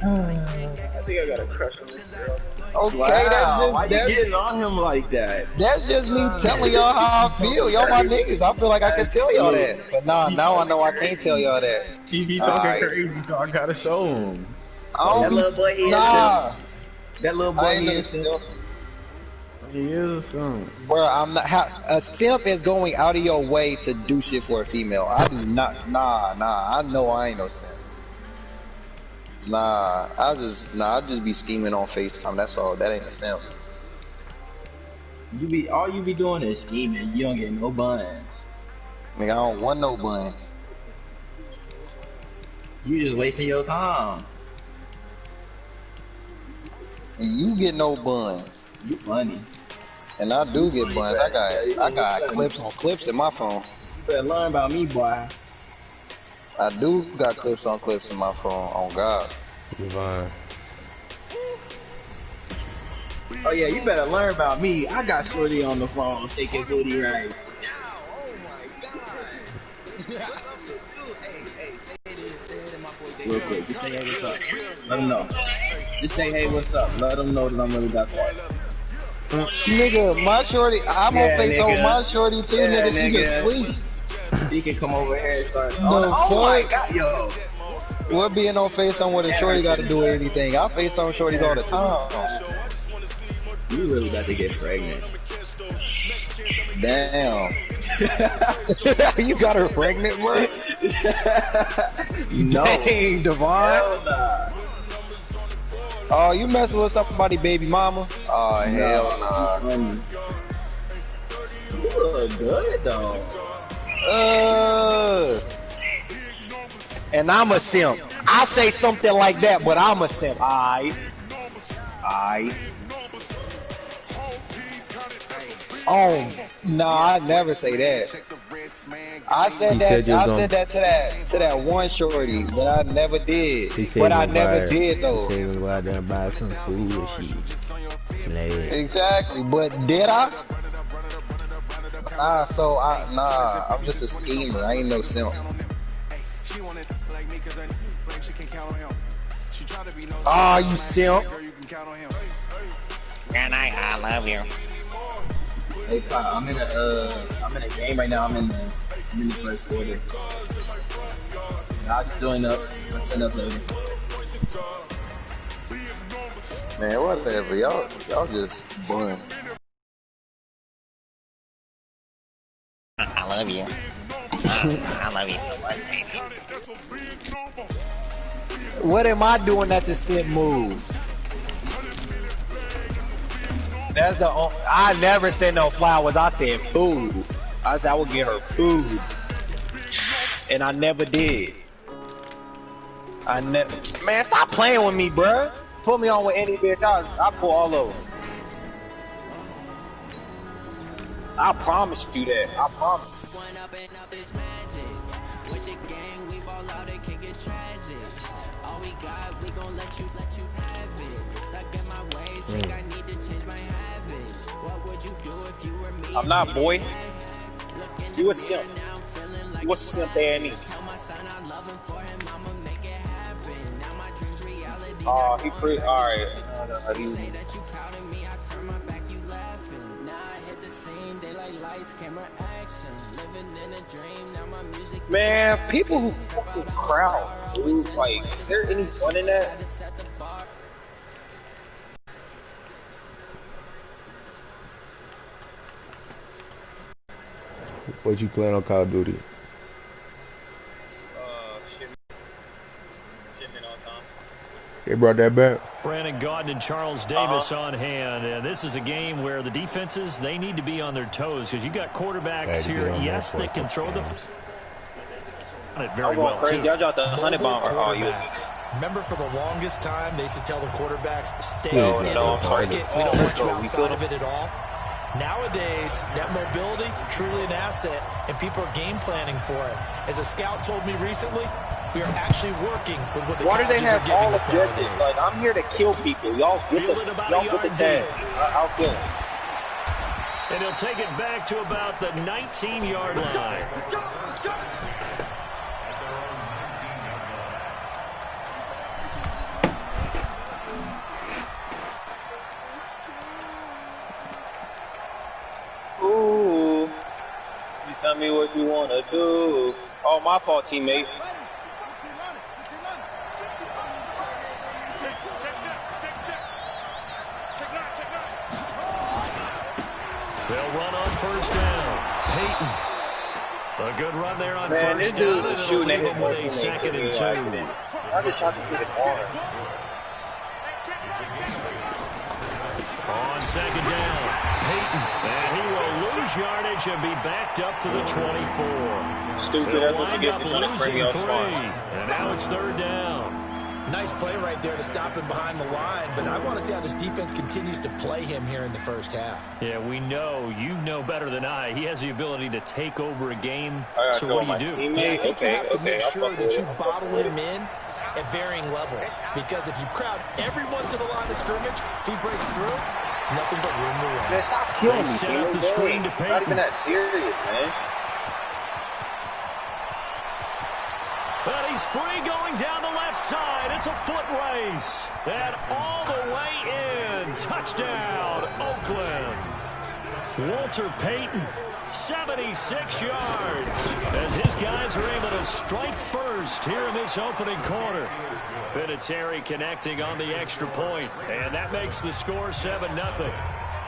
I think I got a crush on this girl. Okay, wow, that's just why you getting on him like that? That's just me telling y'all how I feel. Y'all my niggas. I feel like I can tell y'all that. But nah, now I know I can't tell y'all that. He be talking crazy, so I gotta show him. That little boy, he is simp. That little boy, he is simp. He is a simp. Bro, I'm not. A simp is going out of your way to do shit for a female. I'm not. Nah. I know I ain't no simp. Nah, I just be scheming on FaceTime. That's all. That ain't a simp. All you be doing is scheming. You don't get no buns. Nigga, I don't want no buns. You just wasting your time. And you get no buns. You funny. And I do get buns. I got clips on clips in my phone. You better learn about me, boy. I do got clips on clips in my phone. On God. Devon. Oh yeah, you better learn about me. I got Shorty on the phone shaking booty right now. Oh my god. What's up with you? Hey, say it in my boy Dave. Real quick, just say hey, what's up. Let him know. Just say hey, what's up. Let him know that I'm really about that. Nigga, my shorty, I'm on FaceTime with my shorty too, Yeah, nigga. She can sleep. He can come over here and start. The Oh my fuck? god, yo. What being on FaceTime with a shorty got to do with anything? I FaceTime shorties all the time. You really about to get pregnant. Damn. You got her pregnant, bro? No. Dang, Devon. Hell nah. Oh, you messing with somebody, baby mama? Oh, hell nah. You look good, though. And I'm a simp. I say something like that, but I'm a simp. Aight. Oh, no, I never say that. I said that to that one shorty, but I never did. But I never did though. He said he gonna go out there and buy some food and shit. Exactly, but did I? Nah, I'm just a schemer. I ain't no simp. Oh, you simp. And I love you. Hey, Pop, I'm in a game right now. I'm in the first quarter. I'll join up. I'll turn up later. Man, whatever. Y'all just buns. I love you. I love you so much, baby. What am I doing that's a simp move? That's the only, I never said no flowers. I said food. I said I would get her food. And I never did. Man, stop playing with me, bruh. Put me on with any bitch. I'll pull all over. I promise you that. I promise. I'm not, boy. You a simp. You a simp, Annie. Oh, he pretty. Alright. Man, people who fucking crowds, dude. Like, is there any fun in that? What you playing on Call of Duty? Shipment on time. They brought that back. Brandon Gaudin and Charles Davis on hand. And this is a game where the defenses, they need to be on their toes because you got quarterbacks here, yes, that can throw the very well, crazy. too. Y'all dropped the 100 bomber. Oh, you. Remember, for the longest time, they used to tell the quarterbacks, stay No, in the pocket. We don't want you outside of it at all. Nowadays, that mobility, truly an asset, and people are game planning for it. As a scout told me recently, we are actually working with what the Why do they colleges have are giving all us objectives? nowadays. Like, I'm here to kill people. Y'all get the tag. I'll kill him. And he'll take it back to about the 19-yard line. Ooh. You tell me what you want to do. Oh, my fault, teammate. They'll run on first down. Peyton. A good run there on Man, first this down. dude is shooting at him him with a second and two. I just shot you hard. On second down, Peyton. And he will lose yardage and be backed up to the 24. Stupid, They'll that's what you wind get up for trying to spring losing me off 3. spot. And now it's third down. Nice play right there to stop him behind the line, but I want to see how this defense continues to play him here in the first half. Yeah, we know. You know better than I. He has the ability to take over a game. So what do you do? Yeah, I think you have to make sure that you bottle him in at varying levels, because if you crowd everyone to the line of scrimmage, if he breaks through, there's nothing but room to run. Man, stop killing me, set up the screen to Peyton. Not even that serious, man. But he's free going down the left side. It's a foot race. And all the way in. Touchdown, Oakland. Walter Payton, 76 yards. As his guys are able to strike first here in this opening quarter. Vinatieri connecting on the extra point. And that makes the score 7-0.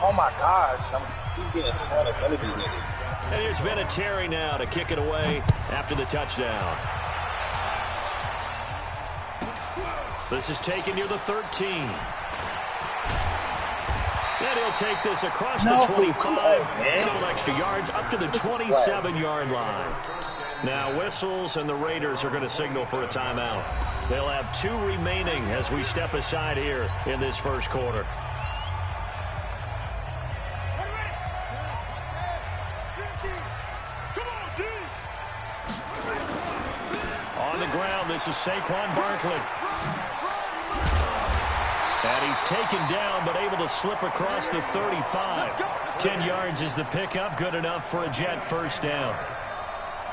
Oh, my gosh. I'm getting thrown in front of these niggas. And here's Vinatieri now to kick it away after the touchdown. This is taken near the 13. And he'll take this across the 25. A couple extra yards up to the 27-yard line. Now whistles, and the Raiders are going to signal for a timeout. They'll have 2 remaining as we step aside here in this first quarter. On the ground, this is Saquon Barkley. And he's taken down, but able to slip across the 35. 10 yards is the pickup. Good enough for a Jet first down.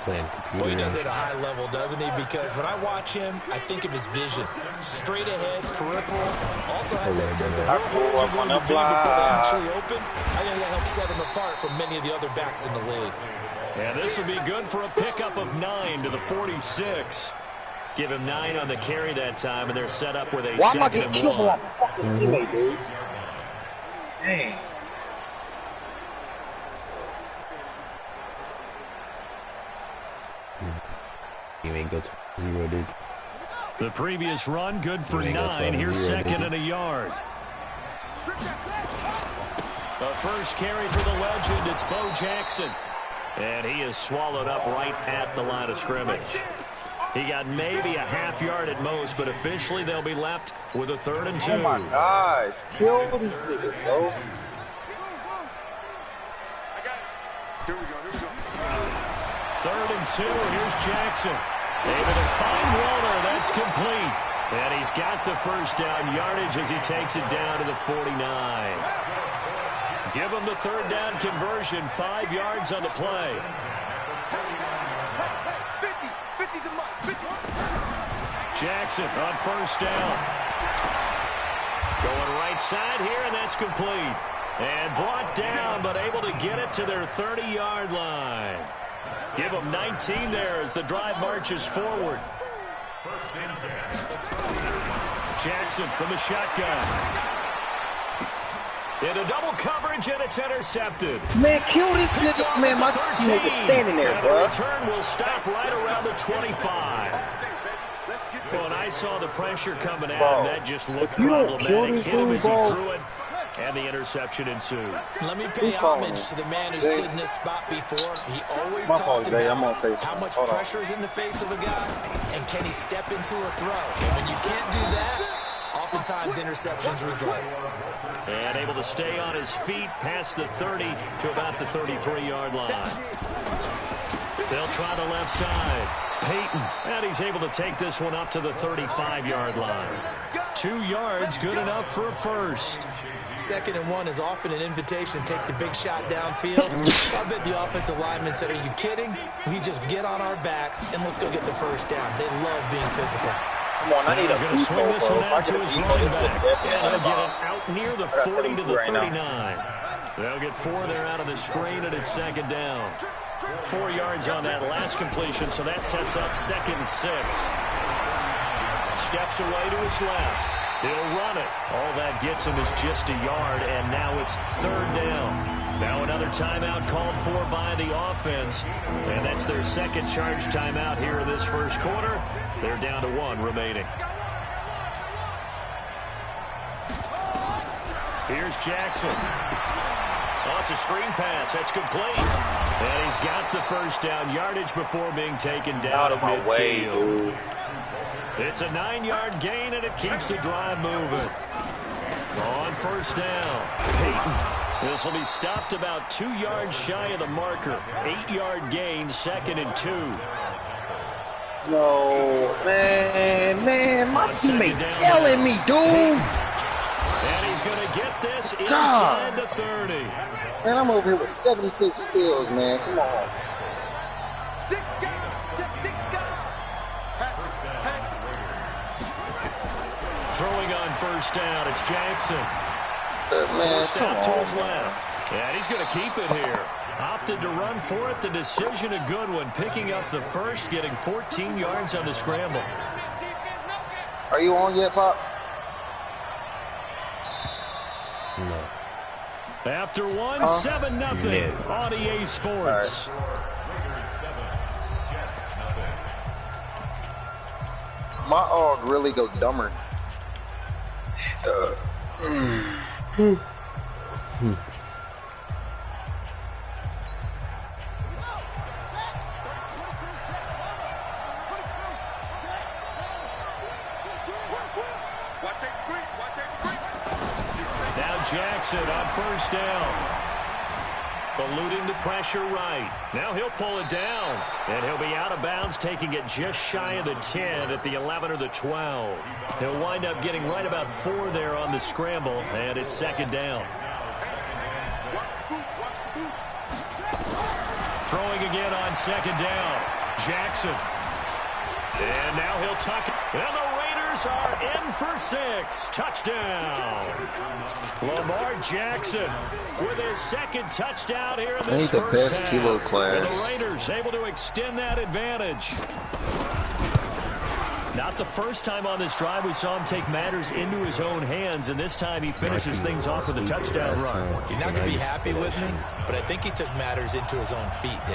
Well, he does it at a high level, doesn't he? Because when I watch him, I think of his vision. Straight ahead, peripheral. Also has that sense of where holes are going to be before they actually open. I think that helps set him apart from many of the other backs in the league. And this will be good for a pickup of 9 to the 46. Give him 9 on the carry that time, and they're set up with a Why am I second getting killed for my fucking teammate, dude? Dang. You ain't go to 0, dude. The previous run, good for 9. Here's second and a yard. The first carry for the legend, it's Bo Jackson. And he is swallowed up right at the line of scrimmage. He got maybe a half yard at most, but officially they'll be left with a 3rd and 2. Oh, my gosh. Kill these niggas, bro. Here we go. 3rd and 2. Here's Jackson. Able to find Waller. That's complete. And he's got the first down yardage as he takes it down to the 49. Give him the 3rd down conversion. 5 yards on the play. Jackson on first down. Going right side here, and that's complete. And brought down, but able to get it to their 30-yard line. Give them 19 there as the drive marches forward. Jackson from the shotgun. Into double coverage, and it's intercepted. Man, kill this nigga. Man, my teammate was standing there, and bro. The return will stop right around the 25. Well, and I saw the pressure coming out, and that just looked problematic. Hit him as he threw it, and the interception ensued. Let me pay homage to the man who stood in this spot before. He always talked about how much pressure is in the face of a guy, and can he step into a throw. And when you can't do that, oftentimes interceptions result. And able to stay on his feet past the 30 to about the 33-yard line. They'll try the left side. Peyton, and he's able to take this one up to the 35-yard line. 2 yards, good enough for a first. 2nd and 1 is often an invitation to take the big shot downfield. I bet the offensive lineman said, are you kidding? We just get on our backs and let's go get the first down. They love being physical. Come on, I need a going to swing this one out to his running back. And they'll get it out near the 40 to the 39. They'll get 4 there out of the screen, and it's 2nd down. 4 yards on that last completion, so that sets up 2nd and 6. Steps away to his left. He'll run it. All that gets him is just a yard, and now it's 3rd down. Now another timeout called for by the offense, and that's their 2nd charge timeout here in this first quarter. They're down to 1 remaining. Here's Jackson. Oh, it's a screen pass. That's complete. And he's got the first down yardage before being taken down out of my way, dude. It's a 9-yard gain, and it keeps the drive moving. On first down, Peyton. This will be stopped about 2 yards shy of the marker. 8-yard gain, 2nd and 2. No, man, my teammate's yelling me, dude. And he's going to get this inside the 30. Man, I'm over here with 76 kills, man. Come on. Throwing on first down, it's Jackson. Man, Forced out to his left. And he's going to keep it here. Opted to run for it. The decision a good one. Picking up the first, getting 14 yards on the scramble. Are you on yet, Pop? No. After one, 7-0 on EA Sports. My AUG really go dumber. Now Jackson on first down. Eluding the pressure right. Now he'll pull it down. And he'll be out of bounds, taking it just shy of the 10 at the 11 or the 12. He'll wind up getting right about 4 there on the scramble, and it's 2nd down. Throwing again on 2nd down. Jackson. And now he'll tuck it. And the Raiders are in for 6. Touchdown. Lamar Jackson with his 2nd touchdown here in this the first best half. kilo class. And the Raiders able to extend that advantage. Not the first time on this drive we saw him take matters into his own hands, and this time he finishes things off with a touchdown run. You're not going to be happy with me, but I think he took matters into his own feet.